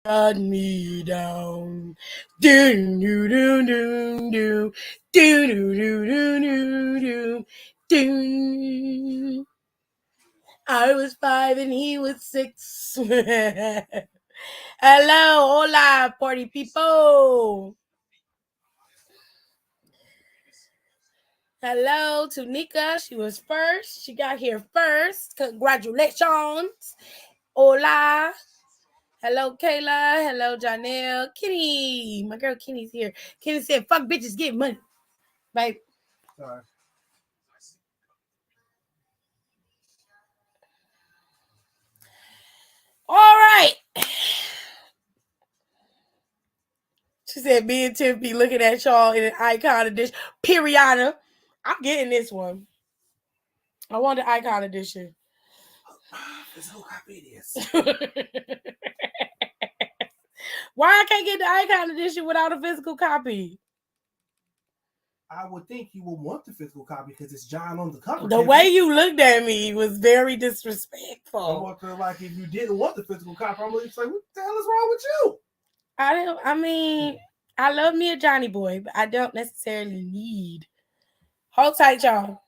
Shut me down. Do do do do do do do do do do. I was 5 and he was 6. Hello, hola, party people. Hello to Nika. She was first. She got here first. Congratulations. Hola. Hello, Kayla. Hello, Janelle. Kenny. My girl Kenny's here. Kenny said, fuck bitches, get money. Babe. Sorry. All right. She said, me and Tim be looking at y'all in an icon edition. Periana. I'm getting this one. I want the icon edition. Physical copy this. Why I can't get the icon edition without a physical copy? I would think you would want the physical copy because it's John on the cover. The way you looked at me was very disrespectful. I'm wondering, like, if you didn't want the physical copy, I'm like, what the hell is wrong with you? I love me a Johnny boy, but I don't necessarily need. Hold tight, y'all.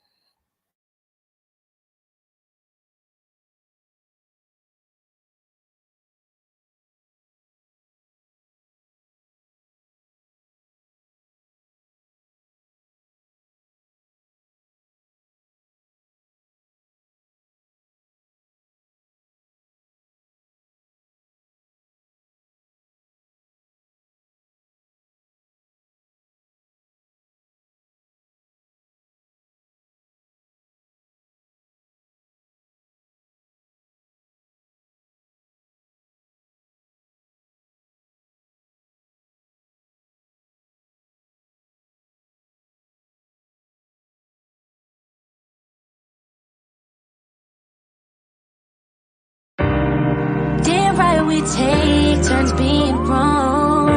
We take turns being wrong.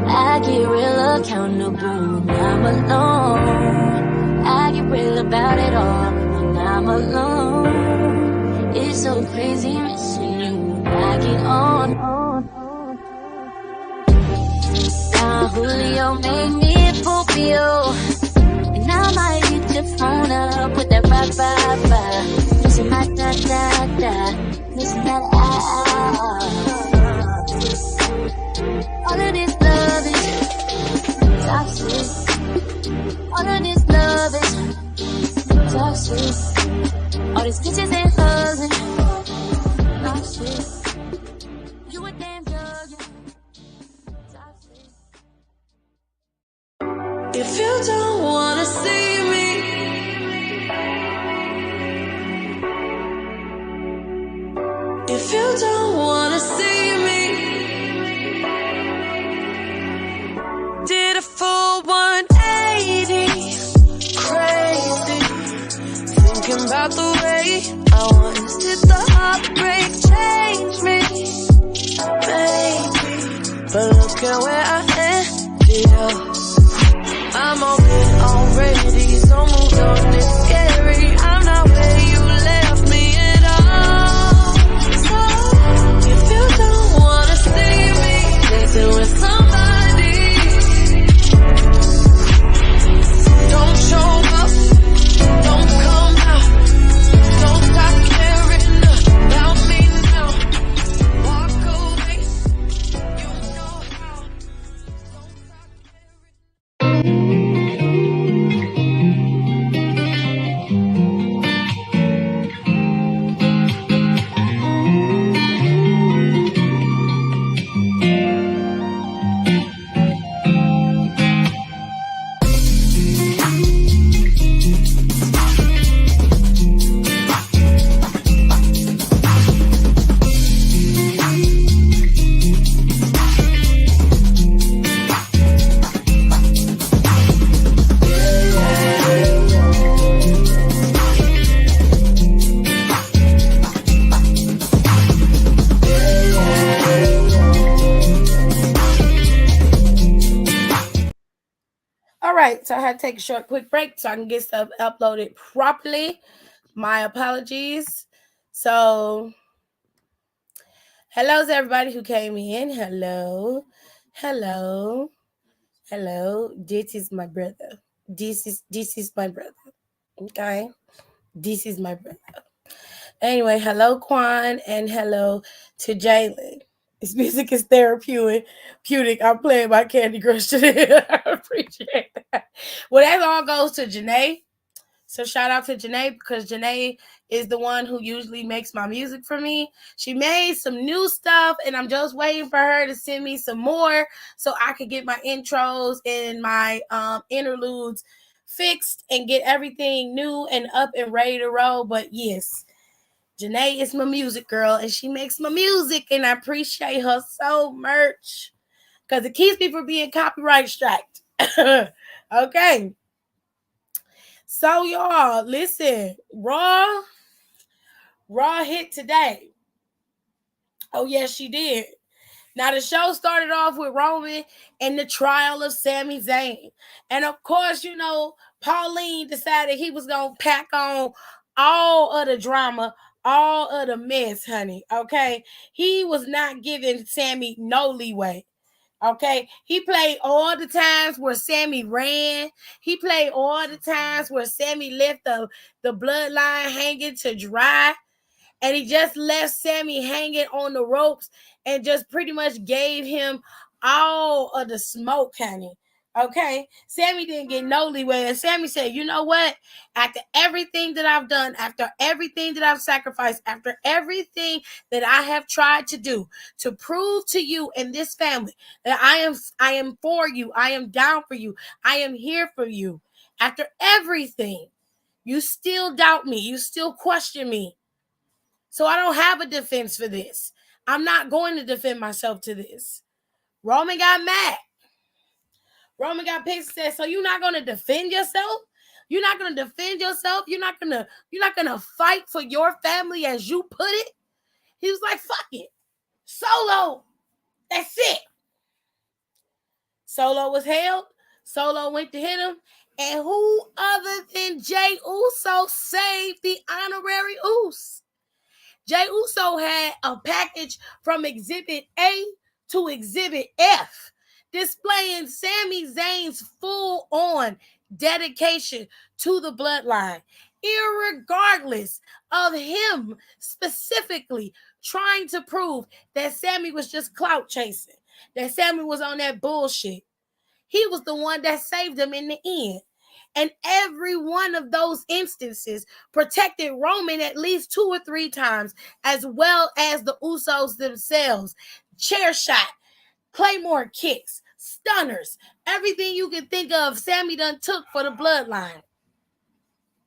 I get real accountable when I'm alone. I get real about it all when I'm alone. It's so crazy missing you. I get on. Now Julio made me Popio, and I might hit your phone up with that bye. Missing my da. Missing that all of this love is toxic. All of this love is toxic. All these bitches and hugs and toxic. You a damn drug, toxic. If you don't wanna see me, if you don't wanna see me, did a full 180, crazy, thinking about the way I was. Did the heartbreak change me, baby? But look at where I ended up. I'm over it already, so moved on, it's scary. I'm not where you left me at all. So, if you don't wanna see me dancing with somebody, don't show up, don't come out, don't stop caring about me now. Walk away, you know how. Don't stop So I had to take a short, quick break so I can get stuff uploaded properly. My apologies. So, Hello to everybody who came in. Hello. Hello. Hello. This is my brother. This is my brother. Okay. This is my brother. Anyway, hello Quan and hello to Jalen. This music is therapeutic. I'm playing my Candy Crush today. I appreciate that. Well, that all goes to Janae. So shout out to Janae because Janae is the one who usually makes my music for me. She made some new stuff and I'm just waiting for her to send me some more so I could get my intros and my interludes fixed and get everything new and up and ready to roll. But yes, Janae is my music girl and she makes my music and I appreciate her so much because it keeps me from being copyright striked. Okay. So y'all, listen, Raw hit today. Oh yes, she did. Now the show started off with Roman and the trial of Sami Zayn. And of course, you know, Pauline decided he was gonna pack on all of the drama, all of the mess, honey. Okay. He was not giving Sami no leeway. Okay, he played all the times where Sami ran. He played all the times where Sami left the bloodline hanging to dry. And he just left Sami hanging on the ropes and just pretty much gave him all of the smoke, honey. Okay, Sami didn't get no leeway. And Sami said, you know what? After everything that I've done, after everything that I've sacrificed, after everything that I have tried to do to prove to you and this family that I am for you, I am down for you, I am here for you. After everything, you still doubt me, you still question me. So I don't have a defense for this. I'm not going to defend myself to this. Roman got mad. Roman got pissed and said, so you're not going to defend yourself? You're not going to defend yourself? You're not going to fight for your family as you put it? He was like, fuck it. Solo. That's it. Solo was held. Solo went to hit him. And who other than Jey Uso saved the honorary Uso? Jey Uso had a package from Exhibit A to Exhibit F, displaying Sami Zayn's full-on dedication to the bloodline, irregardless of him specifically trying to prove that Sami was just clout chasing, that Sami was on that bullshit. He was the one that saved him in the end. And every one of those instances protected Roman at least 2 or 3 times, as well as the Usos themselves. Chair shot, Claymore kicks, stunners, everything you can think of, Sami done took for the bloodline.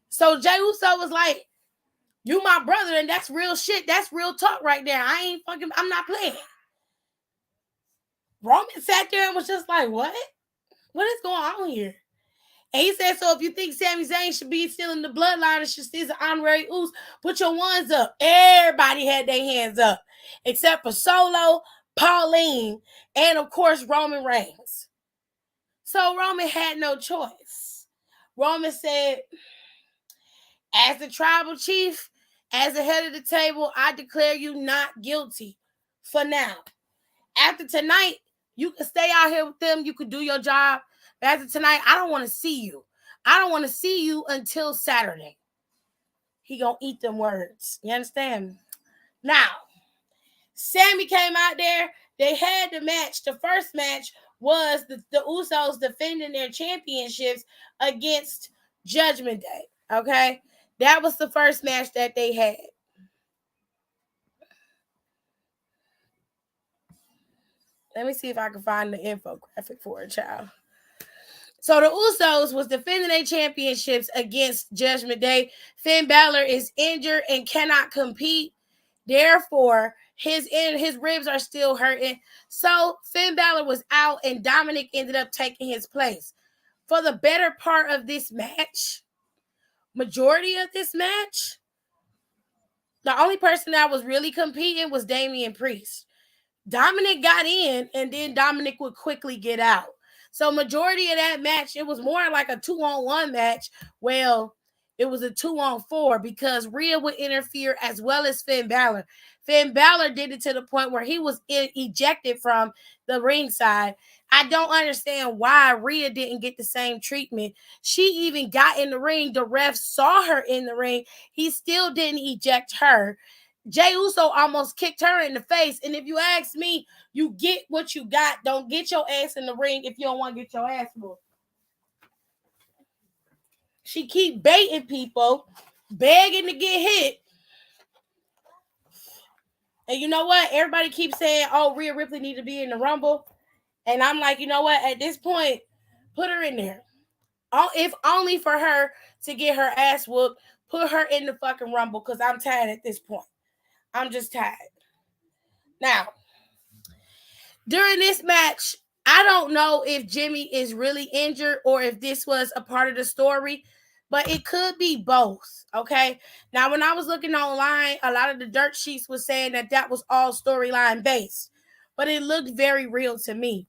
So Jey Uso was like, you my brother, and that's real shit. That's real talk right there. I'm not playing. Roman sat there and was just like, what? What is going on here? And he said, so if you think Sami Zayn should be still in the bloodline and should still be an honorary Uso, put your ones up. Everybody had their hands up, except for Solo, Pauline, and of course, Roman Reigns. So Roman had no choice. Roman said, as the tribal chief, as the head of the table, I declare you not guilty for now. After tonight, you can stay out here with them. You can do your job. But after tonight, I don't want to see you. I don't want to see you until Saturday. He gonna eat them words. You understand? Now, Sami came out there. They had the match. The first match was the Usos defending their championships against Judgment Day. Okay? That was the first match that they had. Let me see if I can find the infographic for it, child. So the Usos was defending their championships against Judgment Day. Finn Balor is injured and cannot compete. Therefore, his ribs are still hurting. So Finn Balor was out and Dominic ended up taking his place. For the better part of this match, majority of this match, the only person that was really competing was Damian Priest. Dominic got in and then Dominic would quickly get out. So majority of that match, it was more like a 2-on-1 match. Well, it was a 2-on-4 because Rhea would interfere as well as Finn Balor. Finn Balor did it to the point where he was ejected from the ringside. I don't understand why Rhea didn't get the same treatment. She even got in the ring. The ref saw her in the ring. He still didn't eject her. Jey Uso almost kicked her in the face. And if you ask me, you get what you got. Don't get your ass in the ring if you don't want to get your ass whooped. She keep baiting people, begging to get hit. And you know what? Everybody keeps saying, oh, Rhea Ripley need to be in the Rumble. And I'm like, you know what? At this point, put her in there. If only for her to get her ass whooped, put her in the fucking Rumble because I'm tired at this point. I'm just tired. Now, during this match, I don't know if Jimmy is really injured or if this was a part of the story, but it could be both, okay? Now, when I was looking online, a lot of the dirt sheets was saying that was all storyline based, but it looked very real to me.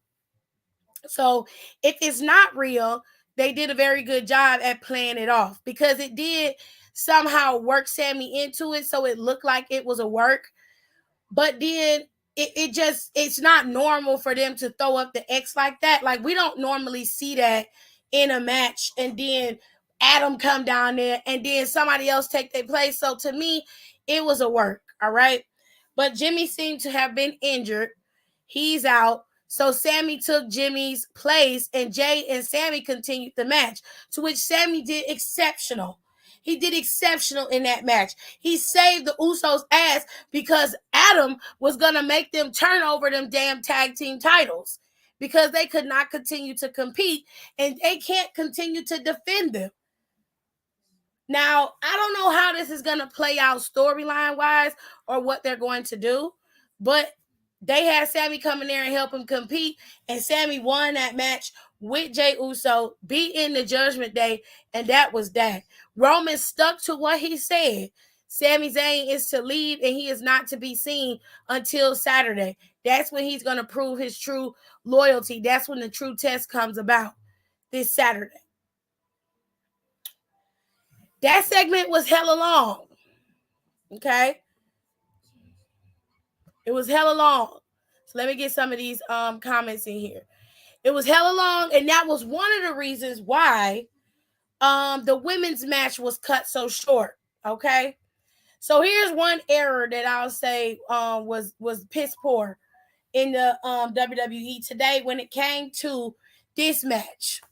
So if it's not real, they did a very good job at playing it off because it did somehow work Sammy into it, so it looked like it was a work. But then it's not normal for them to throw up the X like that. Like, we don't normally see that in a match and then Adam come down there and then somebody else take their place. So to me, it was a work, all right? But Jimmy seemed to have been injured. He's out. So Sammy took Jimmy's place and Jay and Sammy continued the match, to which Sammy did exceptional. He did exceptional in that match. He saved the Usos' ass because Adam was going to make them turn over them damn tag team titles because they could not continue to compete and they can't continue to defend them. Now, I don't know how this is going to play out storyline-wise or what they're going to do, but they had Sammy come in there and help him compete, and Sammy won that match with Jey Uso, beating the Judgment Day, and that was that. Roman stuck to what he said. Sami Zayn is to leave, and he is not to be seen until Saturday. That's when he's going to prove his true loyalty. That's when the true test comes about, this Saturday. That segment was hella long. Okay? It was hella long. So let me get some of these comments in here. It was hella long, and that was one of the reasons why the women's match was cut so short. Okay? So here's one error that I'll say was piss poor in the WWE today when it came to this match.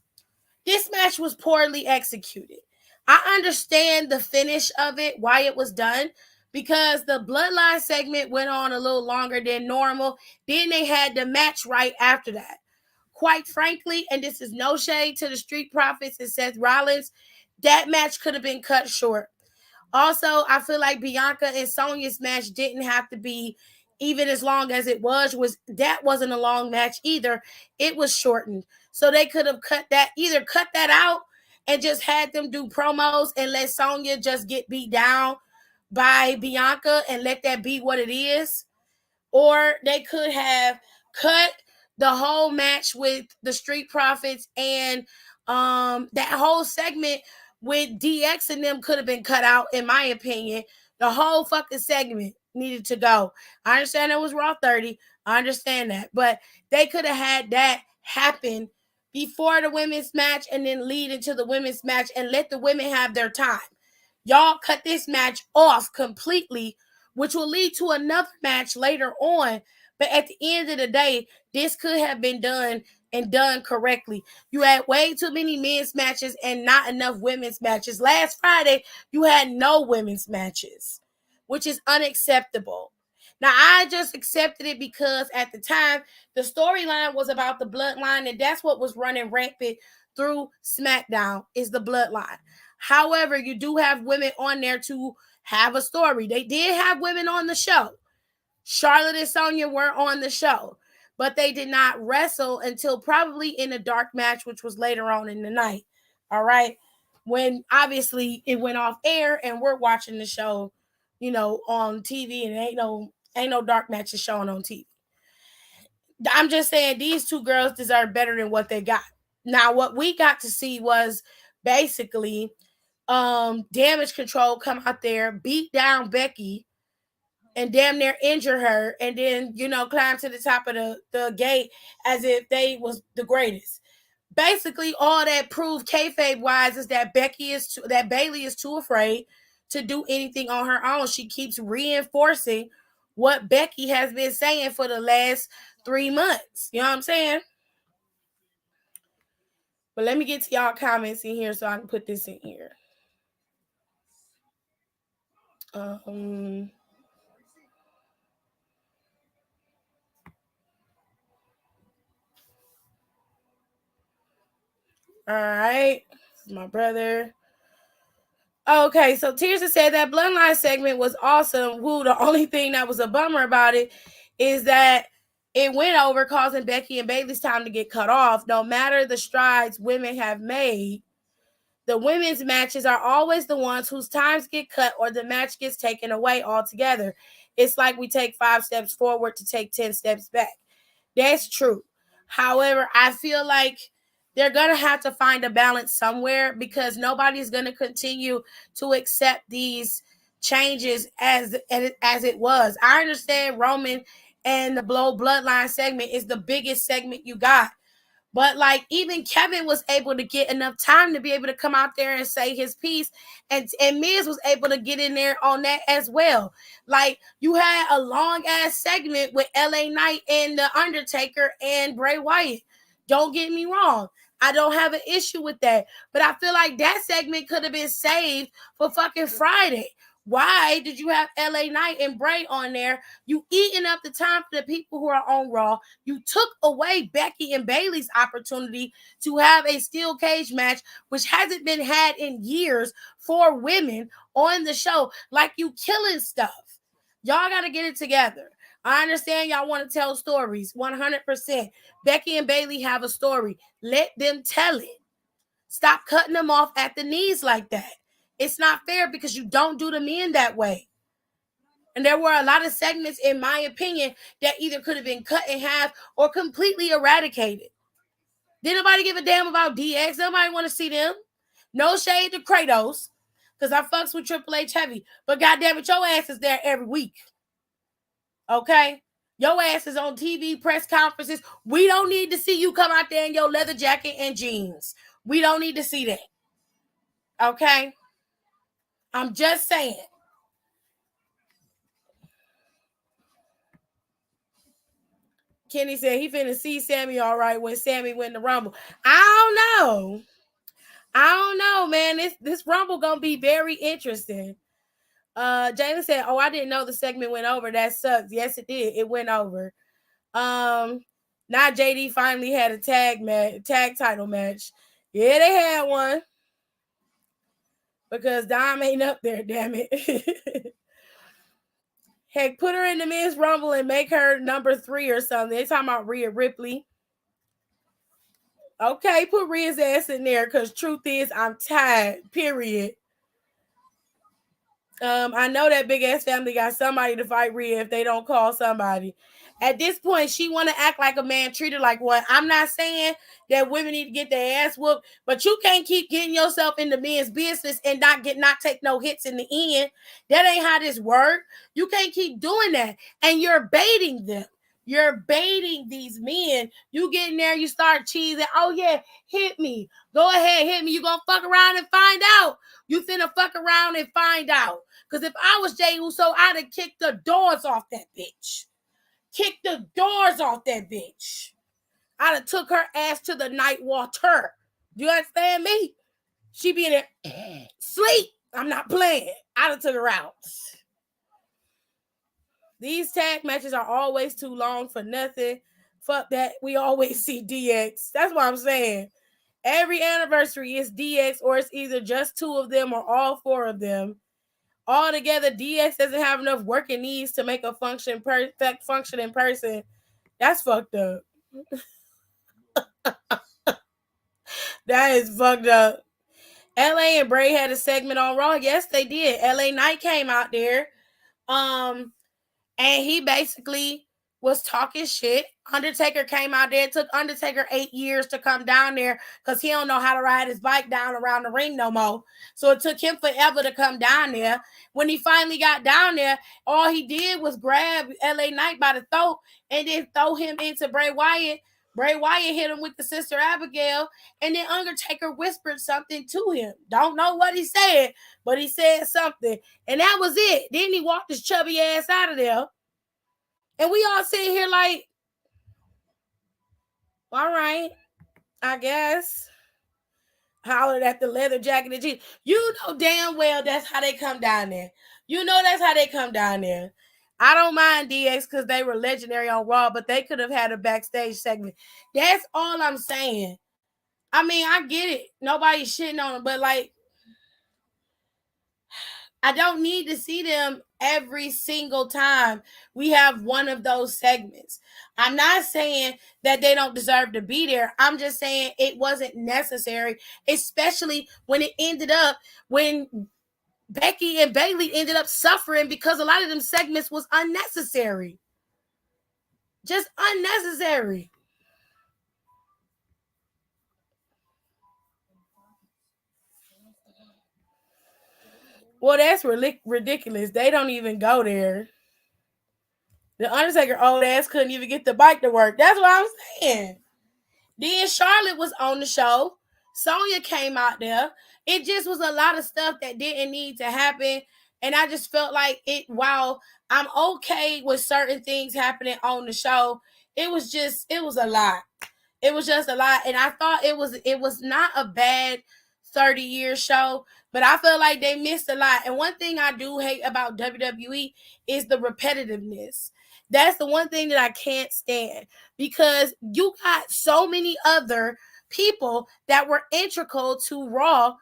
This match was poorly executed. I understand the finish of it, why it was done, because the Bloodline segment went on a little longer than normal. Then they had the match right after that. Quite frankly, and this is no shade to the Street Profits and Seth Rollins, that match could have been cut short. Also, I feel like Bianca and Sonya's match didn't have to be even as long as it was. That wasn't a long match either. It was shortened. So they could have either cut that out and just had them do promos and let Sonya just get beat down by Bianca and let that be what it is. Or they could have cut the whole match with the Street Profits and that whole segment with DX and them could have been cut out, in my opinion. The whole fucking segment needed to go. I understand it was Raw 30. I understand that. But they could have had that happen before the women's match and then lead into the women's match and let the women have their time. Y'all cut this match off completely, which will lead to another match later on. But at the end of the day, this could have been done and done correctly. You had way too many men's matches and not enough women's matches. Last Friday, you had no women's matches, which is unacceptable. Now, I just accepted it because at the time, the storyline was about the bloodline, and that's what was running rampant through SmackDown, is the bloodline. However, you do have women on there to have a story. They did have women on the show. Charlotte and Sonya were on the show, but they did not wrestle until probably in a dark match, which was later on in the night. All right. When obviously it went off air and we're watching the show, on TV, and ain't no dark matches showing on TV. I'm just saying these two girls deserve better than what they got. Now, what we got to see was basically Damage Control come out there, beat down Becky, and damn near injure her, and then climb to the top of the gate as if they was the greatest. Basically, all that proved kayfabe wise is that Bayley is too afraid to do anything on her own. She keeps reinforcing what Becky has been saying for the last 3 months. You know what I'm saying? But let me get to y'all comments in here so I can put this in here. All right, my brother. Okay, so Tirsa said that Bloodline segment was awesome. Woo, the only thing that was a bummer about it is that it went over, causing Becky and Bayley's time to get cut off. No matter the strides women have made, the women's matches are always the ones whose times get cut or the match gets taken away altogether. It's like we take 5 steps forward to take 10 steps back. That's true. However, I feel like they're going to have to find a balance somewhere, because nobody's going to continue to accept these changes as it was. I understand Roman and the Bloodline segment is the biggest segment you got. But like, even Kevin was able to get enough time to be able to come out there and say his piece, and Miz was able to get in there on that as well. Like, you had a long ass segment with LA Knight and The Undertaker and Bray Wyatt. Don't get me wrong, I don't have an issue with that, but I feel like that segment could have been saved for fucking Friday. Why did you have LA Knight and Bray on there? You eating up the time for the people who are on Raw. You took away Becky and Bayley's opportunity to have a steel cage match, which hasn't been had in years for women on the show. Like, you killing stuff. Y'all got to get it together. I understand y'all want to tell stories, 100%. Becky and Bayley have a story. Let them tell it. Stop cutting them off at the knees like that. It's not fair, because you don't do the men that way. And there were a lot of segments, in my opinion, that either could have been cut in half or completely eradicated. Did nobody give a damn about DX? Nobody want to see them. No shade to Kratos, because I fucks with Triple H heavy. But goddamn it, your ass is there every week. Okay? Your ass is on TV, press conferences. We don't need to see you come out there in your leather jacket and jeans. We don't need to see that. Okay? I'm just saying. Kenny said he finna see Sammy all right when Sammy win the Rumble. I don't know, man. This Rumble gonna be very interesting. Jalen said, "Oh, I didn't know the segment went over. That sucks." Yes, it did. It went over. Now JD finally had a tag title match. Yeah, they had one, because Dom ain't up there. Damn it. Heck, put her in the Men's Rumble and make her number 3 or something. They talking about Rhea Ripley. Okay, put Rhea's ass in there, because truth is, I'm tired, period. I know that big ass family got somebody to fight Rhea if they don't call somebody. At this point, she want to act like a man, treat her like one. I'm not saying that women need to get their ass whooped, but you can't keep getting yourself in the men's business and not take no hits in the end. That ain't how this works. You can't keep doing that, and you're baiting them. You're baiting these men. You get in there, you start cheesing. Oh yeah, hit me. Go ahead, hit me. You gonna fuck around and find out. You finna fuck around and find out. Because if I was Jey Uso, I'd have kicked the doors off that bitch. Kick the doors off that bitch. I'd have took her ass to the night water. Do you understand me? She be in there, sleep. I'm not playing. I'd have took her out. These tag matches are always too long for nothing. Fuck that. We always see DX. That's what I'm saying. Every anniversary is DX, or it's either just 2 of them or all 4 of them. Altogether, DX doesn't have enough working knees to make a functioning person. That's fucked up. That is fucked up. LA and Bray had a segment on Raw. Yes, they did. LA Knight came out there. And he basically was talking shit Undertaker came out there. It took Undertaker 8 years to come down there because he don't know how to ride his bike down around the ring no more. So it took him forever to come down there. When he finally got down there, all he did was grab LA Knight by the throat and then throw him into Bray Wyatt. Bray Wyatt hit him with the Sister Abigail, and then Undertaker whispered something to him. Don't know what he said, but he said something. And that was it. Then he walked his chubby ass out of there. And we all sitting here like, all right, I guess. Hollered at the leather jacket and jeans. You know damn well that's how they come down there. You know that's how they come down there. I don't mind DX because they were legendary on Raw, but they could have had a backstage segment. That's all I'm saying. I mean, I get it. Nobody's shitting on them, but like, I don't need to see them every single time we have one of those segments. I'm not saying that they don't deserve to be there. I'm just saying it wasn't necessary, especially when it ended up when Becky and Bayley ended up suffering because a lot of them segments was unnecessary. Just unnecessary. Well, that's ridiculous. They don't even go there. The Undertaker old ass couldn't even get the bike to work. That's what I'm saying. Then Charlotte was on the show. Sonya came out there. It just was a lot of stuff that didn't need to happen. And I just felt like it, while I'm okay with certain things happening on the show, it was a lot. It was just a lot. And I thought it was not a bad 30-year show, but I feel like they missed a lot. And one thing I do hate about WWE is the repetitiveness. That's the one thing that I can't stand, because you got so many other people that were integral to Raw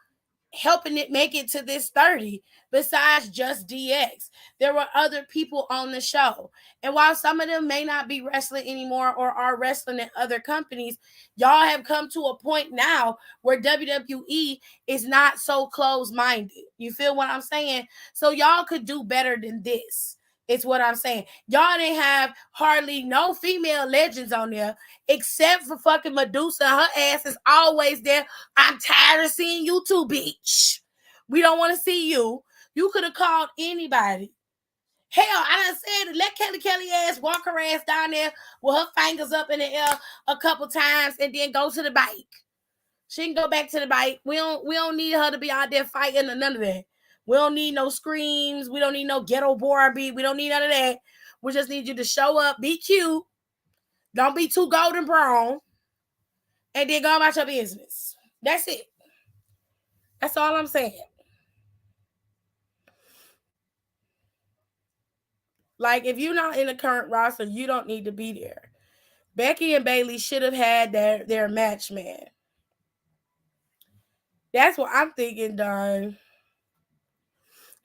helping it make it to this 30 besides just DX. There were other people on the show. And while some of them may not be wrestling anymore or are wrestling in other companies, y'all have come to a point now where WWE is not so close-minded. You feel what I'm saying? So y'all could do better than this. It's what I'm saying. Y'all didn't have hardly no female legends on there except for fucking Medusa. Her ass is always there. I'm tired of seeing you too, bitch. We don't want to see you. You could have called anybody. Hell, I done said, let Kelly ass walk her ass down there with her fingers up in the air a couple times and then go to the bike. She can go back to the bike. We don't need her to be out there fighting or none of that. We don't need no screams. We don't need no ghetto Barbie. We don't need none of that. We just need you to show up, be cute, don't be too golden brown, and then go about your business. That's it. That's all I'm saying. Like, if you're not in the current roster, you don't need to be there. Becky and Bayley should have had their match, man. That's what I'm thinking, Don.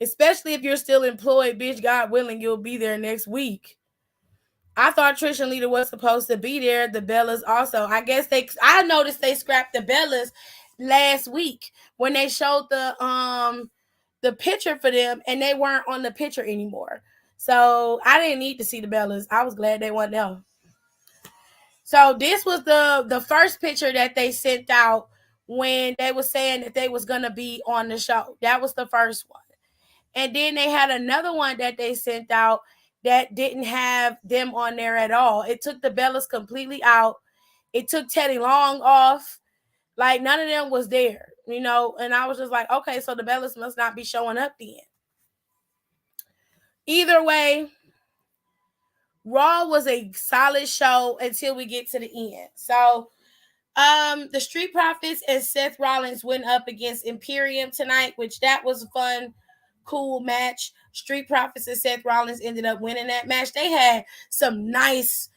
Especially if you're still employed, bitch, God willing, you'll be there next week. I thought Trish and Lita was supposed to be there. The Bellas also. I noticed they scrapped the Bellas last week when they showed the picture for them, and they weren't on the picture anymore. So I didn't need to see the Bellas. I was glad they weren't there. So this was the first picture that they sent out when they were saying that they was gonna be on the show. That was the first one. And then they had another one that they sent out that didn't have them on there at all. It took the Bellas completely out. It took Teddy Long off. Like, none of them was there, you know? And I was just like, okay, so the Bellas must not be showing up then. Either way, Raw was a solid show until we get to the end. So, the Street Profits and Seth Rollins went up against Imperium tonight, which that was a fun, cool match. Street Profits and Seth Rollins ended up winning that match. They had some nice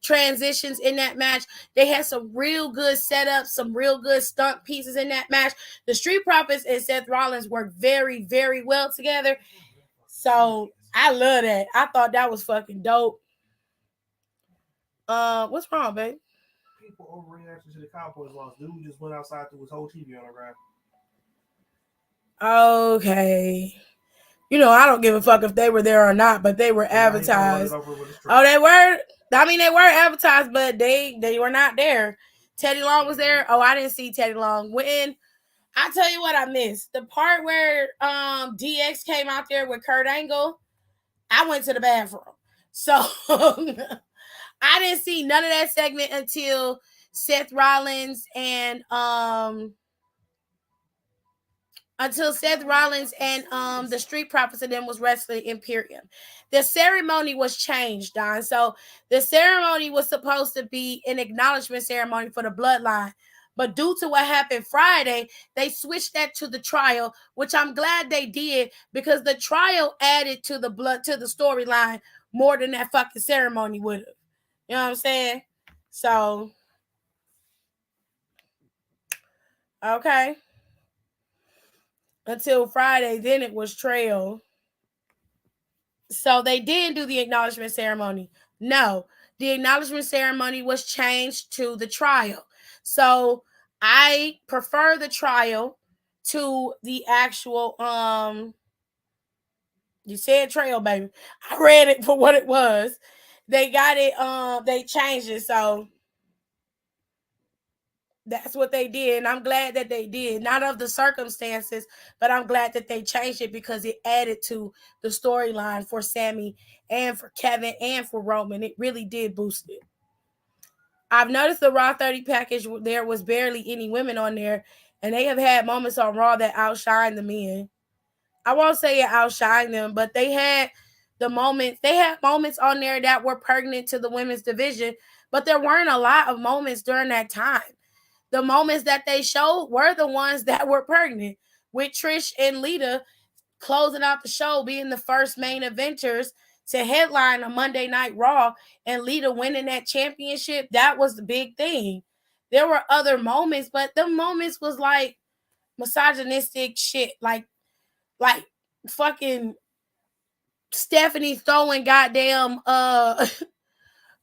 transitions in that match. They had some real good setups, some real good stunt pieces in that match. The Street Profits and Seth Rollins worked very, very well together. So I love that. I thought that was fucking dope. What's wrong, babe? People overreaction to the Cowboys loss. Dude just went outside through his whole TV on the ground. Okay. I don't give a fuck if they were there or not, but they were advertised. Oh, they were. I mean, they were advertised, but they were not there. Teddy Long was there. Oh, I didn't see Teddy Long. When I tell you what I missed, the part where DX came out there with Kurt Angle, I went to the bathroom. So I didn't see none of that segment until Seth Rollins and the Street Profits and then was wrestling Imperium. The ceremony was changed, Don. So the ceremony was supposed to be an acknowledgement ceremony for the bloodline. But due to what happened Friday, they switched that to the trial, which I'm glad they did because the trial added to the storyline more than that fucking ceremony would have. You know what I'm saying? So, okay. Until Friday, then it was Trail. So they didn't do the acknowledgement ceremony. No, the acknowledgement ceremony was changed to the trial. So I prefer the trial to the actual you said trail, baby. I read it for what it was. They got it, they changed it, so that's what they did. And I'm glad that they did. Not of the circumstances, but I'm glad that they changed it because it added to the storyline for Sammy and for Kevin and for Roman. It really did boost it. I've noticed the Raw 30 package, there was barely any women on there, and they have had moments on Raw that outshine the men. I won't say it outshined them, but they had moments on there that were pertinent to the women's division, but there weren't a lot of moments during that time. The moments that they showed were the ones that were pertinent, with Trish and Lita closing out the show, being the first main eventers to headline a Monday Night Raw, and Lita winning that championship. That was the big thing. There were other moments, but the moments was like misogynistic shit, like fucking Stephanie throwing goddamn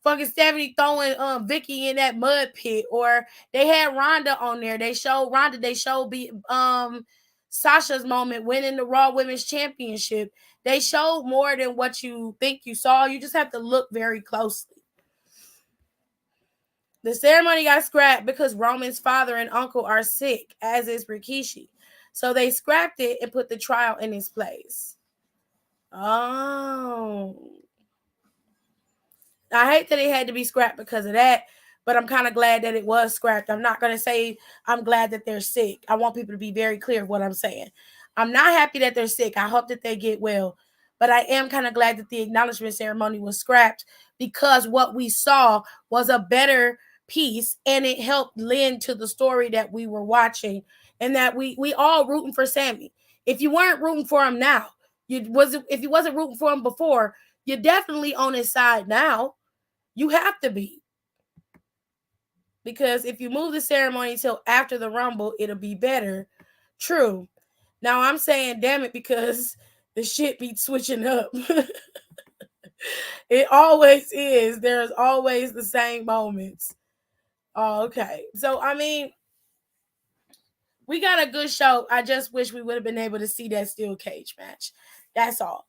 fucking Stephanie throwing Vicky in that mud pit, or they had Ronda on there. They showed Ronda. They showed Sasha's moment winning the Raw Women's Championship. They showed more than what you think you saw. You just have to look very closely. The ceremony got scrapped because Roman's father and uncle are sick, as is Rikishi. So they scrapped it and put the trial in its place. Oh. I hate that it had to be scrapped because of that, but I'm kind of glad that it was scrapped. I'm not going to say I'm glad that they're sick. I want people to be very clear of what I'm saying. I'm not happy that they're sick. I hope that they get well, but I am kind of glad that the acknowledgement ceremony was scrapped because what we saw was a better piece, and it helped lend to the story that we were watching, and that we all rooting for Sammy. If you weren't rooting for him now, if you wasn't rooting for him before, you're definitely on his side now. You have to be. Because if you move the ceremony till after the Rumble, it'll be better. True. Now I'm saying damn it because the shit be switching up. It always is. There's always the same moments. Oh, okay. So, I mean, we got a good show. I just wish we would have been able to see that steel cage match. That's all.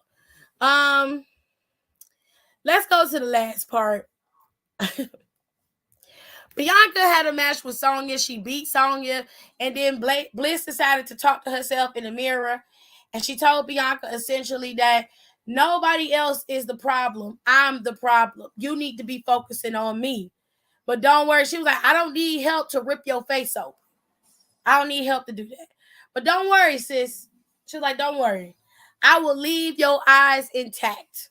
Let's go to the last part. Bianca had a match with Sonya. She beat Sonya, and then Bliss decided to talk to herself in the mirror, and she told Bianca essentially that nobody else is the problem. I'm the problem. You need to be focusing on me. But don't worry. She was like, I don't need help to rip your face open. I don't need help to do that. But don't worry, sis. She was like, don't worry. I will leave your eyes intact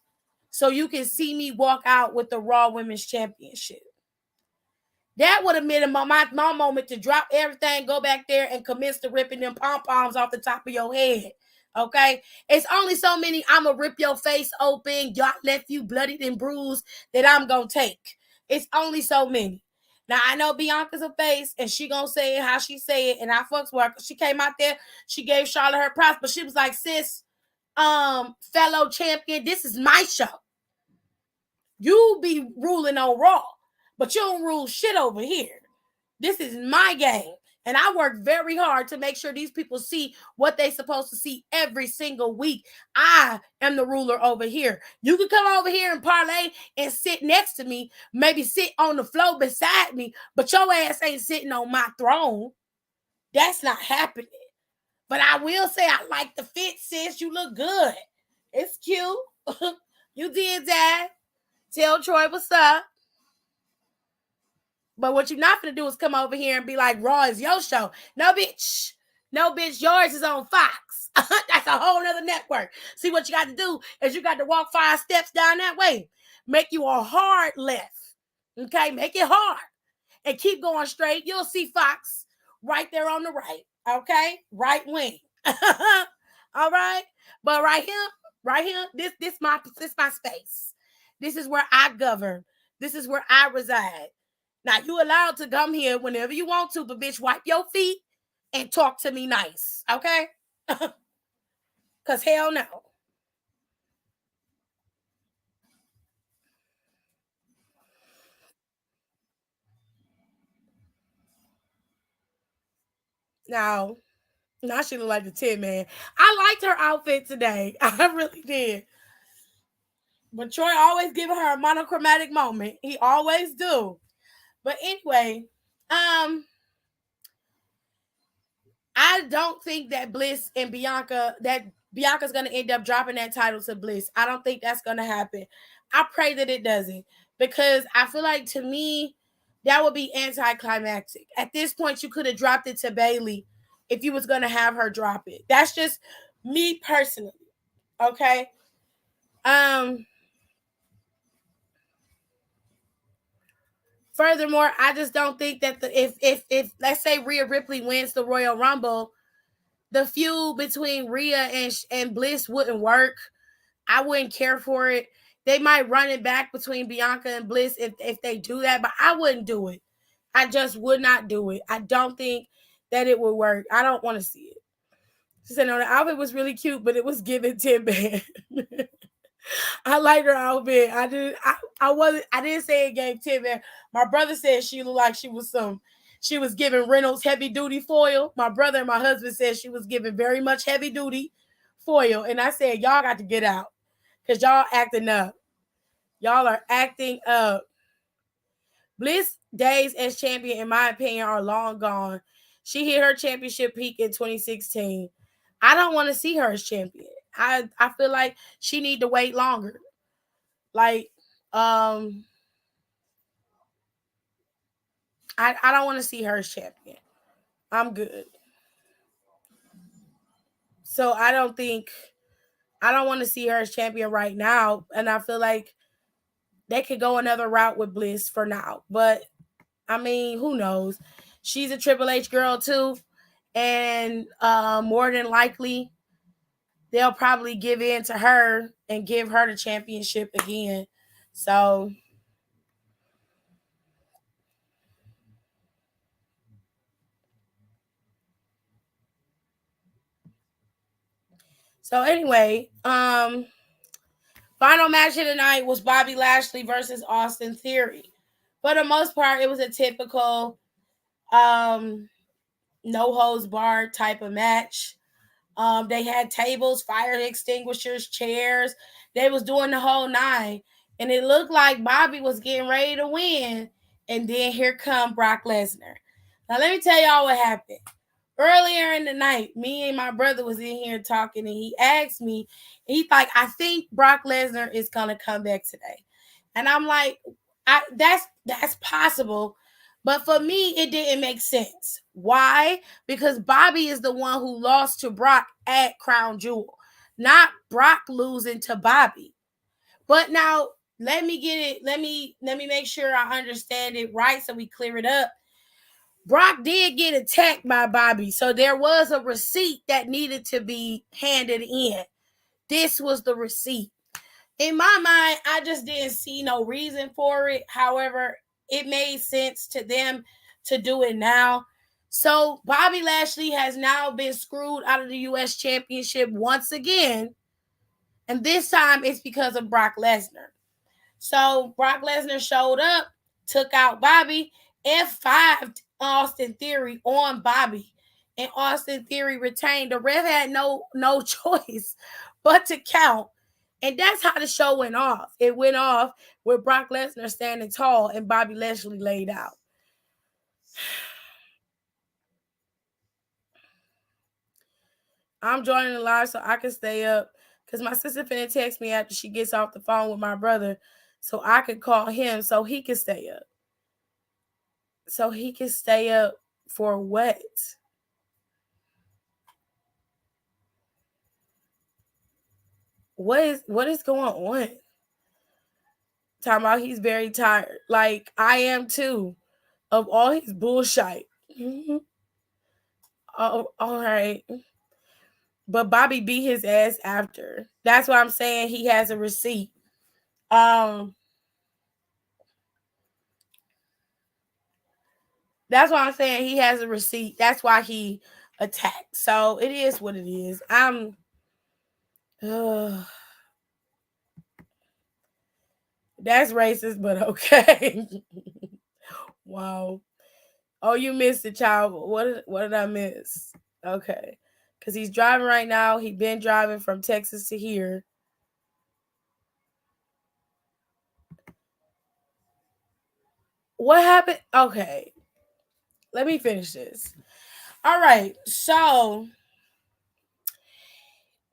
so you can see me walk out with the Raw Women's Championship. That would have been my moment to drop everything, go back there, and commence to ripping them pom-poms off the top of your head. Okay? It's only so many I'm going to rip your face open, y'all left you bloodied and bruised, that I'm going to take. It's only so many. Now, I know Bianca's a face, and she going to say it how she say it, and I fucks with her. She came out there, she gave Charlotte her props, but she was like, sis, fellow champion, this is my show. You be ruling on Raw, but you don't rule shit over here. This is my game, And I work very hard to make sure these people see what they're supposed to see every single week. I am the ruler over here. You can come over here and parlay and sit next to me, maybe sit on the floor beside me, but your ass ain't sitting on my throne. That's not happening. But I will say I like the fit, sis. You look good. It's cute. You did that. Tell Troy what's up. But what you're not going to do is come over here and be like, Raw is your show. No, bitch. No, bitch. Yours is on Fox. That's a whole nother network. See, what you got to do is you got to walk 5 steps down that way. Make you a hard left. Okay? Make it hard. And keep going straight. You'll see Fox right there on the right. Okay? Right wing. All right? But right here, this my space. This is where I govern. This is where I reside. Now, you allowed to come here whenever you want to, but bitch, wipe your feet and talk to me nice, okay? Because hell no. Now she look like the Tin Man. I liked her outfit today. I really did. But Troy always giving her a monochromatic moment. He always do. But anyway, I don't think that Bliss and Bianca's going to end up dropping that title to Bliss. I don't think that's going to happen. I pray that it doesn't, because I feel like, to me, that would be anticlimactic. At this point, you could have dropped it to Bayley if you was going to have her drop it. That's just me personally. Okay? Furthermore, I just don't think that if let's say Rhea Ripley wins the Royal Rumble, the feud between Rhea and Bliss wouldn't work. I wouldn't care for it. They might run it back between Bianca and Bliss if they do that, but I wouldn't do it. I just would not do it. I don't think that it would work. I don't want to see it. She said, no, the outfit was really cute, but it was giving Tin Man. I liked her outfit. I didn't say it gave Tin Man. My brother said she looked like she was giving Reynolds heavy duty foil. My brother and my husband said she was giving very much heavy duty foil. And I said, y'all got to get out, because y'all acting up. Y'all are acting up. Bliss days as champion, in my opinion, are long gone. She hit her championship peak in 2016. I don't want to see her as champion. I feel like she need to wait longer. Like, I don't want to see her as champion. I'm good. So I don't want to see her as champion right now. And I feel like they could go another route with Bliss for now. But, I mean, who knows? She's a Triple H girl too. And more than likely, they'll probably give in to her and give her the championship again. So anyway, final match of the night was Bobby Lashley versus Austin Theory. For the most part, it was a typical no holds barred type of match. They had tables, fire extinguishers, chairs. They was doing the whole 9. And it looked like Bobby was getting ready to win. And then here come Brock Lesnar. Now, let me tell y'all what happened. Earlier in the night, me and my brother was in here talking, and he asked me, he's like, I think Brock Lesnar is going to come back today. And I'm like, that's possible. But for me, it didn't make sense. Why? Because Bobby is the one who lost to Brock at Crown Jewel, not Brock losing to Bobby. But now, let me get it. Let me make sure I understand it right, so we clear it up. Brock did get attacked by Bobby, so there was a receipt that needed to be handed in. This was the receipt. In my mind, I just didn't see no reason for it. However, it made sense to them to do it now. So Bobby Lashley has now been screwed out of the U.S. Championship once again. And this time it's because of Brock Lesnar. So Brock Lesnar showed up, took out Bobby, F5'd Austin Theory on Bobby, and Austin Theory retained. The ref had no choice but to count. And that's how the show went off. It went off with Brock Lesnar standing tall and Bobby Lashley laid out. I'm joining the live so I can stay up because my sister finna text me after she gets off the phone with my brother so I could call him so he can stay up. So he can stay up for what? What is going on? Talking about he's very tired. Like, I am too, of all his bullshit. Mm-hmm. Oh, all right. But Bobby beat his ass after. That's why I'm saying he has a receipt. That's why I'm saying he has a receipt. That's why he attacked. So it is what it is. That's racist, but okay. Wow. Oh, you missed it, child. What did I miss? Okay. Because he's driving right now. He's been driving from Texas to here. What happened? Okay. Let me finish this. All right. So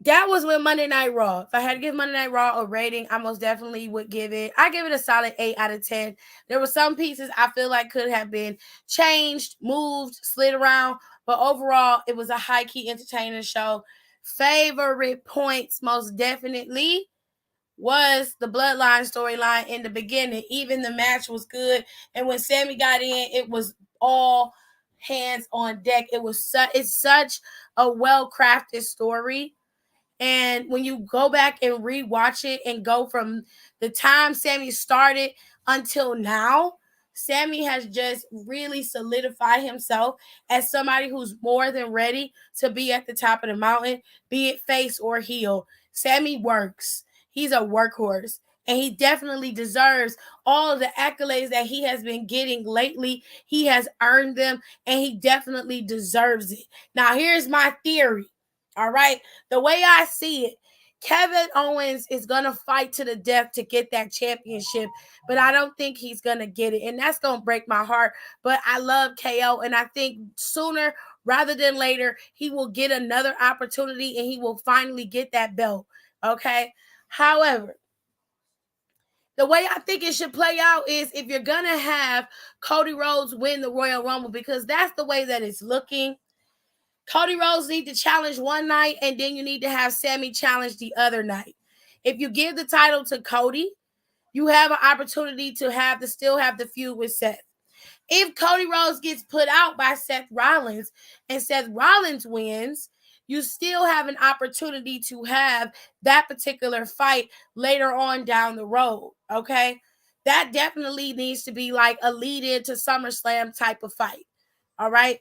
that was with Monday Night Raw. If I had to give Monday Night Raw a rating, I most definitely would give it a solid 8 out of 10. There were some pieces I feel like could have been changed, moved, slid around, but overall, it was a high-key entertaining show. Favorite points, most definitely, was the Bloodline storyline in the beginning. Even the match was good, and when Sammy got in, it was all hands on deck. It's such a well-crafted story. And when you go back and rewatch it and go from the time Sammy started until now, Sammy has just really solidified himself as somebody who's more than ready to be at the top of the mountain, be it face or heel. Sammy works. He's a workhorse. And he definitely deserves all of the accolades that he has been getting lately. He has earned them, and he definitely deserves it. Now, here's my theory. All right. The way I see it, Kevin Owens is going to fight to the death to get that championship, but I don't think he's going to get it. And that's going to break my heart. But I love KO, and I think sooner rather than later, he will get another opportunity and he will finally get that belt. Okay. However, the way I think it should play out is if you're going to have Cody Rhodes win the Royal Rumble, because that's the way that it's looking. Cody Rhodes need to challenge one night, and then you need to have Sammy challenge the other night. If you give the title to Cody, you have an opportunity to still have the feud with Seth. If Cody Rhodes gets put out by Seth Rollins and Seth Rollins wins, you still have an opportunity to have that particular fight later on down the road, okay? That definitely needs to be like a lead-in to SummerSlam type of fight, all right?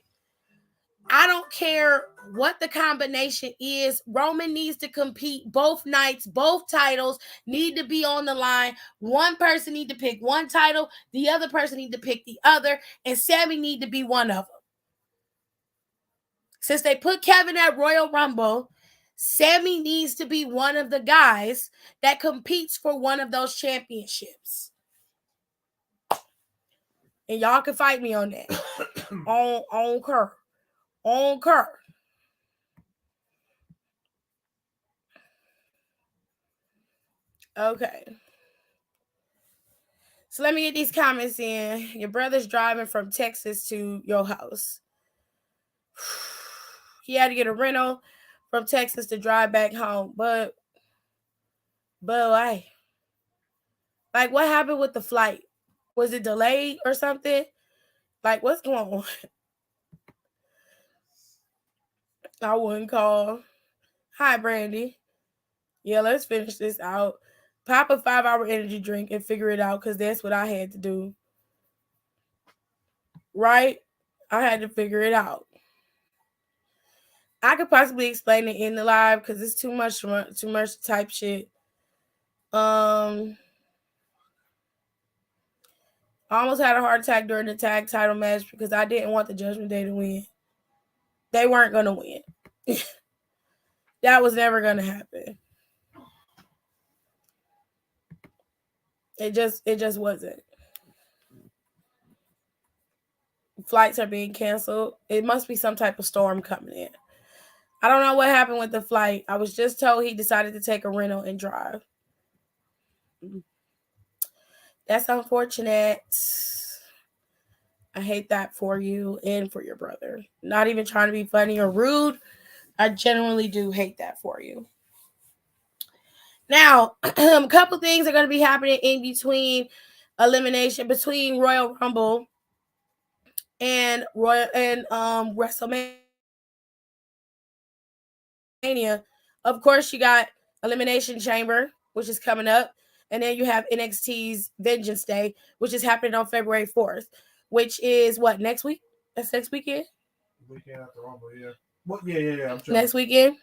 I don't care what the combination is. Roman needs to compete both nights. Both titles need to be on the line. One person need to pick one title. The other person need to pick the other. And Sammy need to be one of them. Since they put Kevin at Royal Rumble, Sammy needs to be one of the guys that competes for one of those championships. And y'all can fight me on that. on Kerr. On Kerr. Okay. So let me get these comments in. Your brother's driving from Texas to your house. He had to get a rental from Texas to drive back home. But why? Like, what happened with the flight? Was it delayed or something? Like, what's going on? I wouldn't call. Hi, Brandy. Yeah, let's finish this out. Pop a 5-hour energy drink and figure it out, because that's what I had to do. Right? I had to figure it out. I could possibly explain it in the live because it's too much type shit. I almost had a heart attack during the tag title match because I didn't want the Judgment Day to win. They weren't going to win. That was never going to happen. It just wasn't. Flights are being canceled. It must be some type of storm coming in. I don't know what happened with the flight. I was just told he decided to take a rental and drive. That's unfortunate. I hate that for you and for your brother. Not even trying to be funny or rude. I genuinely do hate that for you. Now, a couple things are going to be happening in between elimination, between Royal Rumble and WrestleMania. Of course, you got Elimination Chamber, which is coming up, and then you have NXT's Vengeance Day, which is happening on February 4th, which is what, next week? That's next weekend. Weekend after Rumble, yeah. What? Yeah. I'm sure. Next weekend.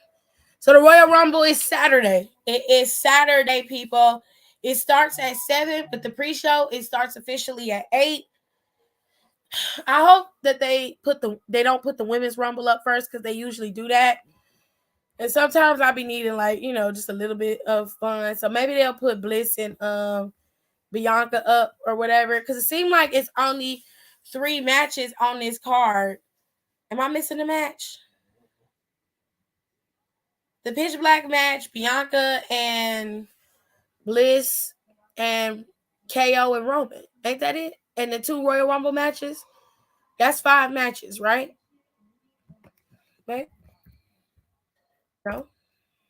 So the Royal Rumble is Saturday. It is Saturday, people. It starts at 7, but the pre-show, it starts officially at 8. I hope that they don't put the women's rumble up first, because they usually do that. And sometimes I'll be needing, like, just a little bit of fun. So maybe they'll put Bliss and Bianca up or whatever. Because it seemed like it's only 3 matches on this card. Am I missing a match? The Pitch Black match, Bianca and Bliss and KO and Roman. Ain't that it? And the 2 Royal Rumble matches? That's 5 matches, right? Right? No?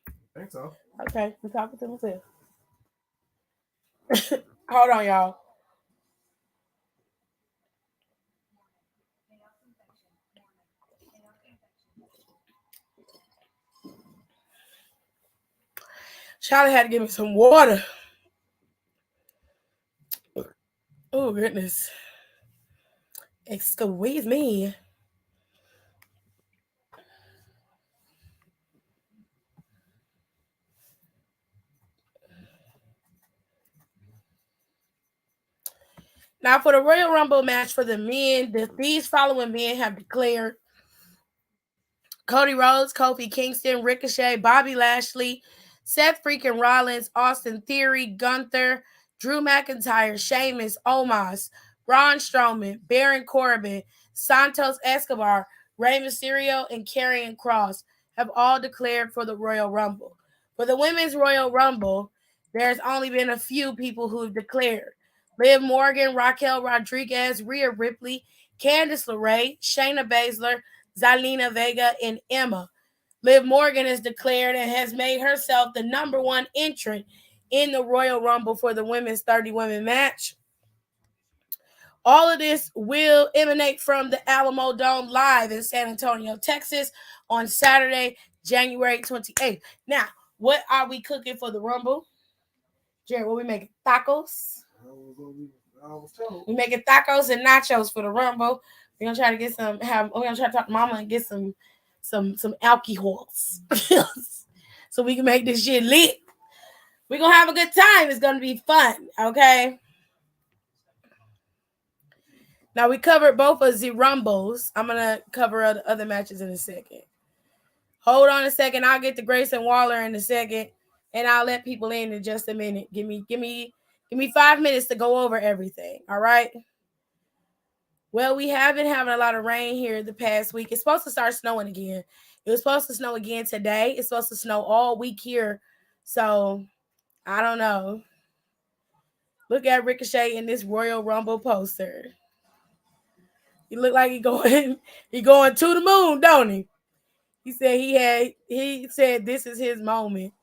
I think so. Okay, I'm talking to myself. Hold on, y'all. Charlie had to give me some water. Oh, goodness. Excuse me. Now, for the Royal Rumble match for the men, these following men have declared: Cody Rhodes, Kofi Kingston, Ricochet, Bobby Lashley, Seth freaking Rollins, Austin Theory, Gunther, Drew McIntyre, Sheamus, Omos, Braun Strowman, Baron Corbin, Santos Escobar, Rey Mysterio, and Karrion Kross have all declared for the Royal Rumble. For the Women's Royal Rumble, there's only been a few people who've declared: Liv Morgan, Raquel Rodriguez, Rhea Ripley, Candice LeRae, Shayna Baszler, Zelina Vega, and Emma. Liv Morgan is declared and has made herself the #1 entrant in the Royal Rumble for the women's 30 women match. All of this will emanate from the Alamo Dome live in San Antonio, Texas on Saturday, January 28th. Now, what are we cooking for the Rumble? Jared, what we making? Tacos? We making tacos and nachos for the Rumble. We're gonna try to get we're gonna try to talk to Mama and get some alcohols. So we can make this shit lit. We're gonna have a good time. It's gonna be fun, okay? Now we covered both of the Rumbles. I'm gonna cover other matches in a second. Hold on a second. I'll get to Grayson Waller in a second, and I'll let people in just a minute. Give me 5 minutes to go over everything. All right. Well, we have been having a lot of rain here the past week. It's supposed to start snowing again. It was supposed to snow again today. It's supposed to snow all week here. So, I don't know. Look at Ricochet in this Royal Rumble poster. He look like he going to the moon, don't he? He said this is his moment.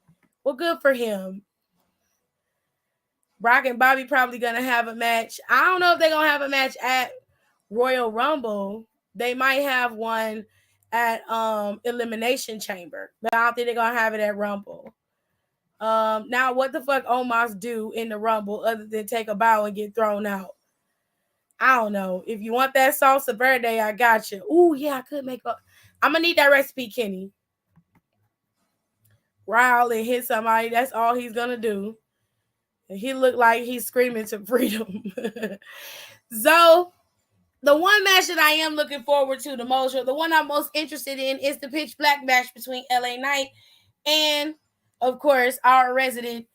Well, good for him. Brock and Bobby probably gonna have a match. I don't know if they're gonna have a match at Royal Rumble. They might have one at Elimination Chamber, but I don't think they're gonna have it at Rumble. Now what the fuck Omos do in the Rumble other than take a bow and get thrown out? I don't know. If you want that salsa verde, I got you. Ooh, yeah, I could make up. I'm gonna need that recipe, Kenny. Growl and hit somebody. That's all he's gonna do. And he looked like he's screaming to freedom. So the one match that I am looking forward to the most, or the one I'm most interested in, is the pitch black match between LA Knight and, of course, our resident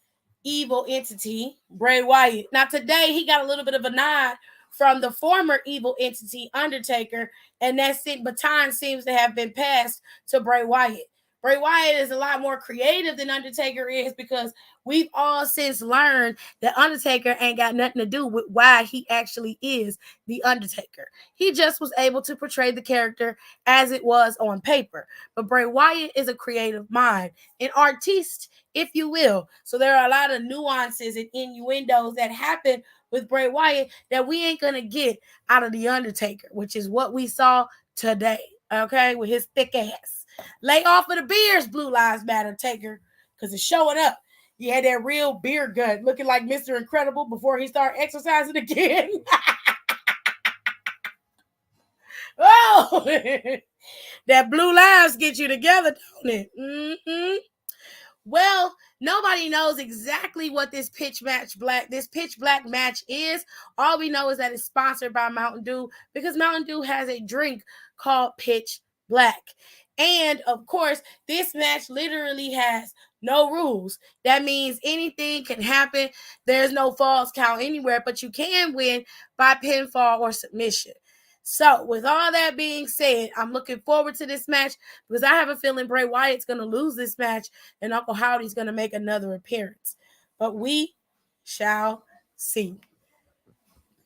evil entity, Bray Wyatt. Now, today he got a little bit of a nod from the former evil entity, Undertaker, and that baton seems to have been passed to Bray Wyatt. Bray Wyatt is a lot more creative than Undertaker is, because we've all since learned that Undertaker ain't got nothing to do with why he actually is the Undertaker. He just was able to portray the character as it was on paper. But Bray Wyatt is a creative mind, an artiste, if you will. So there are a lot of nuances and innuendos that happen with Bray Wyatt that we ain't gonna get out of the Undertaker, which is what we saw today. Okay, with his thick ass. Lay off of the beers, Blue Lives Matter, Taker, because it's showing up. He had that real beer gut, looking like Mr. Incredible before he started exercising again. Oh, that blue lives get you together, don't it? Mm-hmm. Well, nobody knows exactly what this pitch black match is. All we know is that it's sponsored by Mountain Dew, because Mountain Dew has a drink called Pitch Black. And of course, this match literally has no rules. That means anything can happen. There's no falls count anywhere, but you can win by pinfall or submission. So, with all that being said, I'm looking forward to this match, because I have a feeling Bray Wyatt's going to lose this match and Uncle Howdy's going to make another appearance. But we shall see.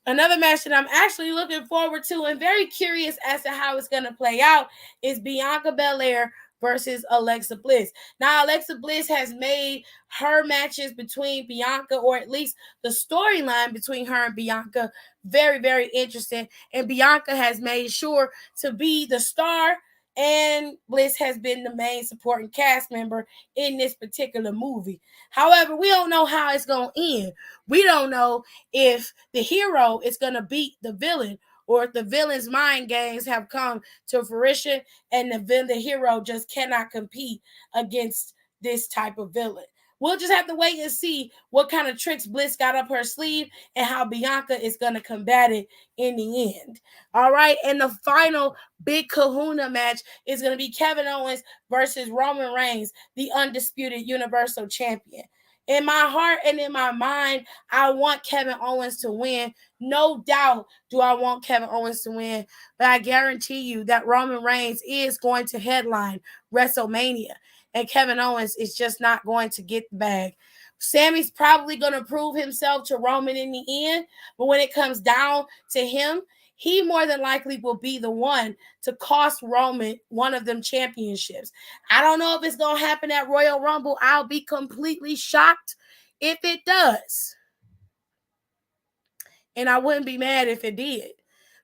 Another match that I'm actually looking forward to and very curious as to how it's going to play out is Bianca Belair versus Alexa Bliss. Now, Alexa Bliss has made her matches between Bianca, or at least the storyline between her and Bianca, very, very interesting. And Bianca has made sure to be the star, and Bliss has been the main supporting cast member in this particular movie. However, we don't know how it's going to end. We don't know if the hero is going to beat the villain, or if the villain's mind games have come to fruition and the hero just cannot compete against this type of villain. We'll just have to wait and see what kind of tricks Bliss got up her sleeve and how Bianca is going to combat it in the end. All right, and the final big kahuna match is going to be Kevin Owens versus Roman Reigns, the undisputed Universal Champion. In my heart and in my mind, I want Kevin Owens to win. No doubt do I want Kevin Owens to win. But I guarantee you that Roman Reigns is going to headline WrestleMania. And Kevin Owens is just not going to get the bag. Sammy's probably going to prove himself to Roman in the end. But when it comes down to him, he more than likely will be the one to cost Roman one of them championships. I don't know if it's going to happen at Royal Rumble. I'll be completely shocked if it does. And I wouldn't be mad if it did.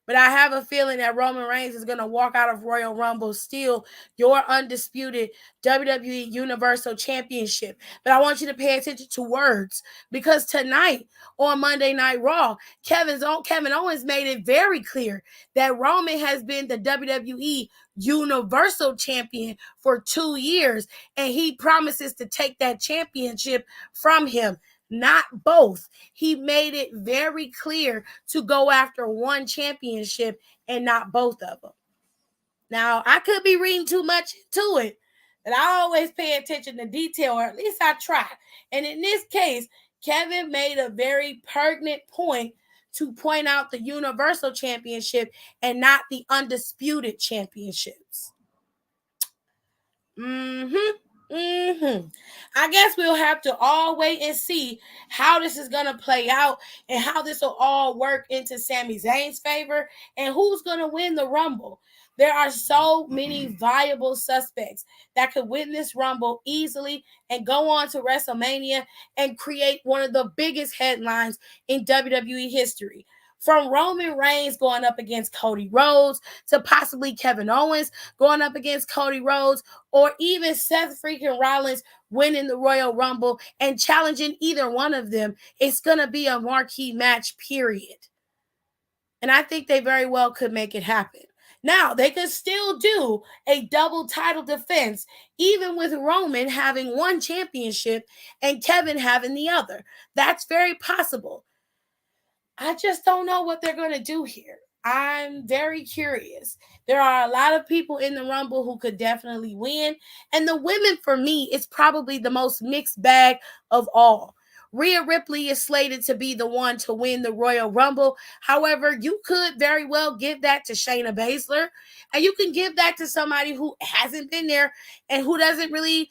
But I have a feeling that Roman Reigns is going to walk out of Royal Rumble still your undisputed WWE Universal Championship. But I want you to pay attention to words, because tonight on Monday Night Raw, Kevin Owens made it very clear that Roman has been the WWE Universal Champion for 2 years, and he promises to take that championship from him. Not both. He made it very clear to go after one championship and not both of them. Now, I could be reading too much into it, but I always pay attention to detail, or at least I try. And in this case, Kevin made a very pertinent point to point out the Universal Championship and not the Undisputed Championships. I guess we'll have to all wait and see how this is going to play out and how this will all work into Sami Zayn's favor and who's going to win the Rumble. There are so many viable suspects that could win this Rumble easily and go on to WrestleMania and create one of the biggest headlines in WWE history. From Roman Reigns going up against Cody Rhodes to possibly Kevin Owens going up against Cody Rhodes, or even Seth freaking Rollins winning the Royal Rumble and challenging either one of them, it's going to be a marquee match, period. And I think they very well could make it happen. Now, they could still do a double title defense, even with Roman having one championship and Kevin having the other. That's very possible. I just don't know what they're going to do here. I'm very curious. There are a lot of people in the Rumble who could definitely win. And the women, for me, is probably the most mixed bag of all. Rhea Ripley is slated to be the one to win the Royal Rumble. However, you could very well give that to Shayna Baszler, and you can give that to somebody who hasn't been there and who hasn't really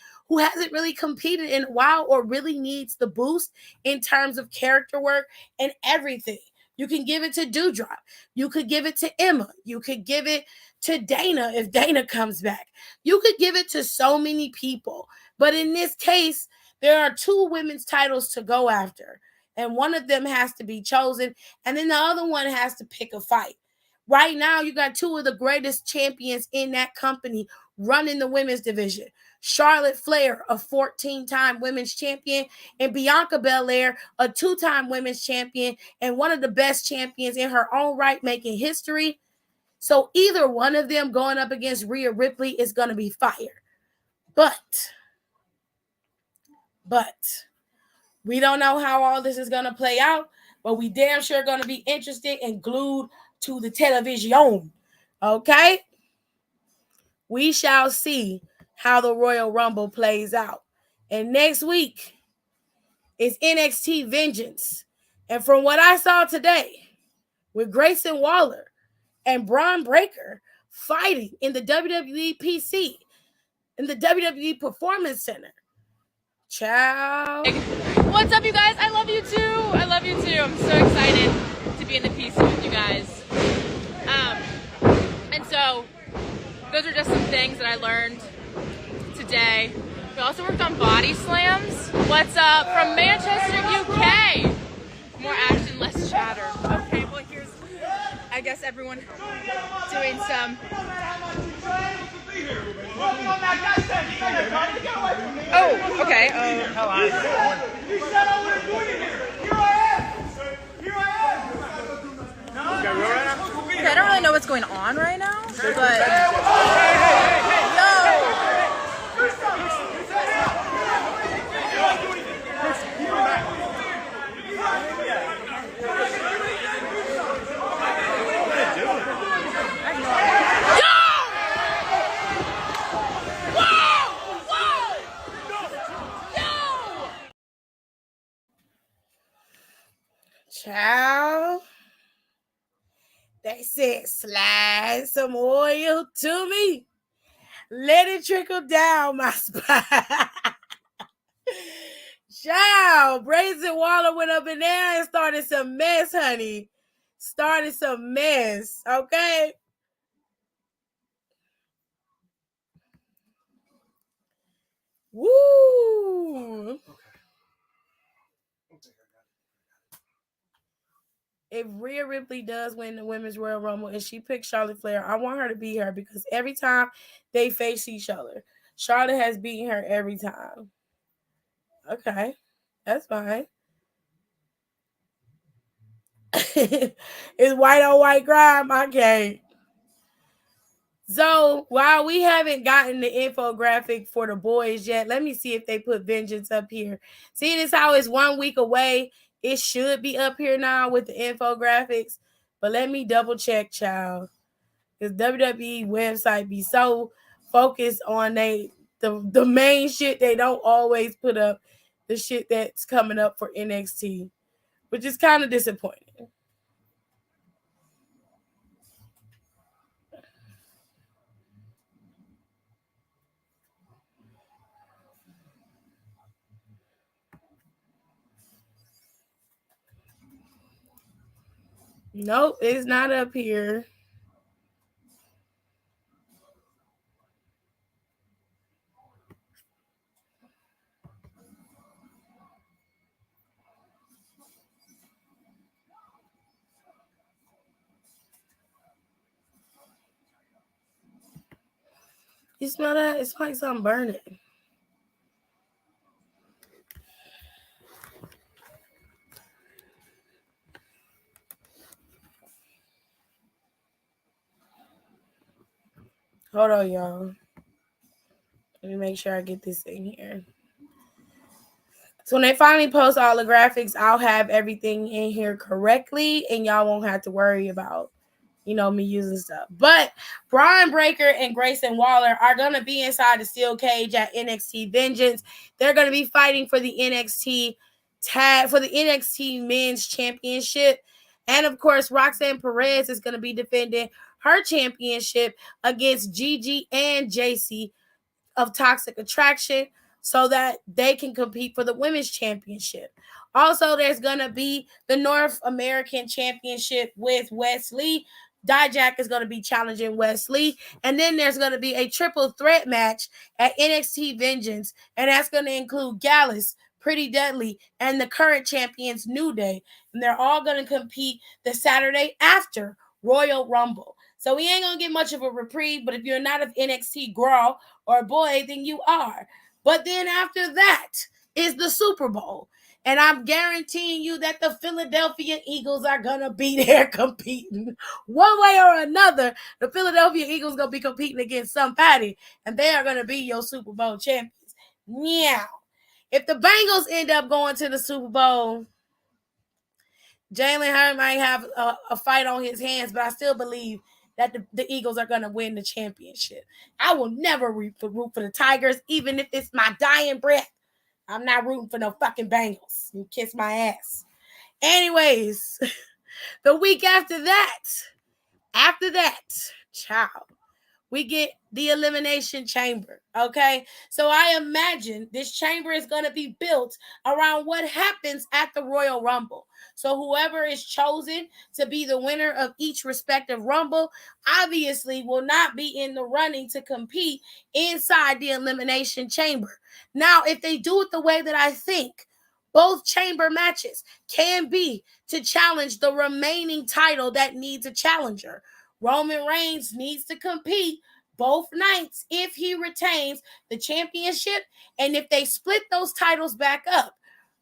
competed in a while or really needs the boost in terms of character work and everything. You can give it to Doudrop. You could give it to Emma. You could give it to Dana if Dana comes back. You could give it to so many people. But in this case, there are 2 women's titles to go after. And one of them has to be chosen. And then the other one has to pick a fight. Right now, you got 2 of the greatest champions in that company running the women's division. Charlotte Flair, a 14-time women's champion, and Bianca Belair, a 2-time women's champion, and one of the best champions in her own right, making history. So either one of them going up against Rhea Ripley is going to be fire. But we don't know how all this is going to play out, but we damn sure going to be interested and glued to the television. Okay? We shall see how the Royal Rumble plays out. And next week is NXT Vengeance. And from what I saw today, with Grayson Waller and Braun Breaker fighting in the WWE PC, in the WWE Performance Center. Ciao. What's up, you guys? I love you too. I love you too. I'm so excited to be in the PC with you guys. And so, those are just some things that I learned today. We also worked on body slams. What's up from Manchester, UK? More action, less chatter. Okay, well here's, I guess, everyone doing some. Oh, okay. Okay, I don't really know what's going on right now, but Child, they said slide some oil to me. Let it trickle down my spine. Child, Brazen Waller went up in there and started some mess, honey. Started some mess, okay? Woo! If Rhea Ripley does win the Women's Royal Rumble and she picks Charlotte Flair, I want her to beat her because every time they face each other, Charlotte has beaten her every time. Okay, that's fine. It's white on white crime. I can't. So while we haven't gotten the infographic for the boys yet, let me see if they put Vengeance up here. See this how it's 1 week away. It should be up here now with the infographics, but let me double check, child. Because WWE website be so focused on the main shit, they don't always put up the shit that's coming up for NXT, which is kind of disappointing. Nope, it's not up here. You smell that? It's like something burning. Hold on, y'all. Let me make sure I get this in here. So when they finally post all the graphics, I'll have everything in here correctly, and y'all won't have to worry about, me using stuff. But Brian Breaker and Grayson Waller are going to be inside the steel cage at NXT Vengeance. They're going to be fighting for the NXT Men's Championship. And of course, Roxanne Perez is going to be defending her championship against Gigi and JC of Toxic Attraction so that they can compete for the women's championship. Also, there's going to be the North American Championship with Wesley. Dijak is going to be challenging Wesley. And then there's going to be a triple threat match at NXT Vengeance. And that's going to include Gallus, Pretty Deadly, and the current champions New Day. And they're all going to compete the Saturday after Royal Rumble. So we ain't going to get much of a reprieve, but if you're not of NXT girl or boy, then you are. But then after that is the Super Bowl. And I'm guaranteeing you that the Philadelphia Eagles are going to be there competing. One way or another, the Philadelphia Eagles going to be competing against somebody, and they are going to be your Super Bowl champions. Now, if the Bengals end up going to the Super Bowl, Jalen Hurts might have a fight on his hands, but I still believe that the Eagles are going to win the championship. I will never root for the Tigers, even if it's my dying breath. I'm not rooting for no fucking Bengals. You kiss my ass. Anyways, the week after that, child, we get the Elimination Chamber, okay? So I imagine this chamber is going to be built around what happens at the Royal Rumble. So whoever is chosen to be the winner of each respective Rumble obviously will not be in the running to compete inside the Elimination Chamber. Now, if they do it the way that I think, both chamber matches can be to challenge the remaining title that needs a challenger. Roman Reigns needs to compete both nights if he retains the championship. And if they split those titles back up,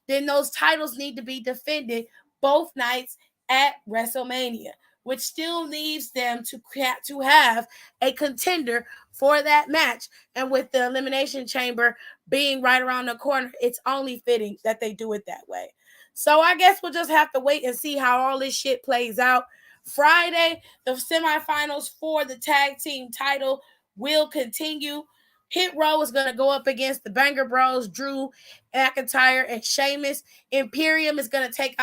then those titles need to be defended both nights at WrestleMania, which still leaves them to have a contender for that match. And with the Elimination Chamber being right around the corner, it's only fitting that they do it that way. So I guess we'll just have to wait and see how all this shit plays out. Friday, the semifinals for the tag team title will continue. Hit Row is going to go up against the Banger Bros, Drew McIntyre and Sheamus. Imperium is going to take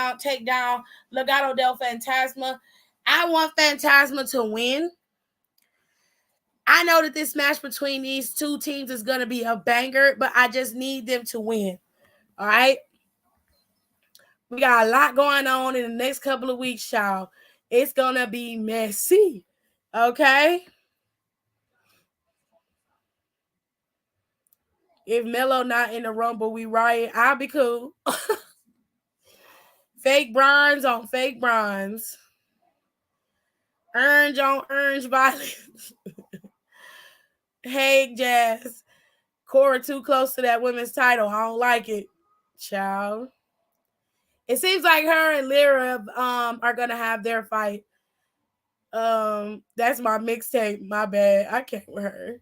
down Legado del Fantasma. I want Fantasma to win. I know that this match between these two teams is going to be a banger, but I just need them to win. All right? We got a lot going on in the next couple of weeks, y'all. It's going to be messy. Okay? If Melo not in the Rumble, we riot. I'll be cool. Fake bronze on fake bronze. Orange on orange violence. Hey, Jazz. Cora too close to that women's title. I don't like it. Child. It seems like her and Lyra are gonna have their fight. That's my mixtape. My bad. I can't with her.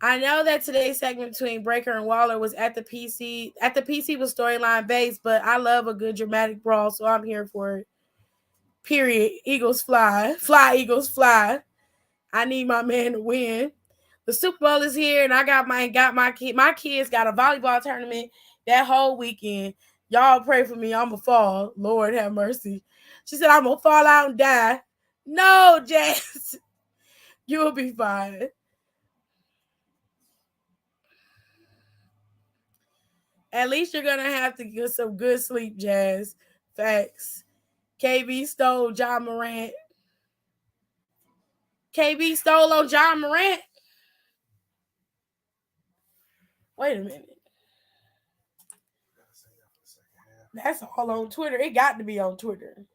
I know that today's segment between Breaker and Waller was at the PC. At the PC was storyline based, but I love a good dramatic brawl, so I'm here for it. Period. Eagles fly. Fly, Eagles fly. I need my man to win. The Super Bowl is here, and I got my kid. My kids got a volleyball tournament that whole weekend. Y'all pray for me. I'ma fall. Lord have mercy. She said I'm gonna fall out and die. No, Jess. You'll be fine. At least you're gonna have to get some good sleep, Jazz. Facts. KB stole John Morant. KB stole on John Morant. Wait a minute. That's all on Twitter. It got to be on Twitter.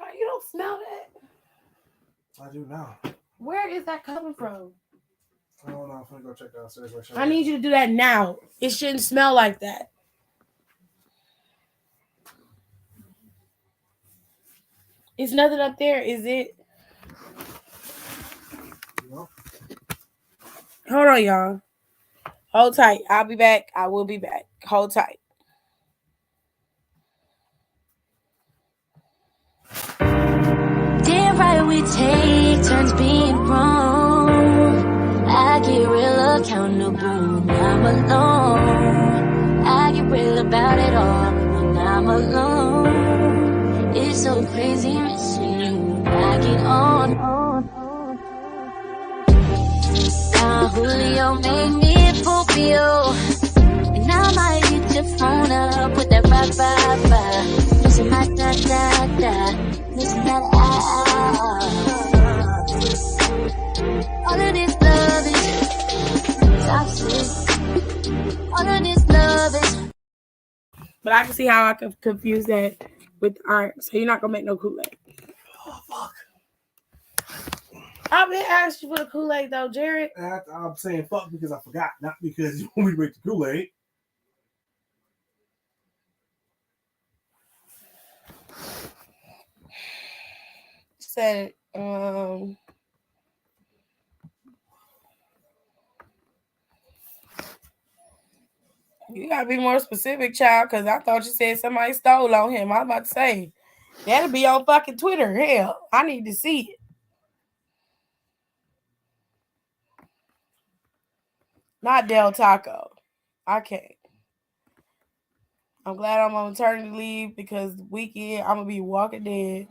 Oh, you don't smell that? I do now. Where is that coming from? I don't know. I'm going to go check downstairs. I need you to do that now. It shouldn't smell like that. It's nothing up there, is it? No. Hold on, y'all. Hold tight. I'll be back. I will be back. Hold tight. Damn right we take turns being wrong. I get real accountable when I'm alone. I get real about it all when I'm alone. It's so crazy missing you. I get on. Julio made me Popio. And I might hit your phone up with that ba-ba-ba. Missing my da-da-da. Missing that all of this love is toxic. All of this love is. But I can see how I could confuse that with art. So you're not gonna make no Kool-Aid. Oh fuck! I've been asking you for the Kool-Aid though, Jared. I'm saying fuck because I forgot, not because you want me to make the Kool-Aid. Said you gotta be more specific, child, because I thought you said somebody stole on him. I was about to say that'll be on fucking Twitter. Hell, I need to see it. Not Del Taco. I can't. I'm glad I'm on maternity leave because the weekend I'm gonna be walking dead.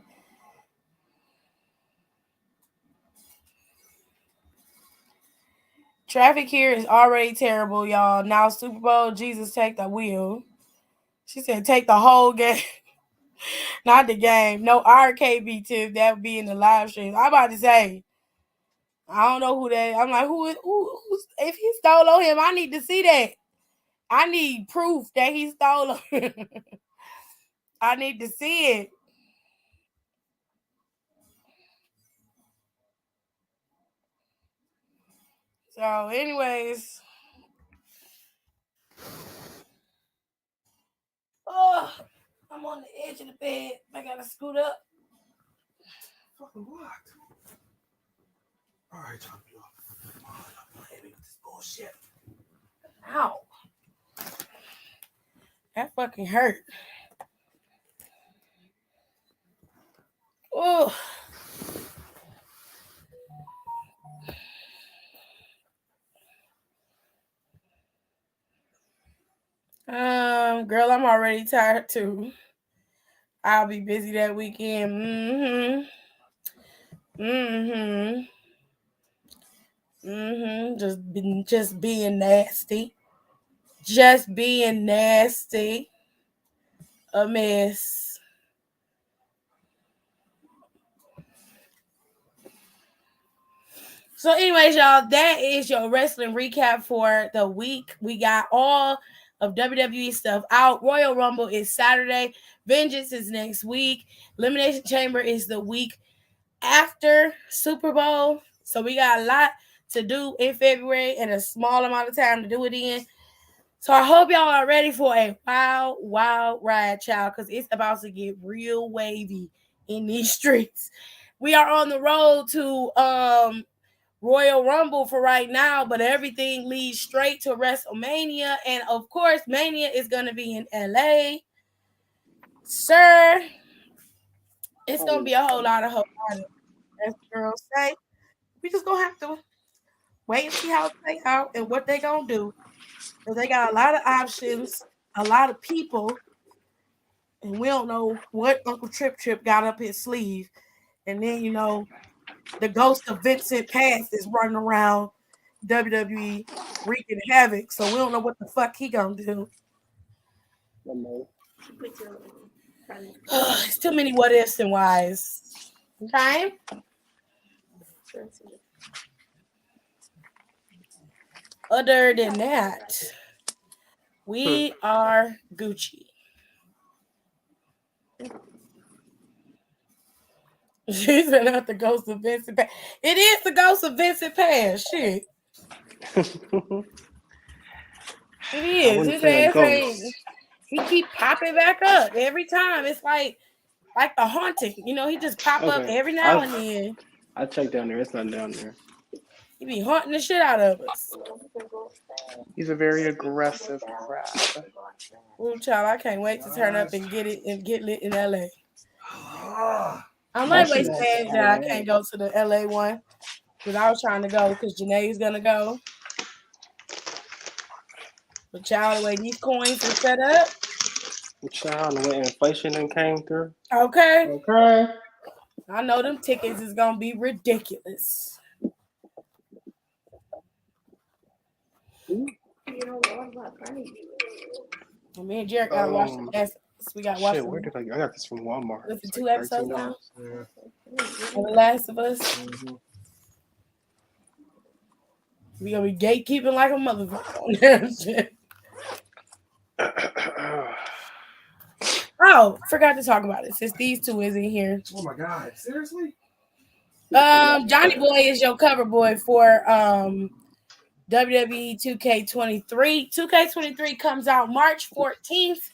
Traffic here is already terrible, y'all. Now Super Bowl, Jesus take the wheel. She said take the whole game. Not the game. No arcade be tip. That would be in the live stream. I'm about to say. I don't know who that is. I'm like, who's if he stole on him, I need to see that. I need proof that he stole on him. I need to see it. So, anyways. Oh, I'm on the edge of the bed. I gotta scoot up. Fucking what? All right, time to go. Oh, I'm heavy with this bullshit. Ow. That fucking hurt. Oh. Girl, I'm already tired too. I'll be busy that weekend. Just being nasty. Just being nasty. A mess. So, anyways, y'all, that is your wrestling recap for the week. We got all of WWE stuff out. Royal Rumble is Saturday. Vengeance is next week. Elimination Chamber is the week after Super Bowl. So we got a lot to do in February and a small amount of time to do it in. So I hope y'all are ready for a wild ride, child, because it's about to get real wavy in these streets. We are on the road to Royal Rumble for right now, but everything leads straight to WrestleMania. And of course, Mania is going to be in LA. Sir, it's going to be a whole lot of as the girls say. We just going to have to wait and see how it plays out and what they going to do. Because they got a lot of options, a lot of people, and we don't know what Uncle Trip got up his sleeve. And then, the ghost of Vincent Past is running around WWE wreaking havoc. So we don't know what the fuck he gonna do. It's too many what ifs and whys. Okay. Other than that, we are Gucci. She's not the ghost of Vincent Past. It is the ghost of Vincent Past. Shit. It is. His ass ain't. He keep popping back up every time. It's like the haunting. He just pop up every now and then. I checked down there. It's not down there. He be haunting the shit out of us. He's a very aggressive crab. Ooh, child, I can't wait to turn up and get lit in LA. I'm My like, shit wait, is saying that I can't go to the LA one because I was trying to go because Janae's gonna go. But child, the way these coins are set up, Child, the way inflation then came through. okay, Okay. I know them tickets is gonna be ridiculous. Me and Jared gotta watch the last. We gotta watch. Shit, where did I got this from Walmart? Listen, It's 2 like episodes $13. now. And The Last of Us. We gonna be gatekeeping like a motherfucker on that shit. Oh, forgot to talk about it since these two isn't here. Oh my God! Seriously? Johnny Boy is your cover boy for WWE 2K23. 2K23 comes out March 14th.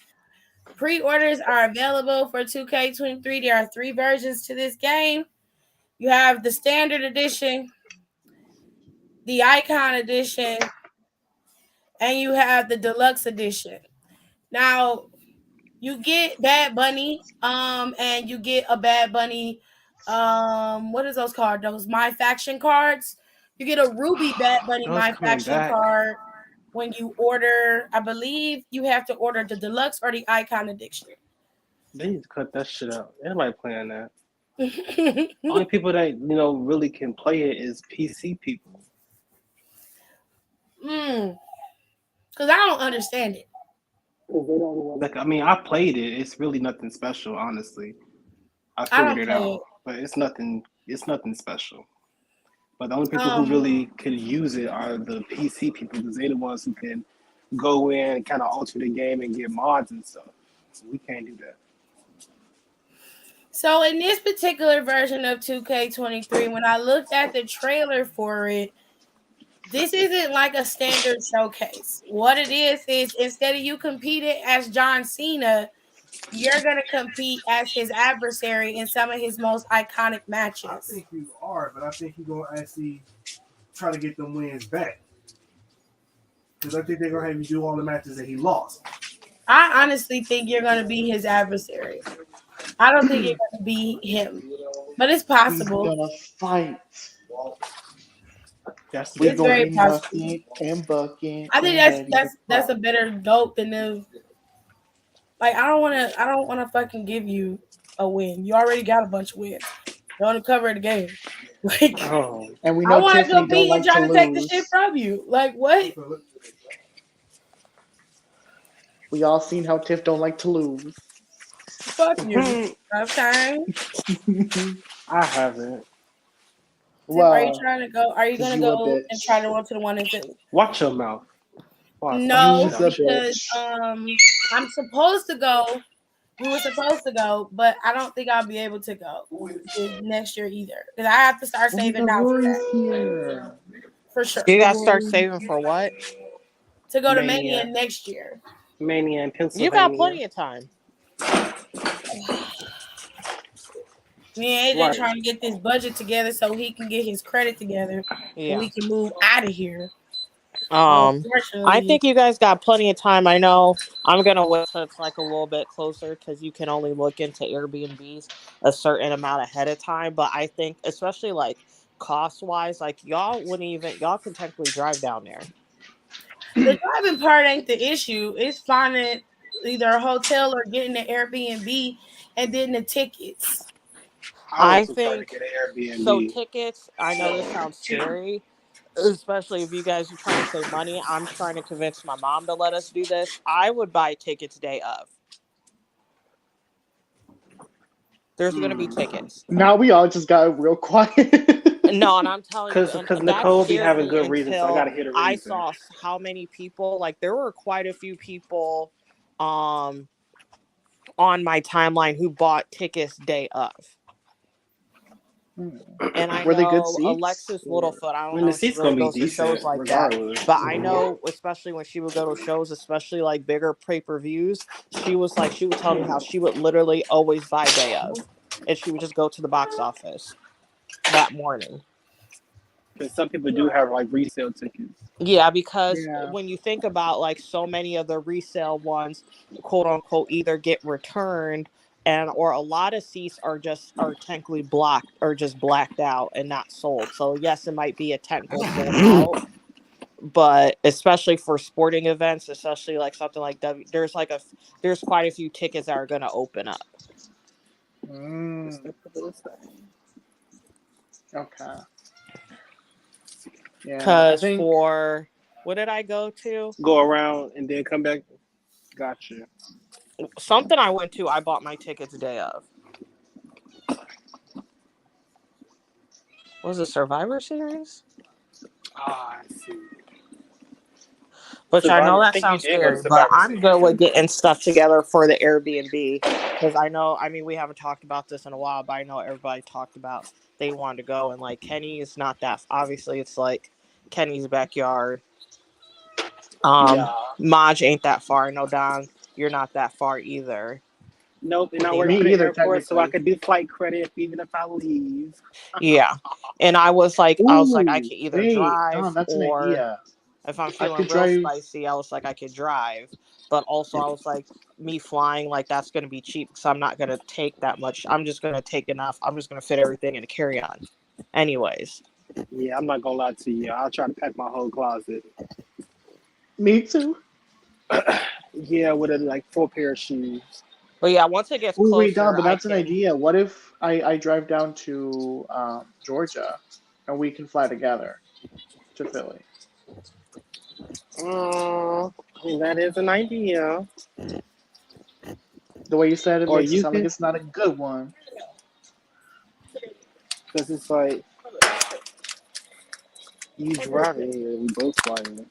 Pre-orders are available for 2K23. There are 3 versions to this game. You have the standard edition, the icon edition, and you have the deluxe edition. Now, you get Bad Bunny, and you get a Bad Bunny, what is those called? Those My Faction cards. You get a Ruby Bad Bunny Those My coming Faction back. card when you order. I believe you have to order the deluxe or the icon edition. They need to cut that shit out. Everybody playing that. Only people that really can play it is PC people. Because I don't understand it. Like, I mean, I played it. It's really nothing special, honestly. I I don't figured it play out, it. but it's nothing special. But the only people who really could use it are the PC people because they're the ones who can go in and kind of alter the game and get mods and stuff. So we can't do that. So in this particular version of 2K23, when I looked at the trailer for it, this isn't like a standard showcase. What it is instead of you competing as John Cena, you're going to compete as his adversary in some of his most iconic matches. I think you are, but I think you're going to actually try to get them wins back. Because I think they're going to have you do all the matches that he lost. I honestly think you're going to be his adversary. I don't think you're going to be him. But it's possible. He's going to fight. It's very possible. And bucking. I think that's a better goat than the. Like I don't want to fucking give you a win. You already got a bunch of wins. You're on the cover of the game. Like, and we know I want to Tiffany compete don't like and try to to take the lose. shit from you. Like what? We all seen how Tiff don't like to lose. Fuck you. Okay. I haven't. Well, are you trying to go? Are you gonna go bitch. and try to run to the one in Philly? Watch your mouth. No, You's a because bitch. I'm supposed to go. We were supposed to go, but I don't think I'll be able to go next year either because I have to start saving now for that. For sure. You gotta start saving for what? To go to Mania next year. Mania in Pennsylvania. You got plenty of time. Me and AJ trying to get this budget together so he can get his credit together and we can move out of here. I think you guys got plenty of time. I know I'm gonna wait till it's like a little bit closer because you can only look into Airbnbs a certain amount ahead of time. But I think, especially like cost wise, like y'all can technically drive down there. The driving part ain't the issue. It's finding either a hotel or getting an Airbnb and then the tickets. I think so. Tickets. I know this sounds scary, especially if you guys are trying to save money. I'm trying to convince my mom to let us do this. I would buy tickets day of. There's going to be tickets. Now we all just got real quiet. No, and I'm telling you, because Nicole be having good reasons, so I got to hit a reason. I saw how many people, like there were quite a few people on my timeline who bought tickets day of. And I Were they know good seats? Alexis Littlefoot, I don't know the if she seats really gonna be goes to decent, shows like regardless. that. But I know, especially when she would go to shows, especially like bigger pay-per-views, she would tell me how she would literally always buy day of. And she would just go to the box office that morning. Because some people do have like resale tickets. Yeah, because Yeah. when you think about like so many of the resale ones, quote unquote, either get returned and or a lot of seats are technically blocked or just blacked out and not sold. So yes, it might be a technical sold out, but especially for sporting events, especially like something like there's quite a few tickets that are going to open up. Okay. Yeah, I Because think. for what did I go to? Go around and then come back. Gotcha. Something I went to, I bought my tickets day of. Was it Survivor Series? Ah, I see. Which I know Survivor. I that think you sounds did go to scary, but Survivor I'm good Series. with getting stuff together for the Airbnb because I mean, we haven't talked about this in a while, but I know everybody talked about they wanted to go, and like Kenny is not that. Obviously, it's like Kenny's backyard. Yeah. Maj ain't that far. No, Don, you're not that far either. Nope. And I They work Me for like, the either, airport, so I technically. could do flight credit even if I leave. yeah, and I was like, I Ooh, could either wait, drive Don, that's an or idea. if I'm I feeling could real drive. spicy, I was like, I could drive. But also, I was like, me flying, like, that's going to be cheap because I'm not going to take that much. I'm just going to take enough. I'm just going to fit everything in a carry on. Anyways. Yeah, I'm not gonna lie to you. I'll try to pack my whole closet. Me too. Yeah, with like 4 pair of shoes. But yeah, once it gets Oh, wait, Don, closer, but I that's an can. idea. What if I drive down to Georgia and we can fly together to Philly? I mean, that is an idea. The way you said it Or makes it you sound like could, it's not a good one. because it's like you driving and we both flying.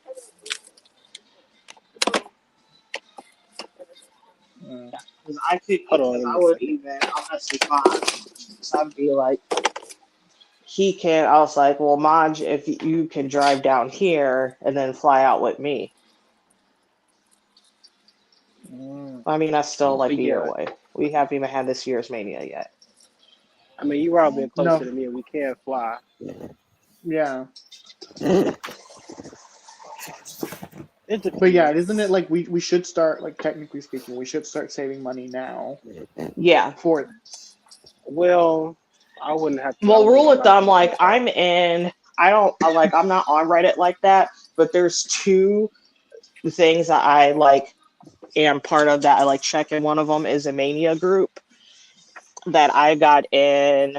Mm. Because I could, Hold on, because give I me a would second. even, I'll message Maj. So I'd be like, I was like, well, Maj, if you can drive down here and then fly out with me. Mm. I mean, that's still like But a year yeah, away. We haven't even had this year's Mania yet. I mean, you are a bit closer No, to me and we can fly. yeah. It But yeah, isn't it depends. like we should start, like, technically speaking, we should start saving money now Yeah. for this. Well, I Well, wouldn't rule go of lock thumb, in like like that. I'm in, I don't I like I'm not on Reddit like that, but there's two things that I like am part of that I like check in. One of them is a mania group that I got in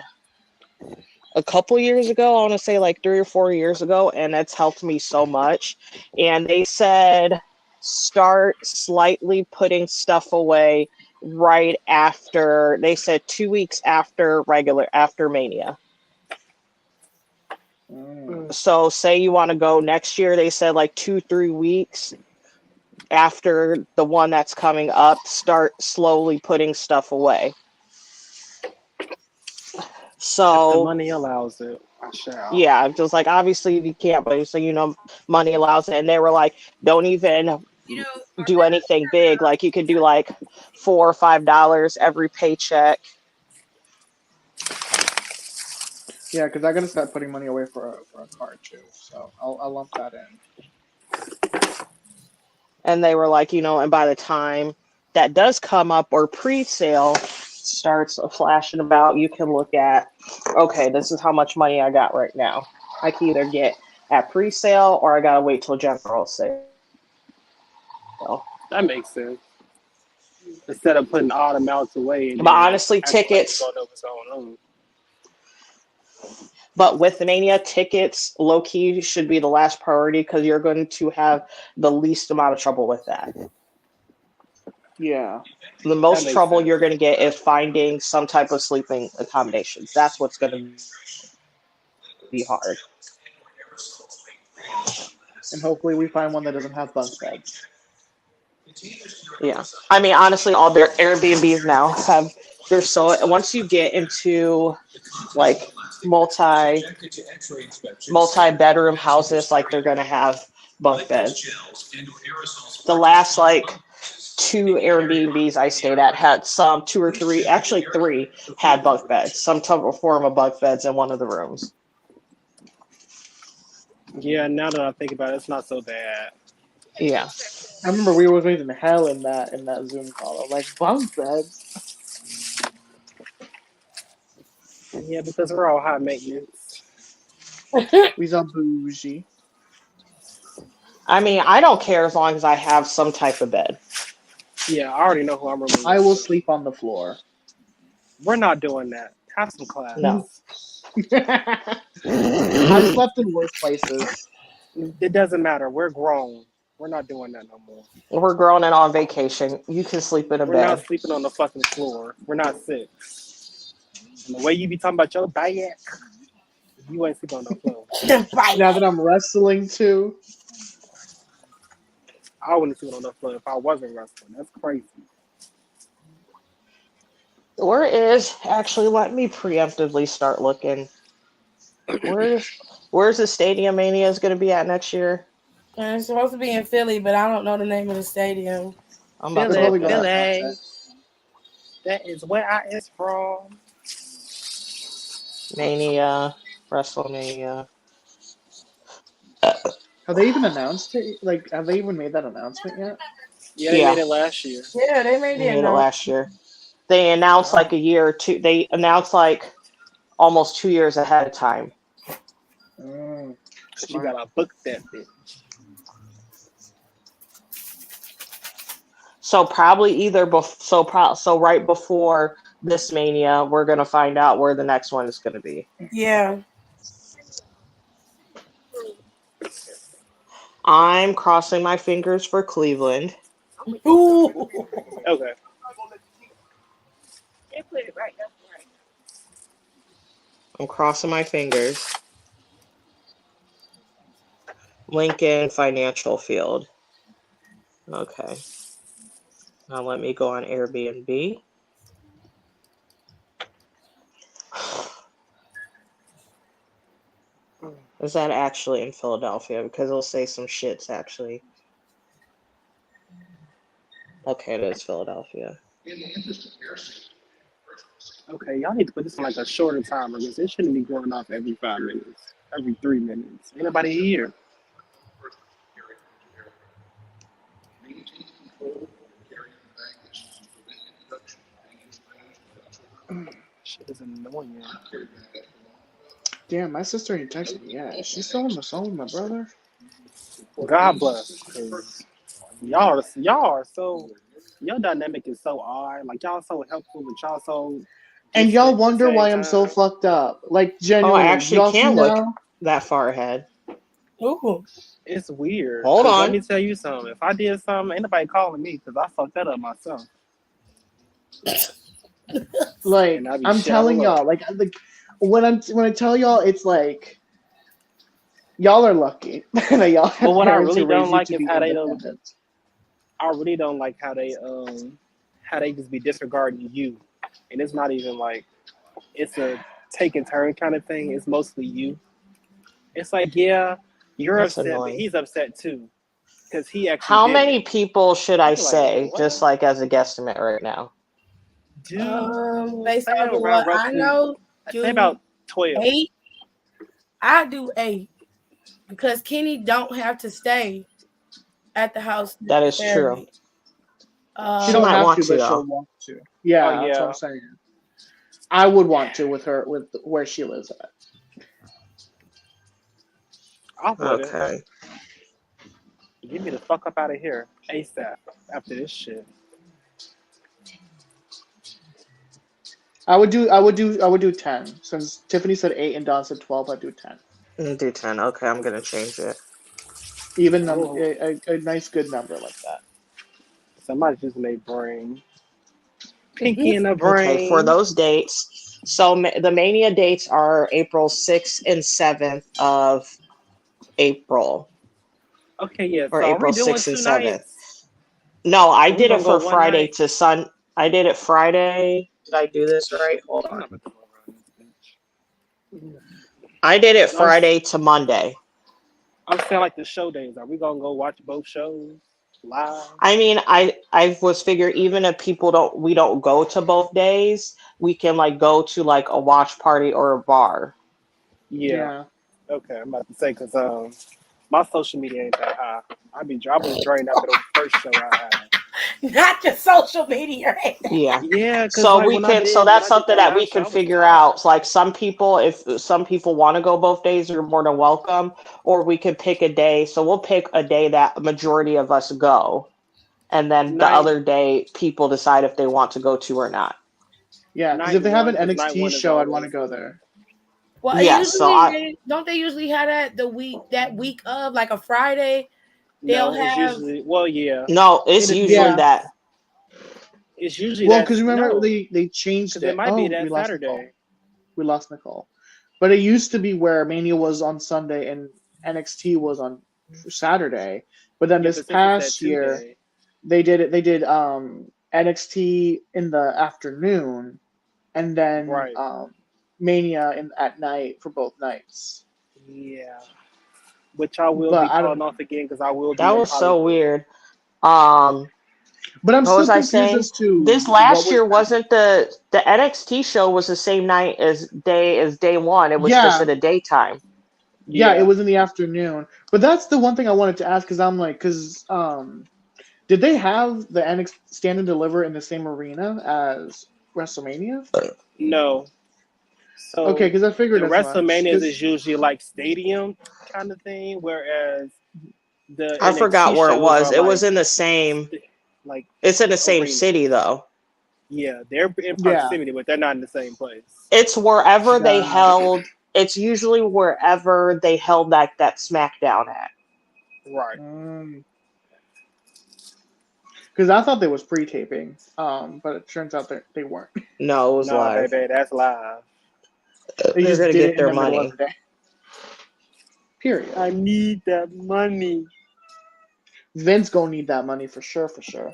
a couple years ago. I want to say like 3 or 4 years ago, and it's helped me so much. And they said start slightly putting stuff away right after. They said 2 weeks after Mania. Mm. Mm. So say you want to go next year, they said like 2-3 weeks after the one that's coming up, start slowly putting stuff away. If the So money allows it, I shall. yeah, just like obviously you can't, but so money allows it. And they were like, don't even do anything big. Like you could do like $4 or $5 every paycheck. Yeah, because I gotta start putting money away for a car too. So I'll lump that in. And they were like, and by the time that does come up or pre-sale starts flashing about, you can look at, okay, this is how much money I got right now. I can either get at pre-sale or I gotta wait till general sale. That makes sense. Instead of putting odd amounts away and But then honestly, acting like you tickets, don't know what's going on. but with Mania, tickets low key should be the last priority because you're going to have the least amount of trouble with that. Yeah. The That most makes trouble sense. you're going to get is finding some type of sleeping accommodations. That's what's going to be hard. And hopefully we find one that doesn't have bunk beds. Yeah. I mean, honestly, all their Airbnbs now they're so, once you get into like multi bedroom houses, like they're going to have bunk beds. The last like two Airbnbs I stayed at had some two or three, actually three had bunk beds, some type of form of bunk beds in one of the rooms. Yeah, now that I think about it, it's not so bad. Yeah. I remember we were raising hell in that Zoom call. I'm like, bunk beds. Yeah, because we're all high maintenance. We's on bougie. I mean, I don't care as long as I have some type of bed. Yeah, I already know who I'm rooming I will with. sleep on the floor. We're not doing that. Have some class. No. I've slept in worse places. It doesn't matter. We're grown. We're not doing that no more. We're grown and on vacation. You can sleep in a We're not bed. sleeping on the fucking floor. We're not sick. And the way you be talking about your diet, you ain't sleeping on the floor. Now that I'm wrestling too. I wouldn't sleep on the floor if I wasn't wrestling. That's crazy. Where is actually? Let me preemptively start looking. Where's the Stadium Mania is going to be at next year? And it's supposed to be in Philly, but I don't know the name of the stadium. I'm about They're to probably look gonna it have up. content. That is where I is from. Mania, WrestleMania. Have they even announced it? Like, have they even made that announcement yet? Yeah, they made it last year. Yeah, they made They it made it last year. They announced like a year or two. They announced like almost 2 years ahead of time. She gotta book that bitch. So probably either so right before this Mania, we're gonna find out where the next one is gonna be. Yeah. I'm crossing my fingers for Cleveland. Ooh. Okay. I'm crossing my fingers. Lincoln Financial Field. Okay. Now let me go on Airbnb. Is that actually in Philadelphia? Because it'll say some shits actually. Okay, it is Philadelphia. Okay, y'all need to put this on like a shorter timer because it shouldn't be going off every 5 minutes, every 3 minutes. Ain't nobody here. Shit is annoying. Damn, my sister ain't texted me yet. She's still on the phone with my brother. God bless. 'Cause y'all are so, your dynamic is so odd. Like y'all so helpful, but y'all so. And y'all distant at the wonder same why I'm so time. fucked up. Like, Oh, I genuinely. actually y'all see can't look now? that far ahead. Ooh. It's weird. Hold 'Cause on. Let me tell you something. If I did something, ain't nobody calling me because I fucked that up myself. Like, And I be I'm telling shallow. y'all, like when I tell y'all, it's like y'all are lucky that y'all have But what I parents really who raise don't you like to is be how they don't. independent. I really don't like how they just be disregarding you, and it's not even like it's a take and turn kind of thing. It's mostly you. It's like, yeah, you're That's upset, but annoying. he's upset too because he actually How did many it. people should I You're like, say, what? just like as a guesstimate right now? Based Say off of around what I roughly, know, I'd say about 12. 8. I do 8 because Kenny don't have to stay at the house That is true. necessarily. She She don't might have want to, to but she'll though. want to. Yeah, Oh that's what yeah, I'm saying. I would want to with her, with where she lives at. I wouldn't. Okay. Get me the fuck up out of here ASAP after this shit. I would do 10. Since Tiffany said 8 and Don said 12, I'd do 10. Do 10. Okay, I'm gonna change it. Even Oh, a nice good number like that. somebody just made brain. Pinky in the Okay, for brain. those dates. So the Mania dates are April 6th and 7th of April. Okay, yeah. Or So are we April doing 6th and 2 7th. nights? No, I Are we did it gonna go for one Friday night? to Sun. I did it Friday. Did I do this right? Hold I'm on. not about to go around this bitch. I did it No, I'm Friday to Monday. saying like the show days. Are we gonna go watch both shows live? I mean, I was figure even if we don't go to both days, we can like go to like a watch party or a bar. Yeah. Yeah. Okay, I'm about to say because my social media ain't that high. I was drained after the first show I had. Not your social media. Yeah. Yeah, because So like we can. So when that's I did something that that we last show, can I was figure tired. out. Like some people, if some people want to go both days, you're more than welcome. Or we could pick a day. So we'll pick a day that a majority of us go, and then the Night other day people decide if they want to go to or not. Yeah, because night if they have one, an because night NXT one is show, I'd want to always go there. Well, Yes. So usually I don't they usually have that week of like a Friday? They'll no. It's have usually well, yeah. no. It It's usually depends. Yeah. that. It's usually Well, that because remember no, they changed because it it. might be Oh, we that lost Nicole. Saturday. We lost Nicole. But it used to be where Mania was on Sunday and NXT was on Saturday. But then Yeah, this but since it's that past year, 2 day, they did it. They did NXT in the afternoon, and then right? Mania at night for both nights. Yeah, which I will But be I don't calling know. off again because I will That be in was so Hollywood. weird. Um, But I'm what was still I confused saying? as to This what last was year happening. wasn't the NXT show was the same night as day one. It was just Yeah, at a daytime. yeah, it Yeah, was in the afternoon. But that's the one thing I wanted to ask because I'm like, because did they have the NXT Stand and Deliver in the same arena as WrestleMania? no. Okay, So because I the figured as much. WrestleManias is Because usually like stadium kind of thing, whereas the I forgot NXT where it shows was. are It was like in the same. like It's in the same city arenas. though. Yeah, they're in yeah, proximity, but they're not in the same place. It's wherever they uh, held. It's usually wherever they held that SmackDown at. Right. because I thought they was pre-taping, but it turns out they weren't. No, it was No, live. baby, that's live. They They're just gonna did get it in their the middle of money. the day. Period. I need that money. Vince gonna need that money for sure, for sure.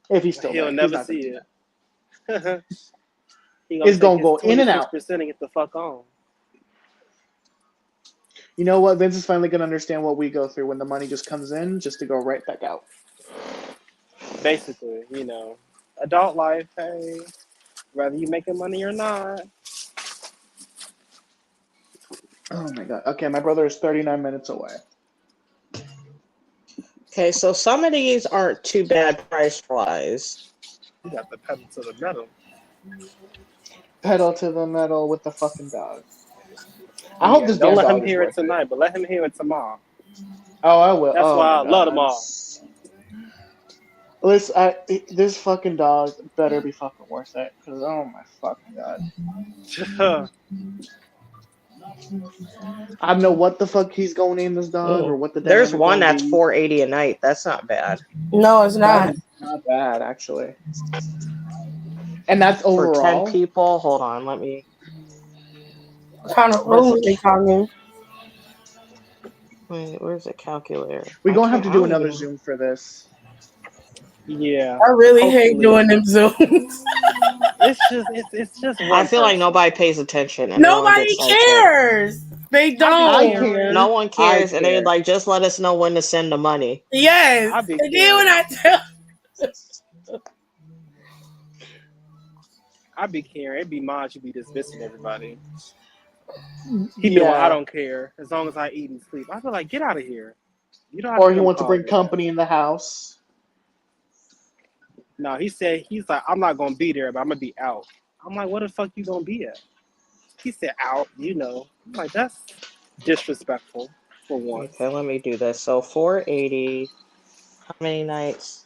If he's still He'll there, he's never not gonna see do it. that. He gonna It's take gonna his go in and out. 26% and get the fuck on. You know what? Vince is finally gonna understand what we go through when the money just comes in, just to go right back out. Basically, adult life. Hey, whether you making money or not. Oh my god. Okay, my brother is 39 minutes away. Okay, so some of these aren't too bad price wise. You got the pedal to the metal. Pedal to the metal with the fucking dog. I hope Yeah, this don't damn let him dog is hear it worth it. tonight, but let him hear it tomorrow. Oh, I will. That's Oh why my I love god. them all. Listen, this fucking dog better be fucking worth it. Cause oh my fucking god. I don't know what the fuck he's gonna name this dog or what the There's dynamic one gonna that's be. $480 a night. That's not bad. No, it's That not. is not bad actually. And that's For 10 overall. people, hold on, let me. What kind of That's room they talking? Wait, where's the calculator? we're I gonna have can't. to I do don't another even. Zoom for this. Yeah, I really hate hopefully. doing them Zooms. It's just I one feel like person. nobody pays attention and everyone Nobody gets sidetracked. cares. They I be I don't. care. No one I cares, and they care. like just let us know when to send the money. Yes. I be And then when caring. I tell I be caring. It'd be Maj who be dismissing everybody. He be the one, I Yeah. don't care as long as I eat and sleep. I feel like get out of here. You don't have Or to he come wants to call bring me that. company in the house. No, he's like, I'm not gonna be there, but I'm gonna be out. I'm like, what the fuck you gonna be at? He said out, I'm like, that's disrespectful for one. Okay, let me do this. So 480. How many nights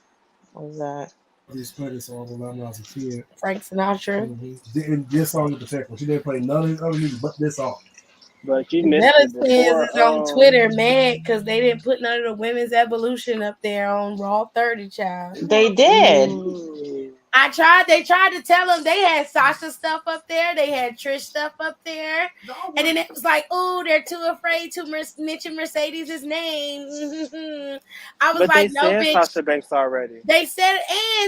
was that? Just played this song when I was a kid. Frank Sinatra. And this song in particular. She didn't play none of the other music but this song. But you The missed Bella it Twins before. is on Twitter mad because they didn't put none of the women's evolution up there on Raw 30, child. They did. They tried to tell them they had Sasha stuff up there, they had Trish stuff up there, and then it was like, oh, they're too afraid to mention Mercedes' name. I was But like, they no, said bitch. Sasha Banks already. They said,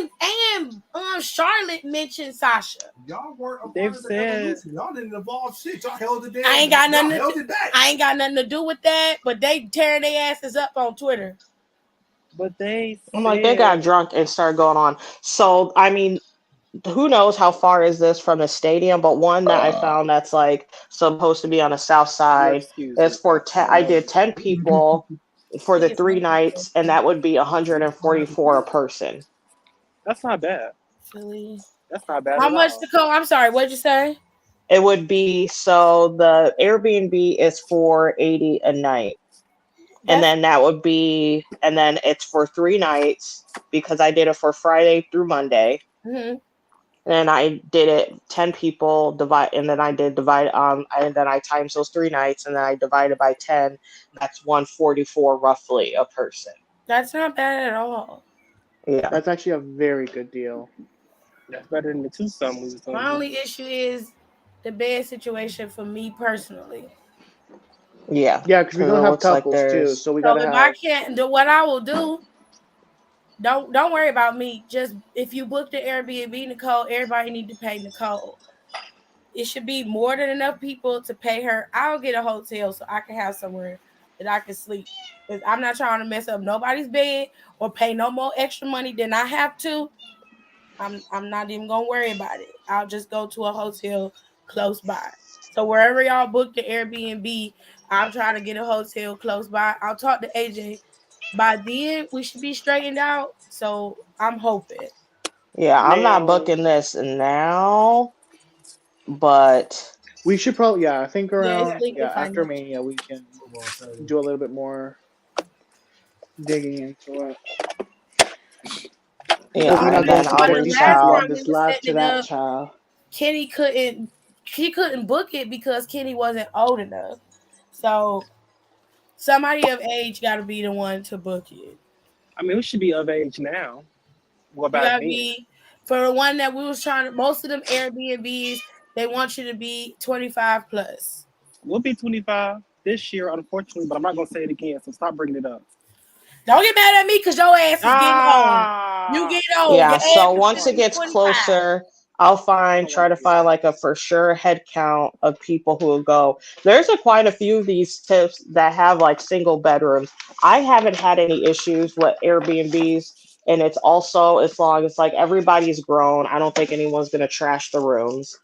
and Charlotte mentioned Sasha. Y'all weren't a They've part of the said- evolution. Y'all didn't involve shit. Y'all held it down. I ain't got nothing. Y'all held it back. I ain't got nothing to do with that. But they tearing their asses up on Twitter. But they I'm like, they got drunk and started going on. So I mean, who knows how far is this from the stadium, but one that I found that's like supposed to be on the south Your side excuse is me. for 10. I did 10 people for the 3 nights, and that would be 144 a person. That's not bad. Philly. That's not bad How at much all. to go? I'm sorry. What'd you say? It would be so the Airbnb is 480 a night. And That's then that would be, and then it's for 3 nights because I did it for Friday through Monday. mhm. And I did it 10 people divide, and then I did divide and then I times those 3 nights, and then I divided by 10. That's 144 roughly a person. That's not bad at all. Yeah. That's actually a very good deal. That's better than the two something we was My talking only issue is the bed situation for me personally. Yeah. Yeah, because we Because it don't have looks like couples too, there's so we So gotta if I have. can't do what I will do, don't worry about me. Just if you book the Airbnb, Nicole, everybody need to pay Nicole. It should be more than enough people to pay her. I'll get a hotel so I can have somewhere that I can sleep. Because I'm not trying to mess up nobody's bed or pay no more extra money than I have to. I'm not even gonna worry about it. I'll just go to a hotel close by. So wherever y'all book the Airbnb, I'll try to get a hotel close by. I'll talk to AJ. By then, we should be straightened out. So I'm hoping. yeah, I'm not now. booking this now, but We should probably, yeah, I think Yeah, it's around, leaking yeah, after financial. Mania we can Football Saturday. do a little bit more digging into it. Because yeah, we're I not and going then know to I'll for subject the these reach last people out. on time we this were live to setting it that, up, child. Kenny couldn't. He couldn't book it because Kenny wasn't old enough. So somebody of age got to be the one to book it. I mean, we should be of age now. What You about gotta then? be for the one that we was trying to. Most of them Airbnbs they want you to be 25 plus. We'll be 25 this year, unfortunately, but I'm not gonna say it again. So stop bringing it up. Don't get mad at me because your ass is getting old. You Ah, get old. Your Yeah, ass so is don't once gonna it like be gets it. 25. closer, I I'll don't like try to it. find like a for sure head count of people who will go. There's quite a few of these tips that have like single bedrooms. I haven't had any issues with Airbnbs, and it's also as long as like everybody's grown. I don't think anyone's gonna trash the rooms.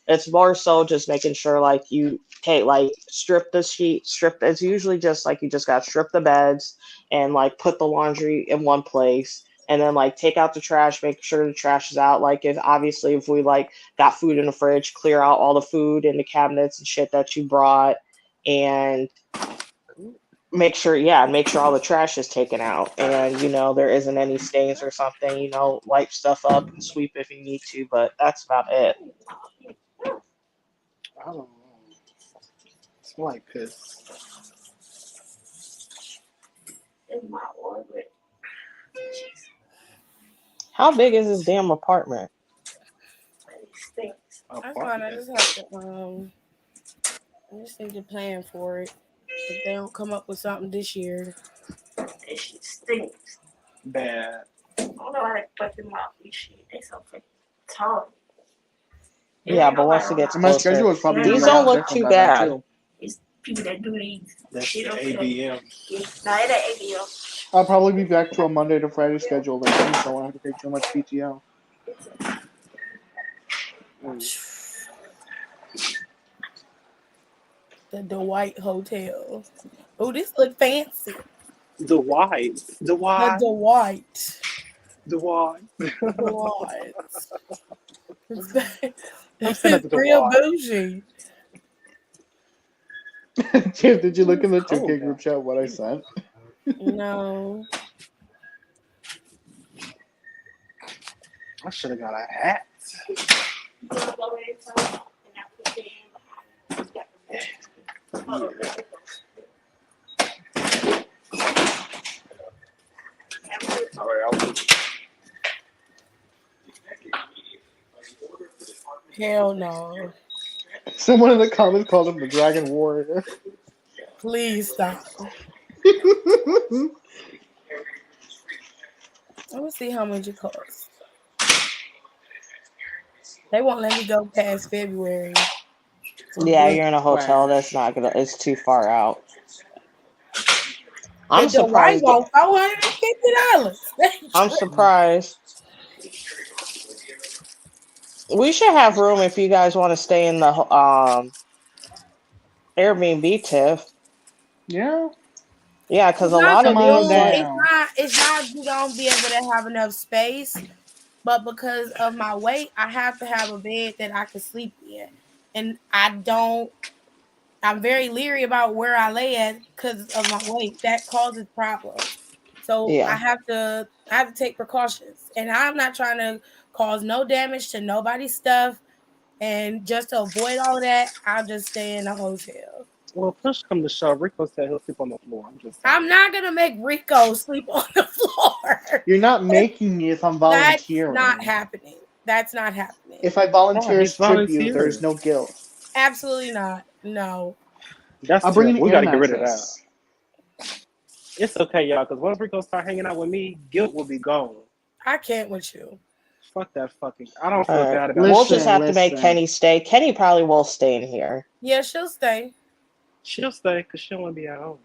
It's more so just making sure like you take like strip the sheet, strip. It's usually just like you just got to strip the beds and like put the laundry in one place and then like take out the trash, make sure the trash is out. Like if obviously if we like got food in the fridge, clear out all the food in the cabinets and shit that you brought, and make sure all the trash is taken out, and there isn't any stains or something. Wipe stuff up and sweep if you need to, but that's about it. I don't know. Smell like piss. How big is this damn apartment? That's fine. I Apartment. just have to I just need to plan for it. If they don't come up with something this year. Bad. Yeah, but once it gets And my closer, schedule is probably gonna these be a don't lot look different too by then bad. too. That's the ABM. I'll probably be back to a Monday to Friday schedule then too, so I won't have to take too much PTO. The Dwight Hotel. Oh, this look fancy. The white. The The white. Dwight. The white. Dwight. I'm sitting at the Real white. bougie. Tim, did you look in the It's cold 2K group out. chat what I sent? No. I should have got a hat. All right, Hell no. Someone in the comments called him the Dragon Warrior. Please stop. Let me see how much it costs. They won't let me go past February. Yeah, you're in a hotel. Flash. That's not gonna. It's too far out. The I'm Dwight surprised. want $450. I'm surprised. We should have room if you guys want to stay in the Airbnb, Tiff. Yeah. Yeah, because It's a not lot the Come of on these, room. like, down. It's not you don't be able to have enough space, but because of my weight, I have to have a bed that I can sleep in. And I'm very leery about where I lay at because of my weight. That causes problems. So yeah. I have to take precautions. And I'm not trying to cause no damage to nobody's stuff. And just to avoid all that, I'll just stay in a hotel. Well, push come to shove. Rico said he'll sleep on the floor. I'm just saying. I'm not gonna make Rico sleep on the floor. You're not making me if I'm That's not volunteering. happening. That's not happening. If I Oh, volunteer he's as tribute, there's volunteering. no guilt. Absolutely not. No. That's I'll bring terrible. an We air got to get rid of that. mattress. It's okay, y'all, because once Rico start hanging out with me, guilt will be gone. I can't with you. Fuck that fucking. I don't feel All right. bad about We'll just shit. Listen, have to make listen. Kenny stay. Kenny probably will stay in here. Yeah, she'll stay. She'll stay because she don't want to be at home.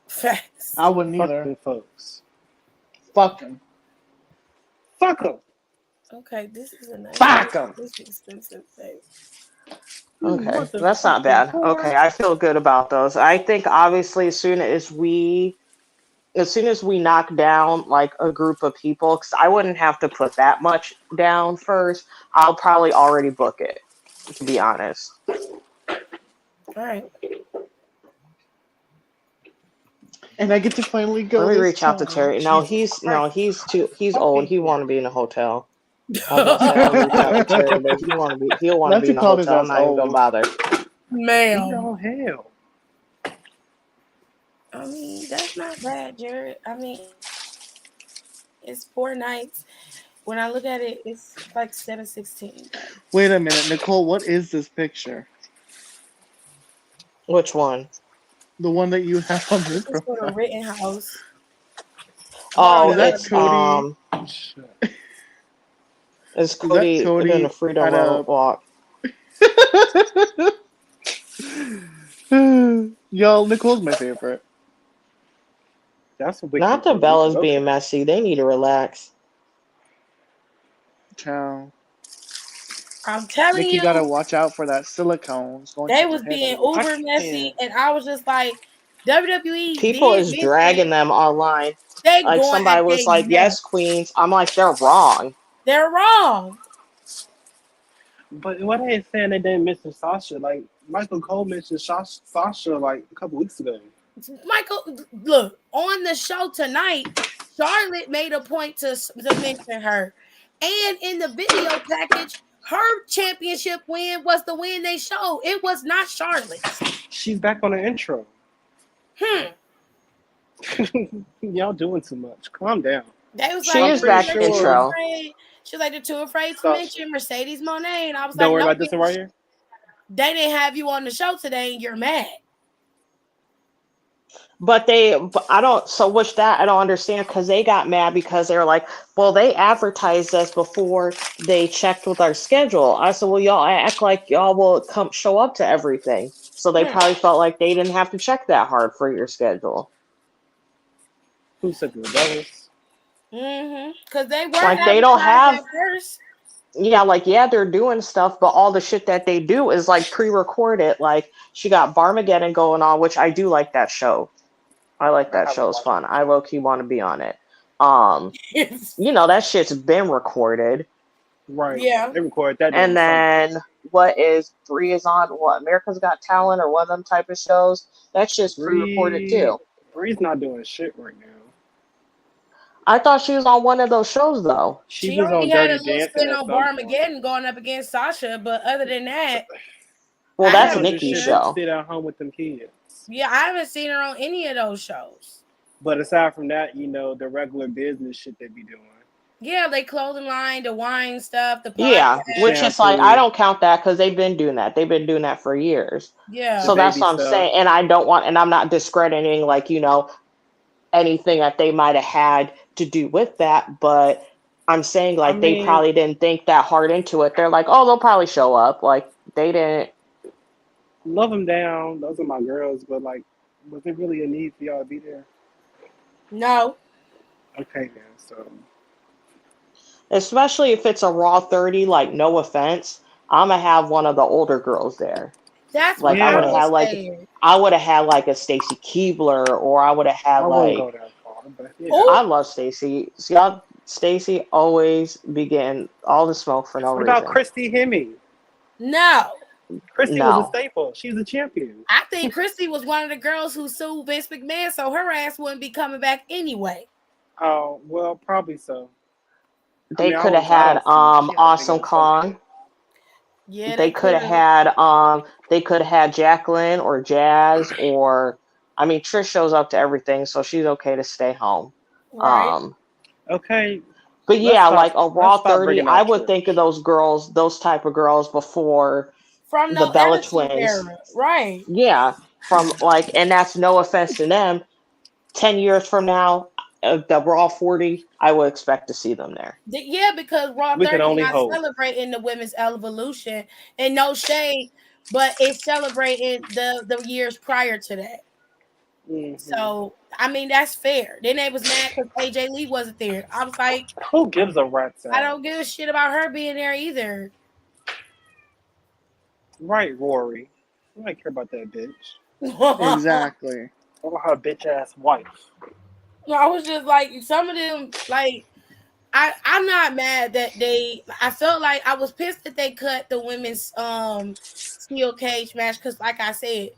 Facts. I wouldn't Fuck either. them folks. Fuck him. Fuck them. Okay, this is a nice Fuck him. this is expensive thing. Okay, that's not bad. Okay, I feel good about those. I think obviously as soon as we knock down like a group of people, because I wouldn't have to put that much down first, I'll probably already book it, to be honest. All right. And I get to finally go. Let me this reach out to time. Terry. No, Jesus he's old. He want to be in a hotel. I was about to say I'll reach out to Terry, but he'll want to Not be to in a call his hotel. I'm ass not even gonna old. bother. Ma'am. Oh, hell. I mean, that's not bad, Jared. I mean, it's 4 nights. When I look at it, it's like 716. Wait a minute, Nicole. What is this picture? Which one? The one that you have on your This is for the profile. Rittenhouse. Oh, Is that it's Cody? Shit. it's Is that Cody doing Cody a freedom at a? walk. Y'all, Nicole's my favorite. That's a wicked. Not the view, Bellas but okay. being messy. They need to relax. Ciao. I'm telling Nikki you, gotta watch out for that silicone. It's going they to her was head a being little. uber messy, and I was just like, WWE People did is mention dragging them online. they Like going at somebody was their like, neck. "Yes, queens." I'm like, they're wrong. They're wrong. But what they saying they didn't mention Sasha? Like Michael Cole mentioned Sasha like a couple weeks ago. Michael, look, on the show tonight, Charlotte made a point to mention her. And in the video package, her championship win was the win they showed. It was not Charlotte's. She's back on the intro. Y'all doing too much. Calm down. They was She like, is back intro. she was like, they're too afraid to Stop. mention Mercedes Moné. And I was Don't like, worry no, about this one right here. they didn't have you on the show today and you're mad. But I don't, so which that I don't understand because they got mad because they were like, well, they advertised us before they checked with our schedule. I said, well, y'all act like y'all will come show up to everything. So they probably felt like they didn't have to check that hard for your schedule. Who said the Dallas? Because they were like they don't have at first. Yeah, like they're doing stuff, but all the shit that they do is like pre-recorded. Like she got Barmageddon going on, which I do like that show. I like that show. It's fun. I low-key want to be on it. That shit's been recorded. Right. Yeah. They recorded that. And then what is Bree is on what America's Got Talent or one of them type of shows? That shit's pre-recorded too. Bree's not doing shit right now. I thought she was on one of those shows though. She She was only on had Dirty a little Dancing spin at on some point. Barmageddon going up against Sasha, but other than that, Well, that's haven't Nikki's seen her. show. Sit at home with them kids. Yeah, I haven't seen her on any of those shows. But aside from that, the regular business shit they be doing. Yeah, they clothing line, the wine stuff, the podcast. Yeah, which is like Shampoo. I don't count that because they've been doing that. They've been doing that for years. Yeah. So The that's baby what I'm stuff. saying, and I'm not discrediting anything that they might have had to do with that, but I'm saying they probably didn't think that hard into it. They're like, oh, they'll probably show up. Like they didn't. Love them down. Those are my girls, but was there really a need for y'all to be there? No. Okay, then. So. especially if it's a Raw 30. Like, no offense, I'm gonna have one of the older girls there. That's what Like, I I would have Yeah, had was like saying. I would have had like a Stacy Keebler, or I would have had I wouldn't go like that far, but yeah. Oh I love Stacy. See, y'all, Stacy always be getting all the smoke for no What about reason. Christy Hemme? no. Christy was a No, staple. She's a champion. I think Christy was one of the girls who sued Vince McMahon, so her ass wouldn't be coming back anyway. Oh, well, probably so. I they mean, could have I had don't see it. She had a big Awesome old following. Kong. Yeah, They they could could have have. had Jacqueline or Jazz, or I mean Trish shows up to everything, so she's okay to stay home. Right. Um, Okay, but let's yeah, stop. like a Let's Raw stop 30, bringing I out would think of Trish. those girls, those type of girls before From the no Bella attitude twins. era. Right. Yeah, from like, and that's no offense to them. 10 years from now, the Raw 40, I would expect to see them there. Yeah, because Raw We can 30 is only not hope. celebrating the women's evolution and no shade, but it's celebrating the years prior to that. Hmm. So I mean that's fair. Then they was mad because AJ Lee wasn't there. I was like, Who gives a rat's I ass? don't give a shit about her being there either. Right, Rory. I don't care about that bitch. No, Exactly. What about her bitch ass wife? I was just like some of them like I'm not mad that I felt like I was pissed that they cut the women's steel cage match because like I said,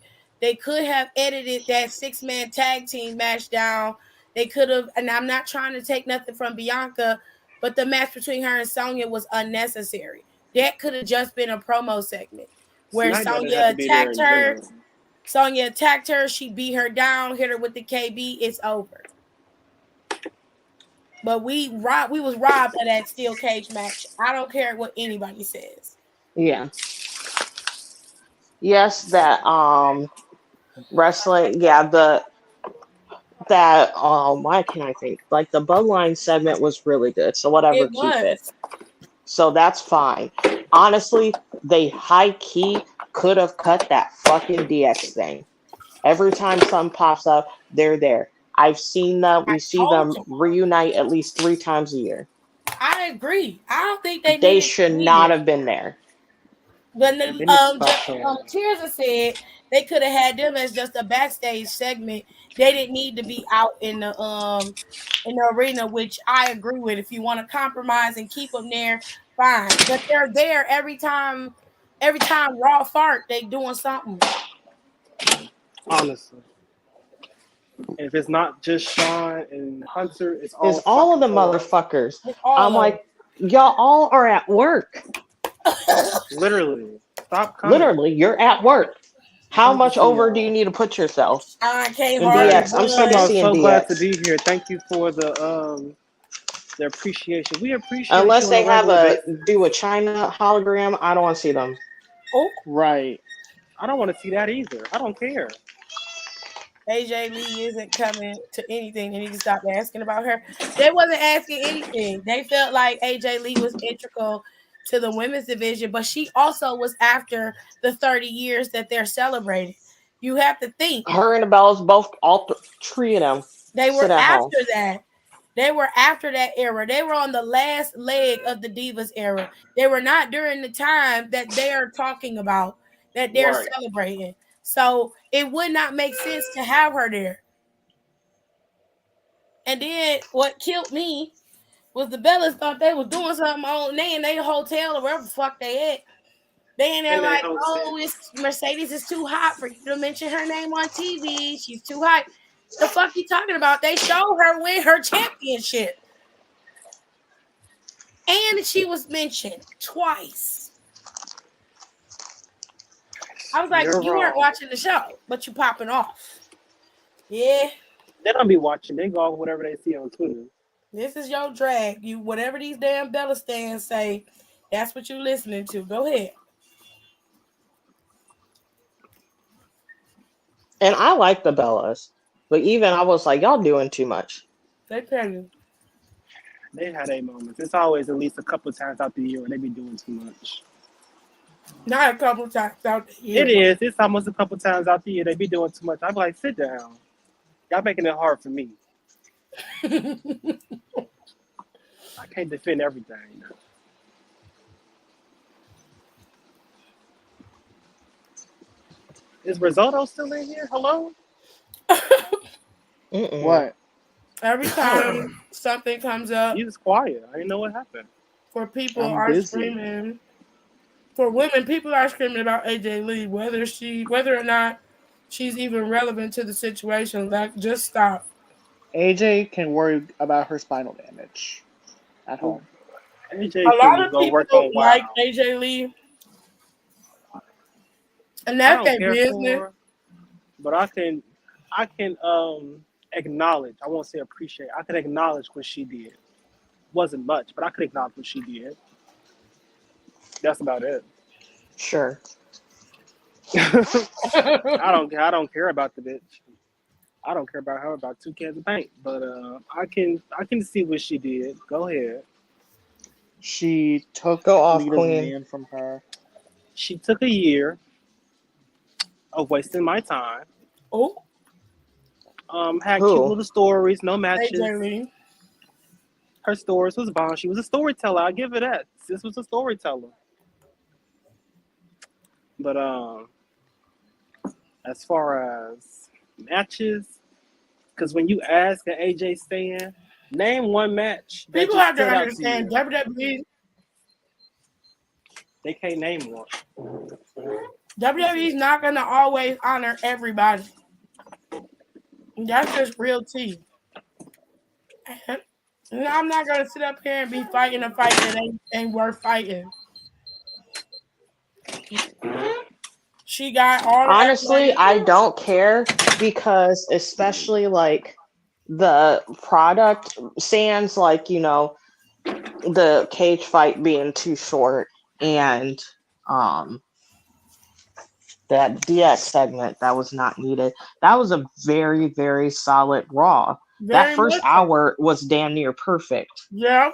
they could have edited that 6-man tag team match down. They could have, and I'm not trying to take nothing from Bianca, but the match between her and Sonya was unnecessary. That could have just been a promo segment where SmackDown didn't have to be there in general. Sonya attacked her, she beat her down, hit her with the KB, it's over. But we was robbed of that steel cage match. I don't care what anybody says. Yeah. Yes, that wrestling. Yeah, why can't I think? Like the Bloodline segment was really good. So whatever, It keep it. was. So that's fine. Honestly, they high key could have cut that fucking DX thing. Every time something pops up, they're there. I've seen them. I We see told them you. reunite at least 3 times a year. I agree. I don't think they They needed to should be not there. have been there. When They need to stop showing that. Tears said they could have had them as just a backstage segment. They didn't need to be out in the arena, which I agree with. If you want to compromise and keep them there, fine. But they're there every time. Every time Raw fart, they doing something. Honestly. And if it's not just Sean and Hunter, it's Is all all of fucking the four. motherfuckers. It's all I'm of like, y'all all are at work. them. Literally. Stop coming. Literally, you're at work. How Good to much see over do you y'all. need to put yourself? I can't In hardly Hey, DX, I'm sick of budge. I'm seeing so glad to DX. be here. Thank you for the appreciation. We appreciate Unless you on a they have regular basis. a China hologram, I don't want to see them. Oh, Right. I don't want to see that either. I don't care. AJ Lee isn't coming to anything. They need to stop asking about her. They wasn't asking anything. They felt like AJ Lee was integral to the women's division, but she also was after the 30 years that they're celebrating. You have to think Her and the Bellas, both, all three of them, they sit were at home. after that. They were after that era. They were on the last leg of the Divas era. They were not during the time that they're talking about, that they're Right. celebrating. So it would not make sense to have her there. And then what killed me was the Bellas thought they was doing something on they in their hotel or wherever the fuck they at. They in there And they like, host oh, it. it's Mercedes is too hot for you to mention her name on TV. She's too hot. The fuck you talking about? They showed her win her championship. And she was mentioned twice. I was like, You're you weren't wrong. watching the show, but you popping off. Yeah, They don't be watching. They go off whatever they see on Twitter. this is your drag. You whatever these damn Bella stands say, that's what you listening to. Go ahead. And I like the Bellas, but even I was like, y'all doing too much. They tell you. They had a moment. It's always at least a couple times out the year where they be doing too much. Not a couple times out the year. It is. It's almost a couple times out the year they be doing too much. I'm like, sit down. Y'all making it hard for me. I can't defend everything. Is Risotto still in here? Hello? What? Every time something comes up You was quiet. I didn't know what happened. for people I'm are busy. screaming for women, people are screaming about AJ Lee, whether or not she's even relevant to the situation. Like, just stop. AJ can worry about her spinal damage at home. A AJ lot can of go people work on like WoW. AJ Lee, and I that's don't their care business. for her, but I can acknowledge. I won't say appreciate. I can acknowledge what she did. Wasn't much, but I could acknowledge what she did. That's about it. Sure. I don't care about the bitch. I don't care about her about 2 cans of paint. But I can see what she did. Go ahead. She took Go off, Lita's Queen. man from her. She took a year of wasting my time. Oh, Had Who? cute little stories, no matches. AJ Lee. Her stories was bomb. She was a storyteller. I give her that. Sis was a storyteller. But as far as matches, because when you ask an AJ stand, name one match that People just have to stood out to understand you. They can't name one. WWE's not going to always honor everybody. That's just real tea. And I'm not going to sit up here and be fighting a fight that ain't worth fighting. She got all the Honestly, accolades. I don't care because especially like the product sans like, the cage fight being too short and um that DX segment that was not needed. That was a very, very solid Raw. That Very first much so. hour was damn near perfect. Yeah.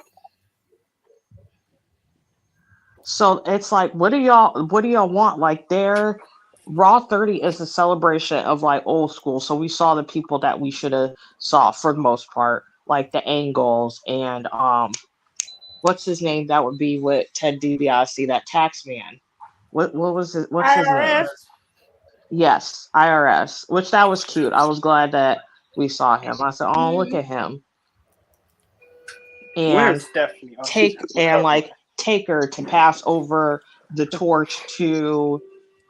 So it's like, what do y'all want? Like their Raw 30 is a celebration of like old school. So we saw the people that we should have saw for the most part, like the Angles and what's his name? That would be with Ted DiBiase, that tax man. What was it? What's his name? IRS. Yes, IRS. Which that was cute. I was glad that we saw him. I said, "Oh, look at him." Where's And Stephanie? Oh, she's recovering. take her to pass over the torch to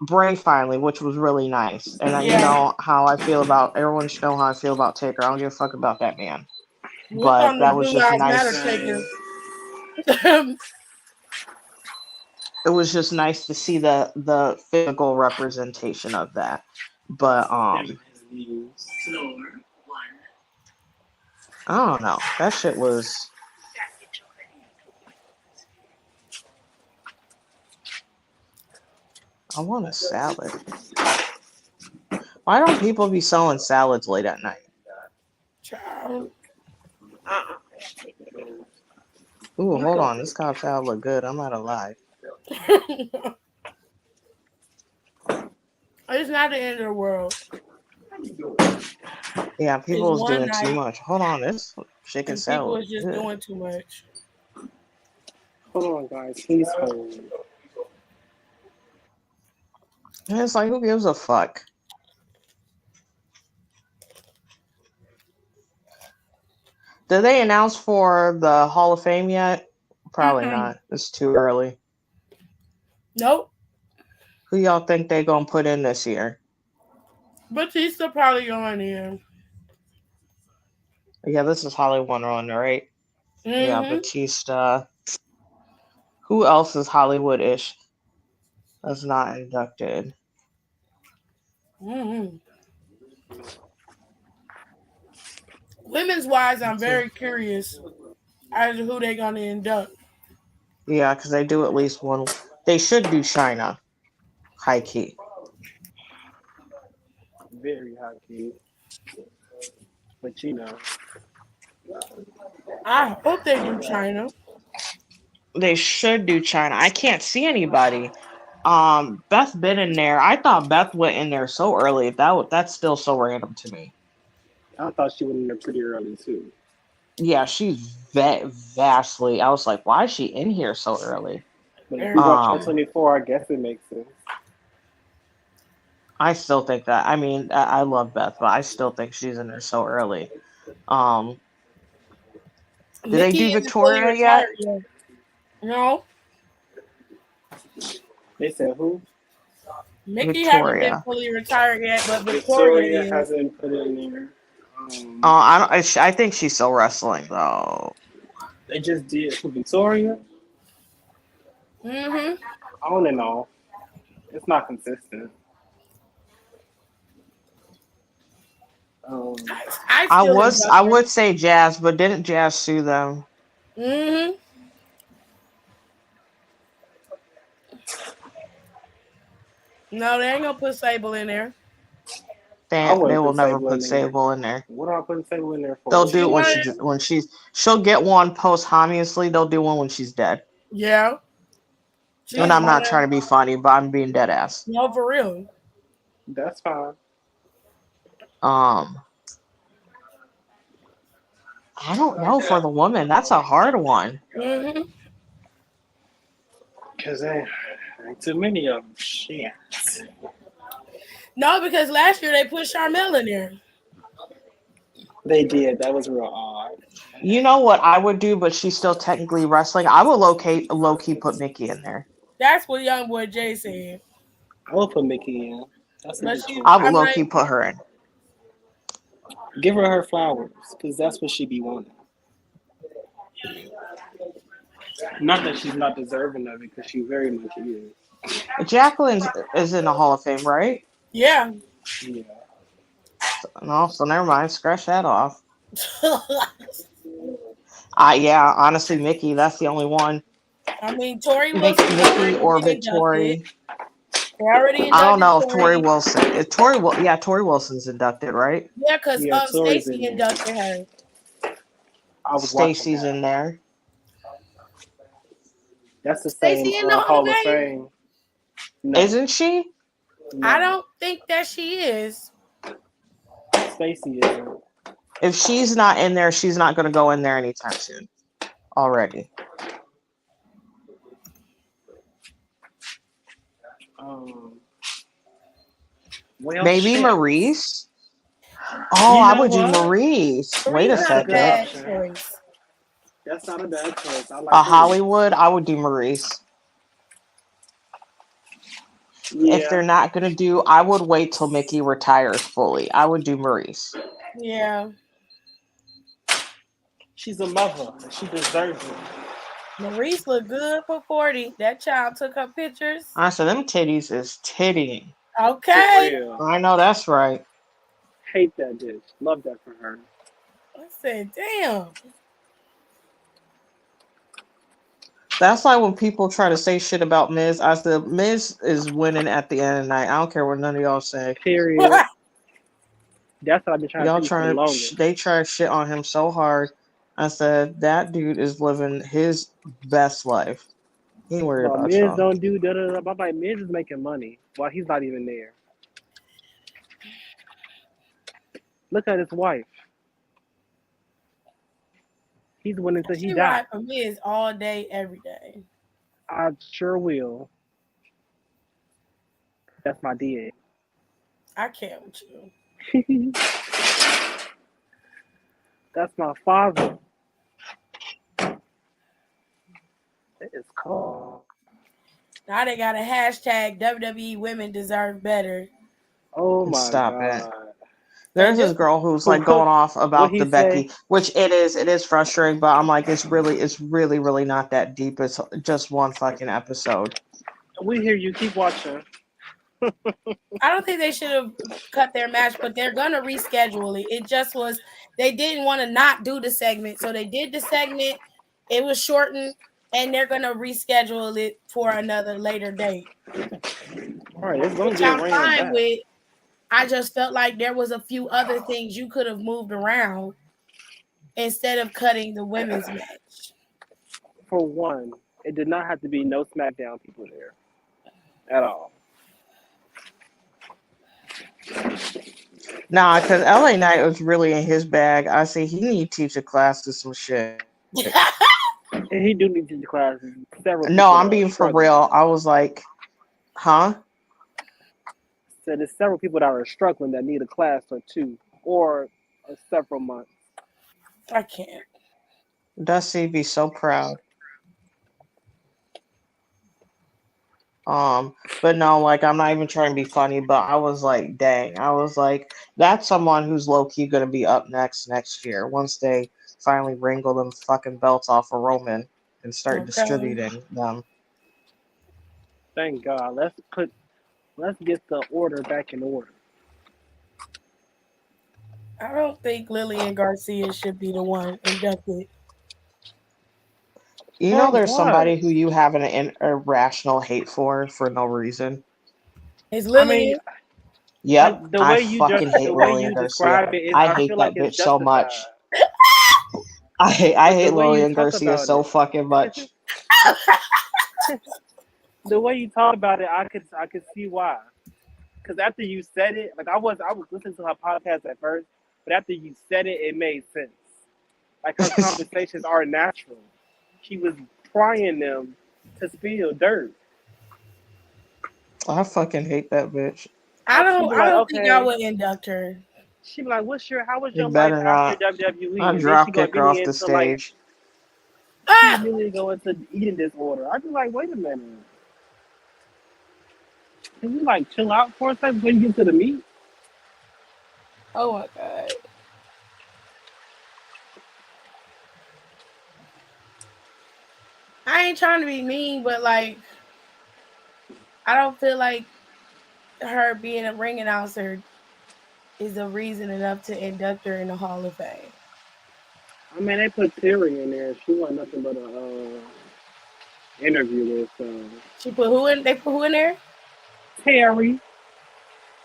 Bray finally, which was really nice. And you Yeah. know how I feel about everyone should know how I feel about Taker. I don't give a fuck about that man. Look But on the that was Blue just Lives Matter nice. taker. It was just nice to see the physical representation of that. But I don't know. That shit was. I want a salad. Why don't people be selling salads late at night? Child. Ooh, hold on. This Cobb salad look good. I'm not alive. It's not the end of the world. Yeah, people It's was one doing too night, much. Hold on, this chicken and people salad is just good. doing too much. Hold on, guys. Please hold. And it's like, who gives a fuck? Did they announce for the Hall of Fame yet? Probably not. It's too early. Nope. Who y'all think they gonna put in this year? Batista probably going in. Yeah, this is Hollywood on, right? Yeah, Mm-hmm. Batista. Who else is Hollywood-ish that's not inducted? Mm-hmm. Women's wise, I'm very curious as to who they're gonna induct. Yeah, because they do at least one. They should do China. High key. Very high key. But I hope they do China. They should do China. I can't see anybody. Beth been in there. I thought Beth went in there so early. That's still so random to me. I thought she went in there pretty early too. Yeah, she's vastly. I was like, why is she in here so early? But if you watch Show Um, 24, I guess it makes sense. I still think that. I mean, I love Beth, but I still think she's in there so early. Um, did they Mickey do isn't fully Victoria yet? retired yet. No, They said who? Mickey haven't been Victoria. fully retired yet, but Victoria Victoria is. hasn't put it in there. I don't. I think she's still wrestling though. They just did for Victoria. Mm-hmm. On and off. It's not consistent. Um, I I still was. induct I her. would say Jazz, but didn't Jazz sue them? Mm-hmm. No, they ain't gonna put Sable in there. I They wouldn't will put never Sable in put there. Sable in there. What do I put Sable in there They'll for? do She it wanted. when she'll get one posthumously. They'll do one when she's dead. Yeah. And She's I'm one not of. trying to be funny, but I'm being dead ass. No, for real. That's fine. Um, I don't know for the woman. That's a hard one. Mm-hmm. Because there ain't too many of them. Shit. No, because last year they put Charmel in there. They did. That was real odd. You know what I would do, but she's still technically wrestling. I would low key put Mickey in there. That's what young boy Jay said. I would put Mickey in. That's a But good she, choice. I would I'm low like, key put her in. Give her flowers, because that's what she be wanting. Not that she's not deserving of it, because she very much is. Jacqueline is in the Hall of Fame, right? yeah. Yeah. No, so never mind. Scratch that off. Yeah, honestly, Mickey, that's the only one. I mean, Tori Wilson's Mickey already or been inducted. Victoria. They already I don't inducted know if Tori Tori. Wilson. Yeah, Tori Wilson's inducted, right? Yeah, because Yeah, Tori's in Stacy there. inducted her. I was watching Stacy's that. in there. That's the same Stacy in the Hall of Hall of Fame? Fame. No, Isn't she? no. I don't think that she is. Stacy isn't. If she's not in there, she's not going to go in there anytime soon. Already. Well, Maybe shit. Maurice. Oh, You I know would do what? Maurice. Wait a Marie's not a Good second. bad option. choice. That's not a bad choice. I A like Maurice. Hollywood, I would do Maurice. If Yeah, they're not going to do, I would wait till Mickey retires fully. I would do Maurice. Yeah. she's a mother. She deserves it. Maurice looked good for 40. That child took her pictures. I said, them titties is tittying. Okay. For real. I know that's right. Hate that bitch. Love that for her. I said, damn. That's like when people try to say shit about Miz. I said, Miz is winning at the end of the night. I don't care what none of y'all say. Period. That's what I've been trying Y'all to tell you for the longest. they try to shit on him so hard. I said, that dude is living his best life. He ain't worried Well, about Miz y'all. don't do da da da. I'm like, Miz is making money while he's not even there. Look at his wife. He's winning till he She dies. ride for Miz all day, every day. I sure will. That's my DA. I can't with you. That's my father. It is cold. Now they got a hashtag WWE women deserve better. Oh my Stop god. it. There's this girl who's like going off about the Becky, which it is frustrating, but I'm like, it's really not that deep. It's just one fucking episode. We hear you. Keep watching. I don't think they should have cut their match, but they're gonna reschedule it. It just was they didn't want to not do the segment, so they did the segment. It was shortened, and they're gonna reschedule it for another later date. All right, it's gonna Which get I'm ran fine back. with. I just felt like there was a few other things you could have moved around instead of cutting the women's match. For one, it did not have to be no SmackDown people there at all. Nah, because LA Knight was really in his bag. I say he need to teach a class to some shit. And he do need to teach classes. Several No, people that I'm are being for struggling. real. I was like, huh? So there's several people that are struggling that need a class or two or several months. I can't. Dusty be so proud. But no, like I'm not even trying to be funny, but I was like, dang, I was like, that's someone who's low key gonna be up next year once they finally wrangle them fucking belts off of Roman and start Okay. distributing them. Thank God. Let's get the order back in order. I don't think Lillian Garcia should be the one inducted. You For know, there's what? somebody who you have an irrational hate for no reason. It's I mean, Lillian. like Yep, I fucking the hate way Lillian you Garcia. describe it is, I I hate feel like that it's bitch so justified. much. I But hate Lillian Garcia so fucking much. the way you talk about it, I could see why. Because after you said it, like I was listening to her podcast at first, but after you said it, it made sense. Like her conversations are natural. She was prying them to spill dirt. I fucking hate that bitch. I She'd don't. be I like, don't think I okay. would induct her. She'd be like, how was You your life better after not. WWE? I And then she drop go kick her immediately off the into like stage. she Ah! immediately go into eating disorder. I'd be like, wait a minute. Can you like chill out for a second before you get to the meat? Oh my god. I ain't trying to be mean, but like, I don't feel like her being a ring announcer is a reason enough to induct her in the Hall of Fame. I mean, they put Theory in there. She wasn't nothing but a interviewer. So She put who in? They put who in there? Terry,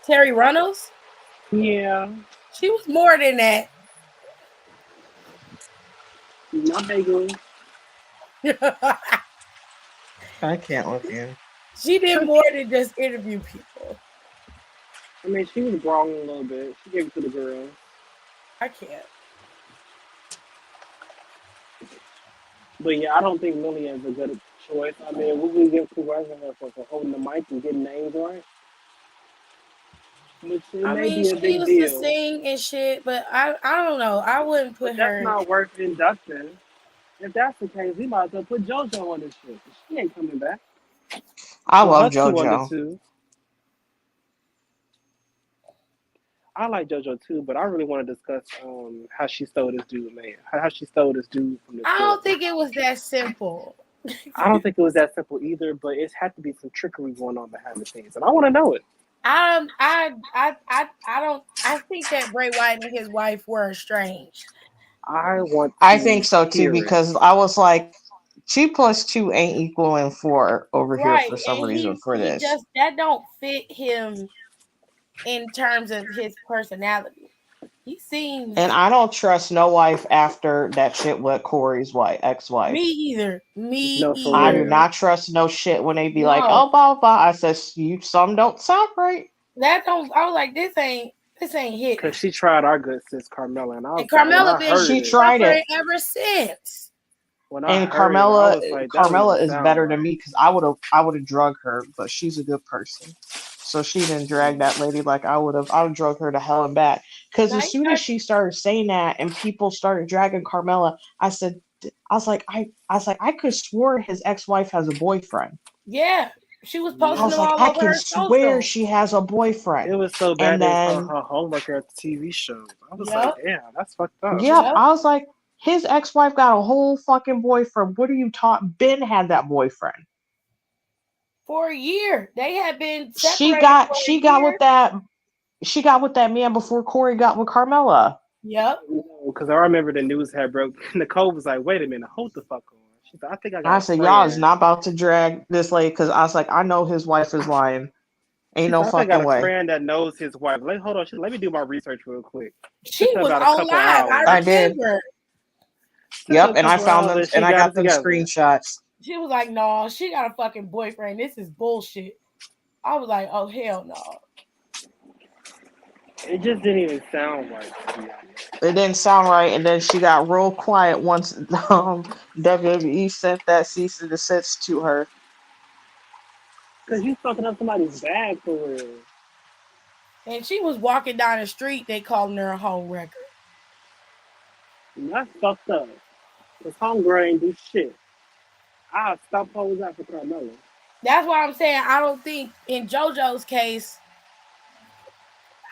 Terry Runnels. yeah, She was more than that. not big. I can't with you. She did more than just interview people. I mean, she was grown a little bit. She gave it to the girl. I can't. But yeah, I don't think Lillian's a good choice. I mean, we can give kudos to her for holding the mic and getting names right, which it I may mean, be a she big used to deal. sing and shit, but I don't know. I wouldn't But put that's her. not worth inducting. If that's the case, we might as well put JoJo on this shit. She ain't coming back. I Well, love her two on the JoJo. two. I like JoJo too, but I really want to discuss how she stole this dude, man. How she stole this dude from the I court. don't think it was that simple. I don't think it was that simple either, but it had to be some trickery going on behind the scenes, and I want to know it. I don't. I think that Bray Wyatt and his wife were estranged. I want I think to so too hear it. because I was like, 2 plus 2 ain't equaling 4 over here Right, for some and reason for he this. just that don't fit him in terms of his personality. He And seems I don't trust no wife after that shit with Corey's wife, me ex-wife. either. Me No, for I do either. real. not trust no shit when they be like, No, oh, blah, blah. I says, you some don't sound right. that don't. I was like, this ain't Because hitting. she tried our good sis Carmella, and I was And like, when Carmella I been heard She it, tried suffering it. ever since. And I Carmella was like, that don't even Carmella is sound better than right. me because I would have drugged her, but she's a good person. So she didn't drag that lady like I would drug her to hell and back. Because Now as he soon as got, she started saying that and people started dragging Carmella, I could swore his ex-wife has a boyfriend. yeah, she was I posting Yeah. was them like, all I over can her swear social. she has a It boyfriend. was so bad And they was then her homework at the TV show. I was like, Yep, damn, that's fucked up. yep, yep. I was like, his ex-wife got a whole fucking boyfriend. What are you taught? Ben had that boyfriend. For a year, they had been She separated got for a she got year. with that she got with that man before Corey got with Carmella. Yep. Because I remember the news had broke. Nicole was like, wait a minute, hold the fuck on. She said, I think I got I a said, y'all is friend. not about to drag this lady because I was like, I know his wife is lying. Ain't She no said, I think I got fucking a way. friend that knows his wife. Like, hold on, let me do my research real quick. She Took her was about a on couple live. I hours. I did. remember. Took her Yep, a and I couple found hours them and she and I got got it them together. screenshots. She was like, "No, she got a fucking boyfriend. This is bullshit." I was like, "Oh hell no." It just didn't even sound right. It didn't sound right, and then she got real quiet once WWE sent that cease and desist to her. Because you fucking up somebody's bag for real. And she was walking down the street, they calling her a home wrecker. And that's fucked up. Because homegirl ain't do shit. I'll stop hoes out for Carmella. That's why I'm saying I don't think in JoJo's case.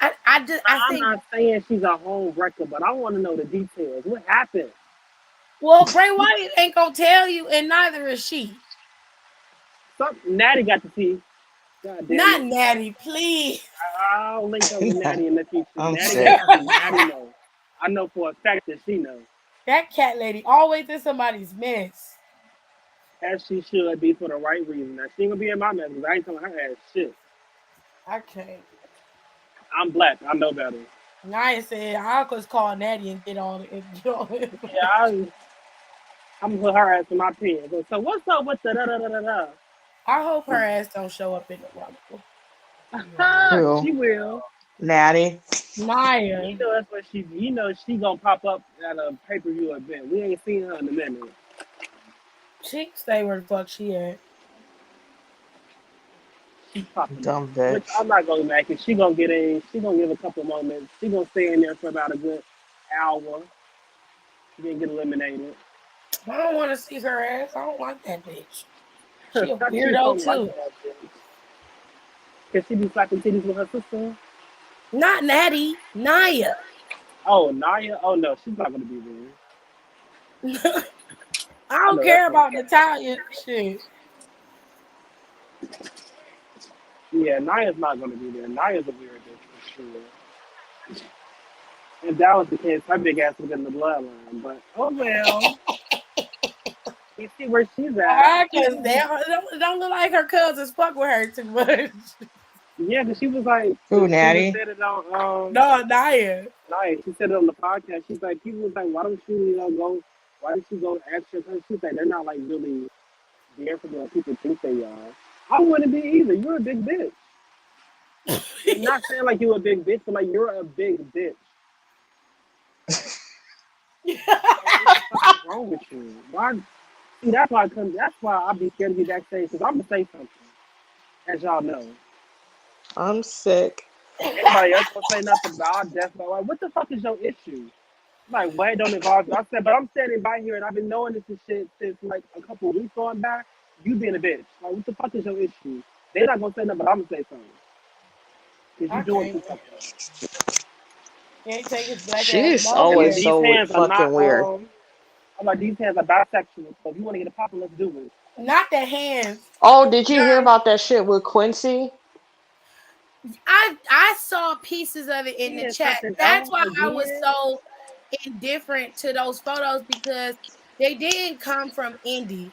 I I'm think. not saying she's a home wrecker, but I want to know the details. What happened? Well, Bray Wyatt ain't gonna tell you, and neither is she. Natty got to see. God damn Not it. Natty, please. I'll link up with Natty in the future. I'm Natty sick. got to see. Natty knows. I know for a fact that she knows. That cat lady always in somebody's mess. As she should be for the right reason. Now, she ain't gonna be in my mess because I ain't telling her ass shit. I can't. I'm black. I know better. Naya said I'll just call Natty and get all the. Yeah, I'm gonna put her ass in my pen. So what's up with the da da da da da? I hope her ass don't show up in the Rumble. Who? She will. Natty. Naya. You know that's what she. You know she gonna pop up at a pay-per-view event. We ain't seen her in a minute. She can stay where the fuck she at. She's popping Dumb up. bitch. Which I'm not gonna make it. She gonna get in. She gonna give a couple moments. She gonna stay in there for about a good hour. She didn't get eliminated. I don't want to see her ass. I don't like that bitch. She a She weirdo don't too. like that bitch. Can she be slapping titties with her sister? Not Natty, Naya. Oh, Naya? Oh no, she's not gonna be there. I don't know care that's about right. Natalia shit. Yeah, Naya's not gonna be there. Naya's a weird bitch for sure. If that was the case, her big ass would have been in the bloodline. But oh well. You see where she's at. Because they don't look like her cousins fuck with her too much. Yeah, because she was like, Who, she Natty? said it on No, Naya. Naya. She said it on the podcast. She's like, people was like, why don't you, go? Why did you go extra? She's like, they're not like really there for what people think they are. I wouldn't be either. You're a big bitch. I'm not saying like you're a big bitch, but like you're a big bitch. Like, what the fuck is wrong with you? Why? See, that's why I come. That's why I be scared to be backstage because I'm gonna say something, as y'all know. I'm sick. Anybody else gonna say nothing about it? That's like, what the fuck is your issue? Like, why don't involve you? I said, but I'm standing by here and I've been knowing this shit since like a couple of weeks going back. You being a bitch. Like, what the fuck is your issue? They're not gonna say nothing, but I'm gonna say something. Because you doing too fucking. Can't take his black ass She's nowhere. And always these so hands are fucking not, weird. I'm like, these hands are bisexual. So if you want to get a poppin', let's do it. Not the hands. Oh, did you hear about that shit with Quincy? I saw pieces of it in He the is chat. something That's else why I was again. so indifferent to those photos because they didn't come from Indy.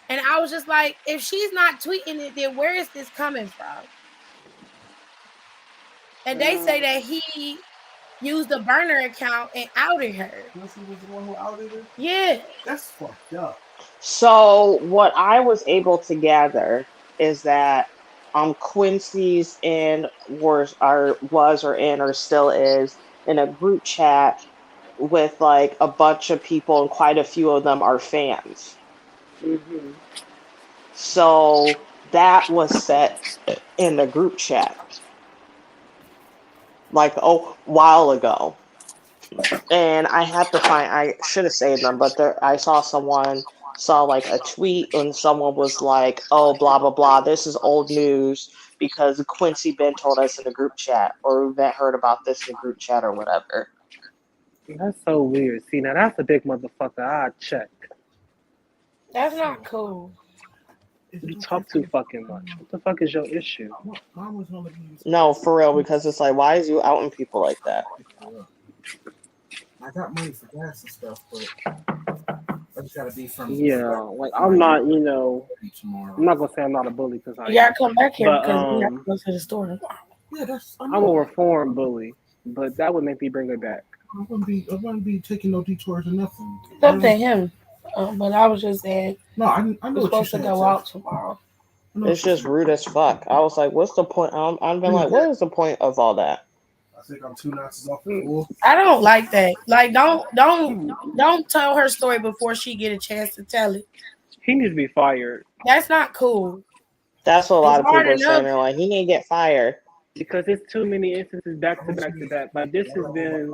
And I was just like, if she's not tweeting it, then where is this coming from? And they say that he used a burner account and outed her. Quincy was the one who outed her? Yeah. That's fucked up. So what I was able to gather is that Quincy's in was or in or still is in a group chat with like a bunch of people and quite a few of them are fans. Mm-hmm. So that was set in the group chat like a while ago. And I should have saved them, but I saw like a tweet and someone was like, oh, blah, blah, blah. This is old news because Quincy Ben told us in the group chat or that heard about this in the group chat or whatever. That's so weird. See, now that's a big motherfucker. I check. That's not cool. You talk too fucking much. What the fuck is your issue? No, for real, because it's like, why is you outing people like that? I got money for gas and stuff, but I just gotta be from. Yeah, like I'm not, I'm not gonna say I'm not a bully because I You gotta am. come back here But, because we have to go to the store. Yeah, I'm a reformed bully, but that would make me bring it back. I wouldn't be taking no detours or nothing. It's up to him. But I was just saying, No, I know we're what supposed to you're go saying, out tomorrow. It's just rude as fuck. I was like, what's the point? I've been like, what is the point of all that? I think I'm 2 notches off the full. I don't like that. Like, don't tell her story before she get a chance to tell it. He needs to be fired That's not cool. That's what a It's lot of hard people are saying. enough. They're like, he need to get fired. because it's too many instances back to back to back. Like this has been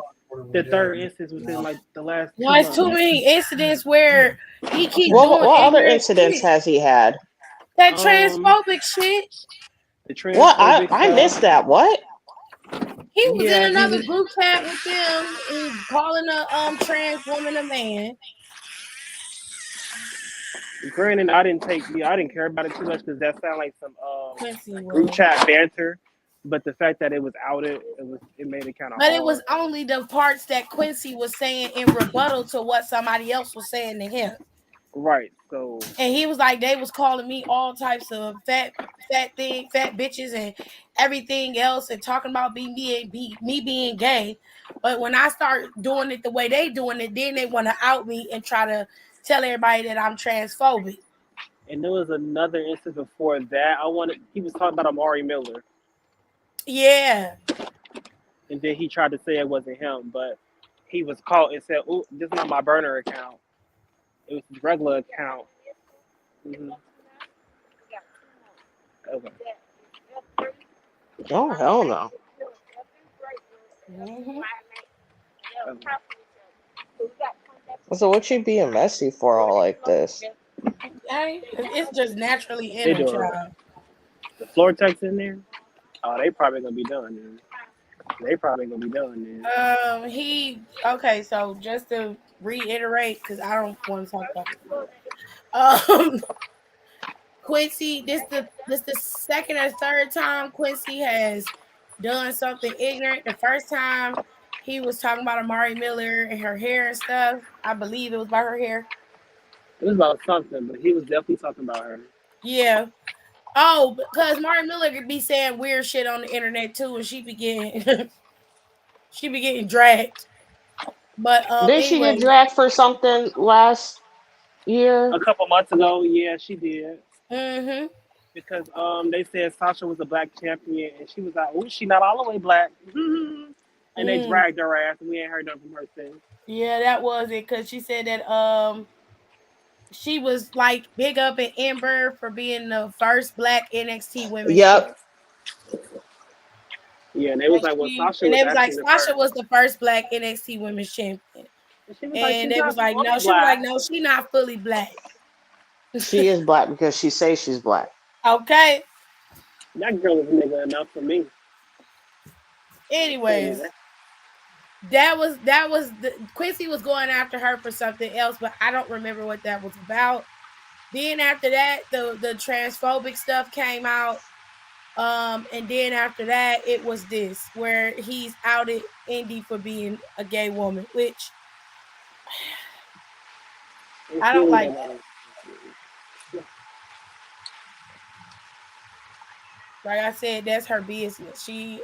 the third instance within like the last No, 2 it's too months. many incidents where he keep What doing other ignorant incidents shit. has he had? That Um, transphobic shit. the What? transphobic I missed stuff. that. What? He was in Yeah, he another was. group chat with them and calling a trans woman a man. Granted, I didn't care about it too much because that sounded like some Quincy group was. chat banter. But the fact that it was outed, it made it kind of But it was hard. only the parts that Quincy was saying in rebuttal to what somebody else was saying to him. Right. So And he was like, they was calling me all types of fat bitches and everything else and talking about me being gay. But when I start doing it the way they doing it, then they want to out me and try to tell everybody that I'm transphobic. and there was another instance before that. He was talking about Amari Miller, Yeah. and then he tried to say it wasn't him, but he was caught and said, "Oh, this is not my burner account. It was his regular account." Mm-hmm. Okay. Oh hell no! Mm-hmm. Okay. So what you being messy for all like this? Hey, it's just naturally in They a doing child. the floor techs in there. Oh, they probably gonna be done. Then. They probably gonna be done. Okay, so just to reiterate, because I don't want to talk about this. Quincy, this the second or third time Quincy has done something ignorant. The first time he was talking about Amari Miller and her hair and stuff. I believe it was about her hair. It was about something, but he was definitely talking about her. Yeah. Oh, because Amari Miller could be saying weird shit on the internet too, and she be getting she be getting dragged. But Did she get anyway. dragged for something last year? A couple months ago, yeah, she did. Mm-hmm. Because they said Sasha was a black champion, and she was like, "Oh, she not all the way black," and they Mm. dragged her ass, and we ain't heard nothing from her since. Yeah, that was it. Cause she said that she was like big up in Ember for being the first black NXT women's champ. Yep. Yeah, and they was like, "Well, Sasha And was they was like actually the Sasha first," was the first black NXT women's champion. and she was like, And "She's they was not like, fully no, she was like, black." no, she not fully black. She is black because she says she's black. Okay. That girl is nigga enough for me. Anyways, that was Quincy was going after her for something else, but I don't remember what that was about. Then after that, the transphobic stuff came out. And then after that, it was this where he's outed Indy for being a gay woman, which I don't like that. Like I said, that's her business. She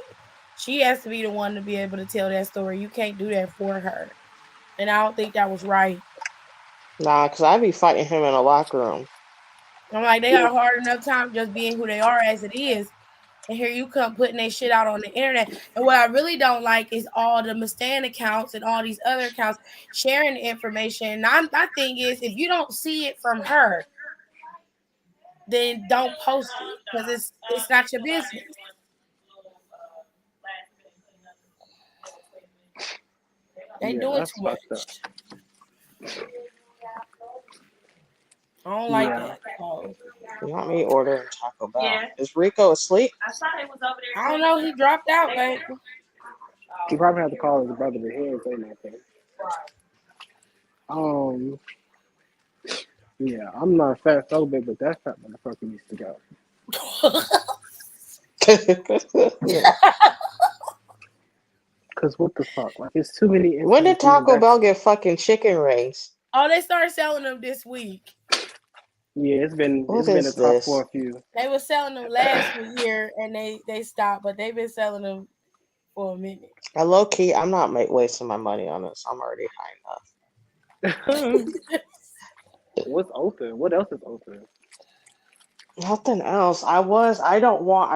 has to be the one to be able to tell that story. You can't do that for her. And I don't think that was right. Nah, because I'd be fighting him in a locker room. I'm like, they got a hard enough time just being who they are as it is. And here you come putting their shit out on the internet. And what I really don't like is all the Mustaine accounts and all these other accounts sharing the information. My thing is, if you don't see it from her, then don't post it because it's not your business. They doing too much. I don't like that. So. You want me ordering Taco Bell? Yeah. Is Rico asleep? I saw he was over there. I don't know. He dropped out, babe. You probably have to call his brother to hear and say nothing. Yeah, I'm not fat phobic, but that fat motherfucker needs to go. Cause what the fuck? Like it's too many. When did Taco Bell get fucking chicken rings? Oh, they started selling them this week. Yeah, it's been a top for a few. They were selling them last year and they stopped, but they've been selling them for a minute. Low key, I'm not wasting my money on this. I'm already high enough. What's open? What else is open? Nothing else. I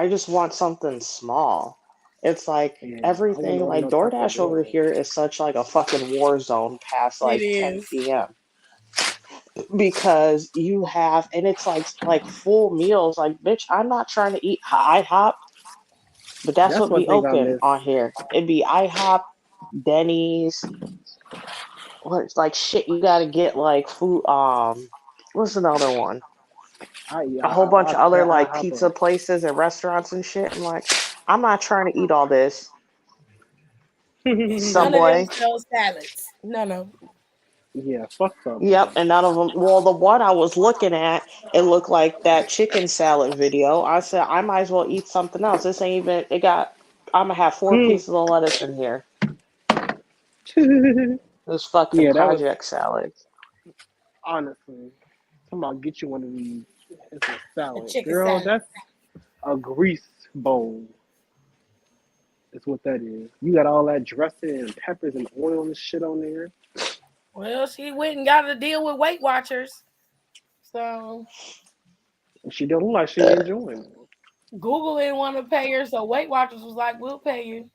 just want something small. It's like Yeah, I wouldn't everything, order like no Taco DoorDash over Bell. here is such like a fucking war zone past It like 10 is. p.m. because you have, and it's like full meals. Like, bitch, I'm not trying to eat IHOP, but that's That's what one be thing I open miss. on here. It'd be IHOP, Denny's, what's like shit. You gotta get like food. What's another one? A whole bunch of other I like hop pizza up. places and restaurants and shit. I'm like, I'm not trying to eat all this. None of them Subway. sell salads. No. Yeah, fuck Yep, Subway. and none of them. Well, the one I was looking at, it looked like that chicken salad video. I said I might as well eat something else. This ain't even. It got. I'm gonna have 4 pieces of lettuce in here. This fucking Yeah, that was project salad. honestly. Come on, get you one of these. It's a A salad, chicken girl. salad. That's a grease bowl. Is what that is. You got all that dressing and peppers and oil and shit on there. Well, she went and got to deal with Weight Watchers. So And she don't look like she enjoying it. Google didn't want to pay her, so Weight Watchers was like, "We'll pay you."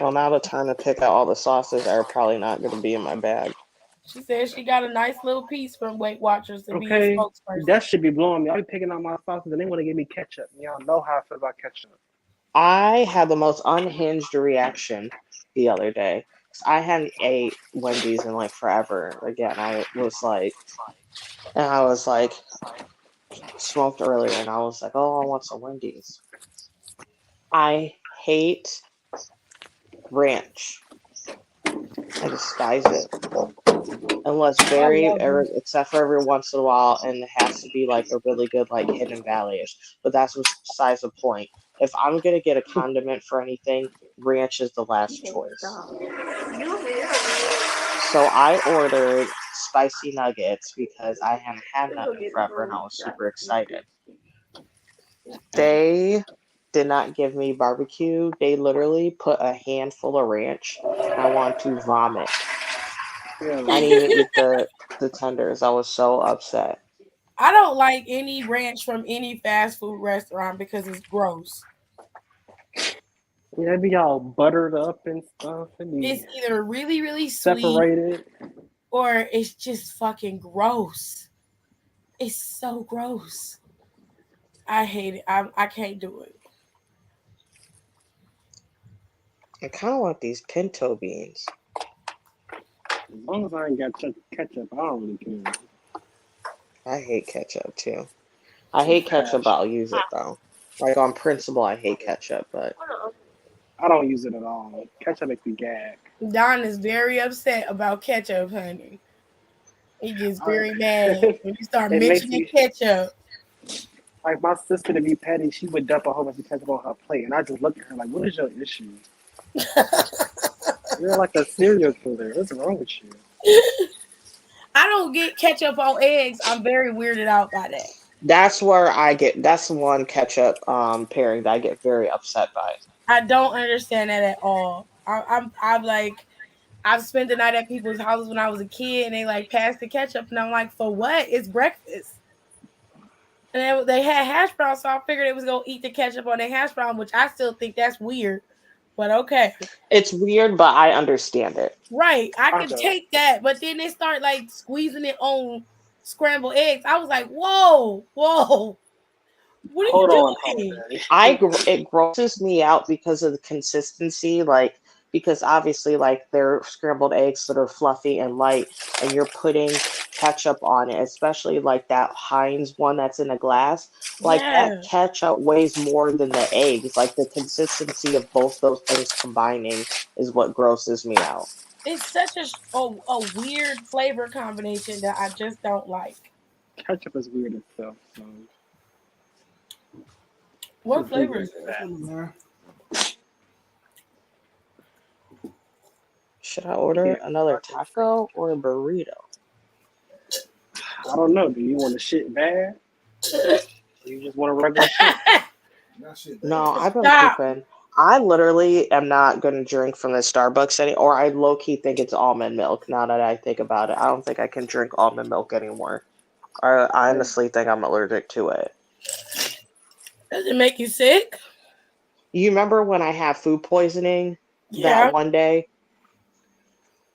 Well, now the time to pick out all the sauces are probably not going to be in my bag. She said she got a nice little piece from Weight Watchers to be a Okay, spokesperson. that should be blowing me. I be picking out my sauces and they want to give me ketchup. Y'all know how I feel about ketchup. I had the most unhinged reaction the other day. I hadn't ate Wendy's in like forever. Again, I was like, smoked earlier, and I was like, oh, I want some Wendy's. I hate ranch. I despise it. Unless I love them. except for every once in a while, and it has to be like a really good like Hidden Valley-ish. But that's besides the point. If I'm gonna get a condiment for anything, ranch is the last choice. So I ordered spicy nuggets because I hadn't had none in forever, and I was super excited. They did not give me barbecue. They literally put a handful of ranch. I want to vomit. Yeah, I didn't even eat the tenders. I was so upset. I don't like any ranch from any fast food restaurant because it's gross. yeah, it be all buttered up and stuff. It be It's either really, really sweet separated. or it's just fucking gross. It's so gross. I hate it. I can't do it. I kind of want these pinto beans. As long as I ain't got ketchup, I don't really care. I hate ketchup too. I hate ketchup, but I'll use it though. Like on principle, I hate ketchup, but I don't use it at all. Ketchup makes me gag. Don is very upset about ketchup, honey. He gets I, very mad when you start it makes mentioning me ketchup. like my sister to be petty. She would dump a whole bunch of ketchup on her plate, and I just look at her like, "What is your issue? You're like a serial killer. What's wrong with you?" I don't get ketchup on eggs. I'm very weirded out by that. that's where I get. That's the one ketchup pairing that I get very upset by. I don't understand that at all. I'm like I've spent the night at people's houses when I was a kid, and they like passed the ketchup, and I'm like, for what? It's breakfast. And they had hash browns, so I figured it was gonna eat the ketchup on their hash brown, which I still think that's weird. But okay. It's weird, but I understand it. Right. I I could don't. take that, but then they start like squeezing it on scrambled eggs. I was like, whoa. What are Hold you on, doing? Holiday. It grosses me out because of the consistency, like because obviously like they're scrambled eggs that are fluffy and light, and you're putting ketchup on it, especially like that Heinz one that's in a glass. Like that Yeah. ketchup weighs more than the eggs. Like the consistency of both those things combining is what grosses me out. It's such a weird flavor combination that I just don't like. Ketchup is weird itself, so What just leave flavor it is at this? that. Man. Should I order Yeah, another taco or a burrito? I don't know. Do you want a shit bad? Or you just want a regular shit? That shit No, bad. I've been Stop. pooping. I literally am not going to drink from the Starbucks or I low key think it's almond milk now that I think about it. I don't think I can drink almond milk anymore. I honestly think I'm allergic to it. Does it make you sick? You remember when I had food poisoning that Yeah. one day?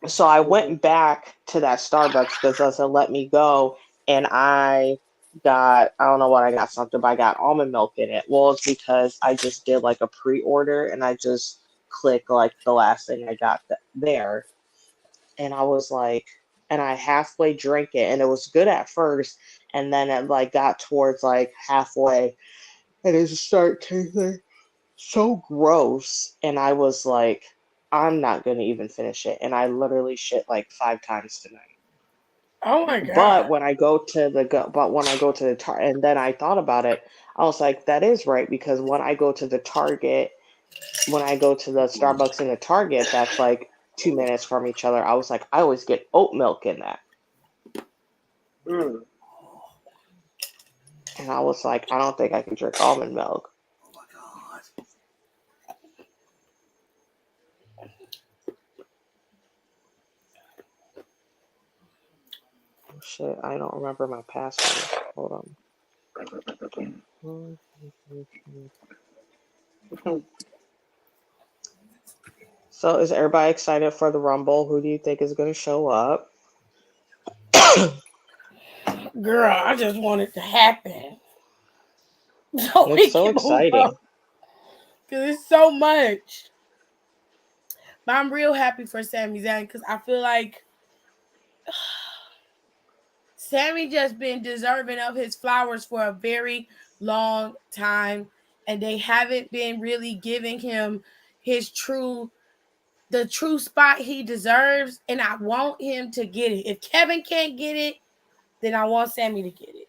So I went back to that Starbucks because it doesn't let me go, and I don't know what I got, something, but I got almond milk in it. Well, it's because I just did like a pre-order and I just click like the last thing I got there, and I was like, and I halfway drank it, and it was good at first, and then it like got towards like halfway, and it just started tasting so gross, and I was like, I'm not gonna even finish it, and I literally shit like 5 times tonight. Oh my But god. when I go to the and then I thought about it, I was like, that is right, because when I go to the Starbucks and the Target, that's like 2 minutes from each other. I was like, I always get oat milk in that, Mm. and I was like, I don't think I can drink almond milk. Oh my god. Shit, I don't remember my password. Hold on. So is everybody excited for the Rumble? Who do you think is going to show up? Girl, I just want it to happen. So It's we so can move on. exciting. Because it's so much. But I'm real happy for Sami Zayn because I feel like Sammy just been deserving of his flowers for a very long time. And they haven't been really giving him the true spot he deserves. And I want him to get it. If Kevin can't get it, then I want Sammy to get it.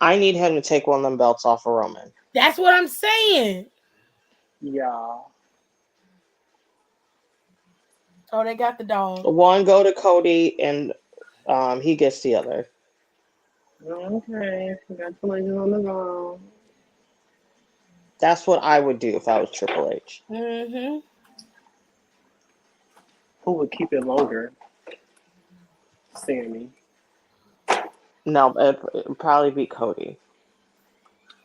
I need him to take one of them belts off of Roman. That's what I'm saying. Yeah. Oh, they got the dog. One go to Cody, and he gets the other. Okay. Congratulations on the goal. That's what I would do if I was Triple H. Mm-hmm. Who would keep it longer? Sammy. No, it'd probably be Cody.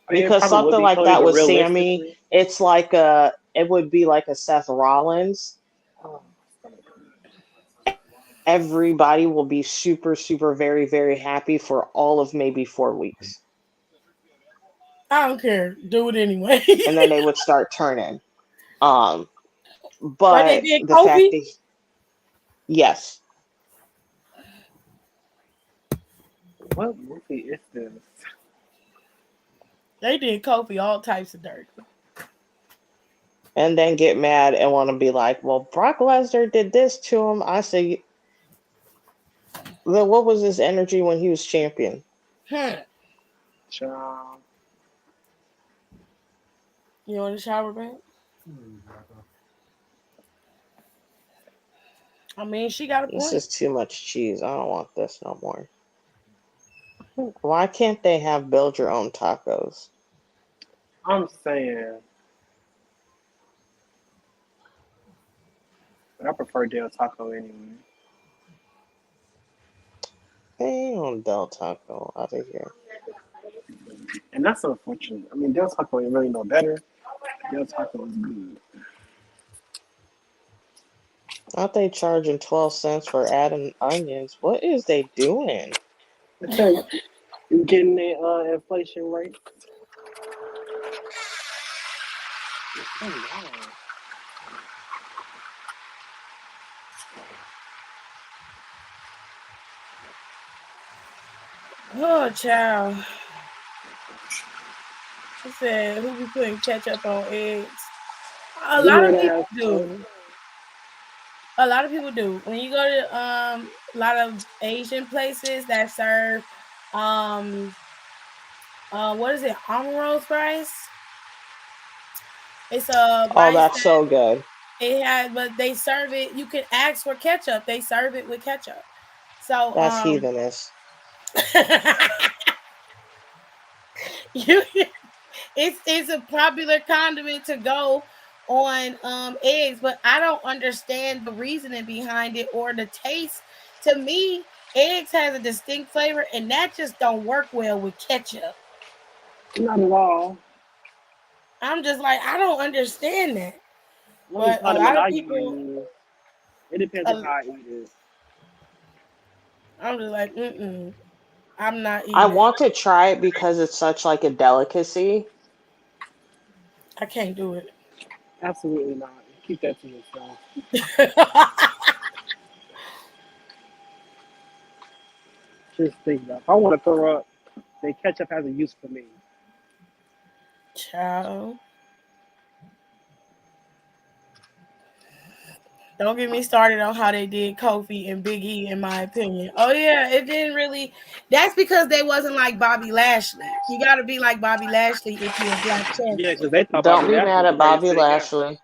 I mean, it Because probably would something be like Cody, that but with Sammy, realistically, it would be like a Seth Rollins. oh, Everybody will be super, super, very, very happy for all of maybe 4 weeks. I don't care. Do it anyway. And then they would start turning. Like they But did the fact Kofi. that, yes, what movie is this? They did Kofi all types of dirt. and then get mad and want to be like, well, Brock Lesnar did this to him. I say, then what was his energy when he was champion? Child. You want a shower, babe? I mean, she got a This point. is too much cheese. I don't want this no more. Why can't they have build your own tacos? I'm saying, but I prefer Del Taco anyway. They don't Del Taco out of here. And that's unfortunate. I mean, Del Taco ain't really no better. Del Taco is good. Aren't they charging 12 cents for adding onions? What is they doing? Getting the inflation rate. Oh, wow. Oh, child. I said, who be putting ketchup on eggs? A lot of Weird people ass do. Tony. A lot of people do. When you go to a lot of Asian places that serve what is it? Almond rolls rice. It's a Oh, rice that's that so good. it has, but they serve it. You can ask for ketchup. They serve it with ketchup. So That's heathenish. you it's a popular condiment to go on eggs, but I don't understand the reasoning behind it or the taste. To me, eggs has a distinct flavor, and that just don't work well with ketchup. Not at all. I'm just like, I don't understand that. Only But a lot condiment of I people, use. It depends on uh, how I eat it. I'm just like, I'm not I eating that. want to try it because it's such like a delicacy. I can't do it. Absolutely not. Keep that to yourself. Just think about it. If I want to throw up, then ketchup has a use for me. Child. Don't get me started on how they did Kofi and Big E, in my opinion. Oh yeah, it didn't really. That's because they wasn't like Bobby Lashley. You got to be like Bobby Lashley if you're a black Yeah, champion. because they thought Don't Bobby be Lashley mad was the at greatest Bobby thing ever. Lashley.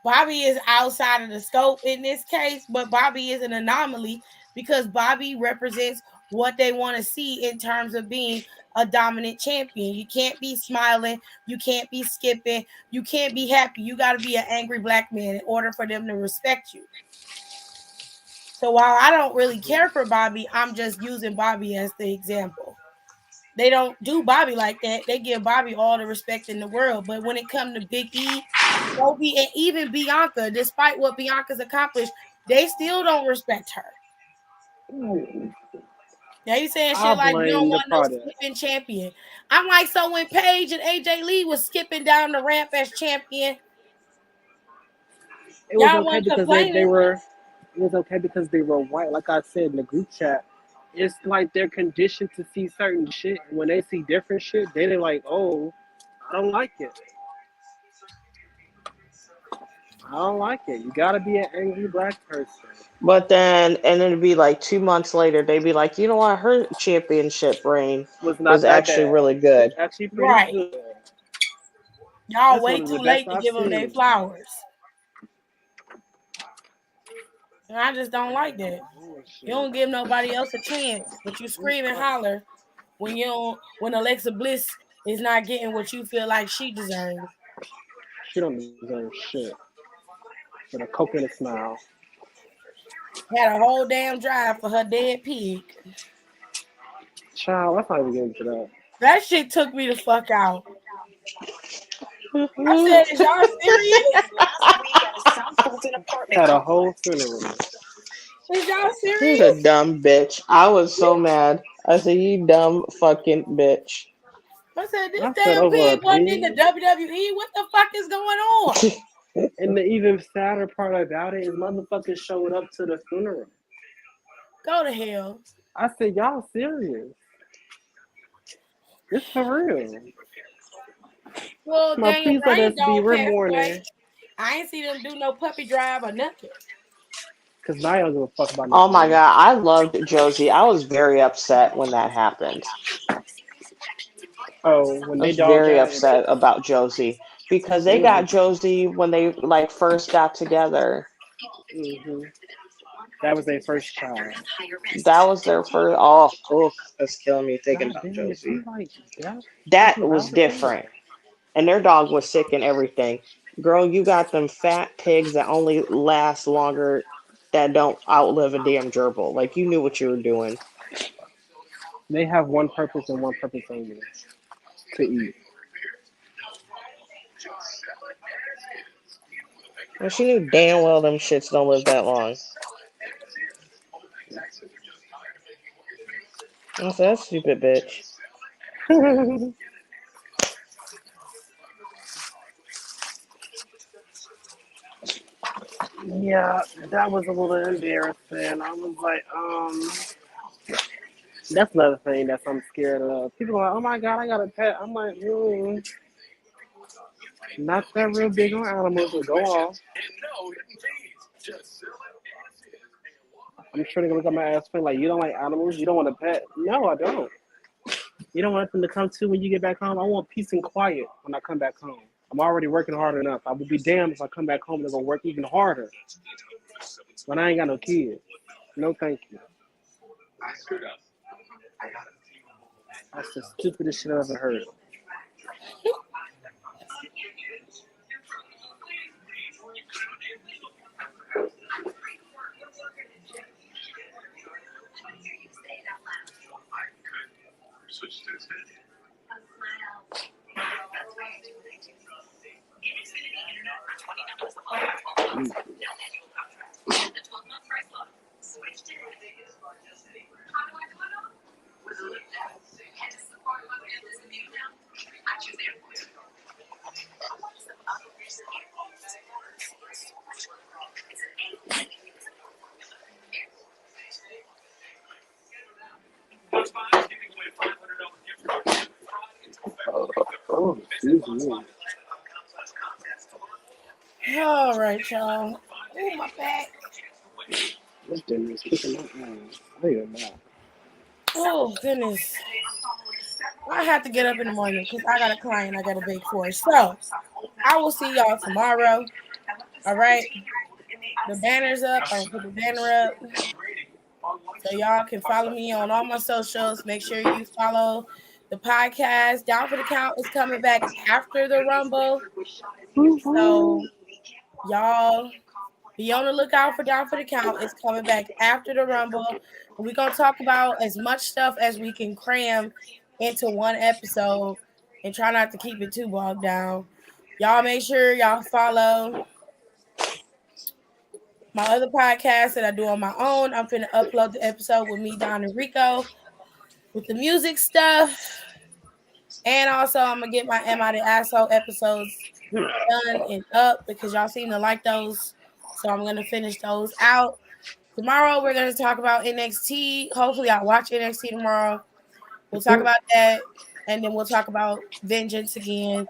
Bobby is outside of the scope in this case, but Bobby is an anomaly because Bobby represents what they want to see in terms of being a dominant champion. You can't be smiling, you can't be skipping, you can't be happy. You got to be an angry black man in order for them to respect you. So while I don't really care for Bobby, I'm just using Bobby as the example. They don't do Bobby like that. They give Bobby all the respect in the world. But when it comes to Big E, Kobe, and even Bianca, despite what Bianca's accomplished, they still don't respect her. Now you saying I shit like you don't blame the want no product. skipping champion. I'm like, so when Paige and AJ Lee was skipping down the ramp as champion, It was y'all okay weren't because they complaining. were. It was okay because they were white. Like I said in the group chat, it's like they're conditioned to see certain shit. When they see different shit, they're like, "Oh, I don't like it. I don't like it." You gotta be an angry black person. But then, and it'd be like 2 months later, they'd be like, you know what? Her championship reign Was was not that actually bad. really good. Actually, pretty Right. good. Y'all That's one way of too the best late to I've give them their seen. flowers. And I just don't like that. You Bullshit. don't give nobody else a chance, but you scream and holler when you don't, when Alexa Bliss is not getting what you feel like she deserves. She don't deserve shit. With a coke and a smile. Had a whole damn drive for her dead pig. Child, let's not even get into that. That shit took me the fuck out. I said, is y'all serious? Had a whole funeral. Is y'all She's a serious? dumb bitch. I was so mad. I said, you dumb fucking bitch. I said, this I said damn over a pig wasn't in the pig. WWE. What the fuck is going on? And the even sadder part about it is motherfuckers showed up to the funeral. Go to hell. I said, y'all serious? This for real. Well, My Daniel please let Bryan us be. dog We're passed away. mourning. I ain't see them do no puppy drive or nothing. Because now I don't give a fuck about Oh my nothing. god, I loved Josie. I was very upset when that happened. Oh, when I they was dogged very out, upset about Josie because it they was got Josie when they like first got together. hmm that was their first child. That was their first. Oh, that's killing me thinking God about damn, if Josie. you like death, if That you was African, different, and their dog was sick and everything. Girl, you got them fat pigs that only last longer, that don't outlive a damn gerbil. Like you knew what you were doing. they have one purpose and one purpose only: to eat. And she knew damn well them shits don't live that long. I said, that stupid bitch. Yeah, that was a little embarrassing. I was like, that's another thing that I'm scared of. People are like, oh my god, I got a pet. I'm like, not that real big on animals, but go off. I'm sure they're gonna look at my ass feeling like, you don't like animals? You don't want a pet? No, I don't. You don't want them to come to when you get back home. I want peace and quiet when I come back home. I'm already working hard enough. I would be damned if I come back home and they're gonna work even harder when I ain't got no kids. No, thank you. That's the stupidest shit I've ever heard. Oh, excuse me. All right, y'all. Oh, my back. This dinner is kicking my ass. Look at that. Oh, goodness. I have to get up in the morning because I got a client I got to bake for. So I will see y'all tomorrow. All right. The banner's up. I'm going to put the banner up. So y'all can follow me on all my socials. Make sure you follow the podcast. Down for the Count is coming back after the Rumble. So y'all be on the lookout for Down for the Count. It's coming back after the Rumble. And we're going to talk about as much stuff as we can cram into one episode and try not to keep it too bogged down. Y'all make sure y'all follow my other podcast that I do on my own. I'm finna upload the episode with me, Don and Rico, with the music stuff. And also, I'm gonna get my Am I the Asshole episodes done and up because y'all seem to like those. So I'm gonna finish those out. Tomorrow we're gonna talk about NXT. Hopefully, I'll watch NXT tomorrow. We'll talk about that, and then we'll talk about Vengeance again.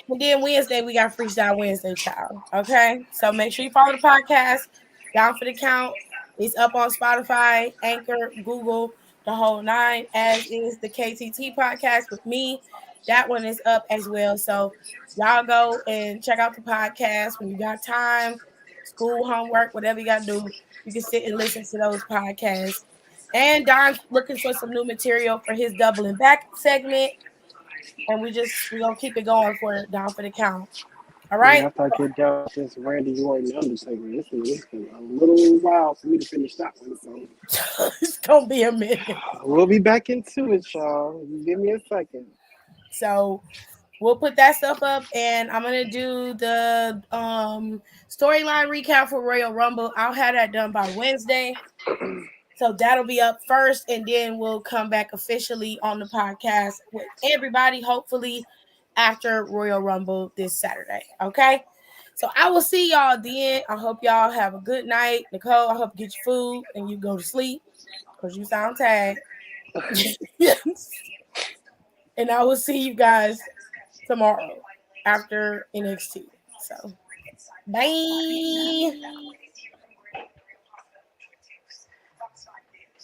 And then Wednesday, we got Freestyle Wednesday, child. Okay. So make sure you follow the podcast. Down for the Count. It's up on Spotify, Anchor, Google, the whole nine, as is the KTT podcast with me. That one is up as well. So y'all go and check out the podcast when you got time, school, homework, whatever you got to do. You can sit and listen to those podcasts. And Don's looking for some new material for his doubling back segment, and we're gonna keep it going for Down for the Count. All Yeah, right. after I get done with this Randy Orton Undertaker, this been a little while for me to finish that one. So It's gonna be a minute. we'll be back into it, y'all. Give me a second. So we'll put that stuff up, and I'm gonna do the storyline recap for Royal Rumble. I'll have that done by Wednesday. So that'll be up first, and then we'll come back officially on the podcast with everybody, hopefully after Royal Rumble this Saturday. Okay. So I will see y'all then. I hope y'all have a good night. Nicole, I hope you get your food and you go to sleep because you sound tired. Yes. And I will see you guys tomorrow after NXT. So bye.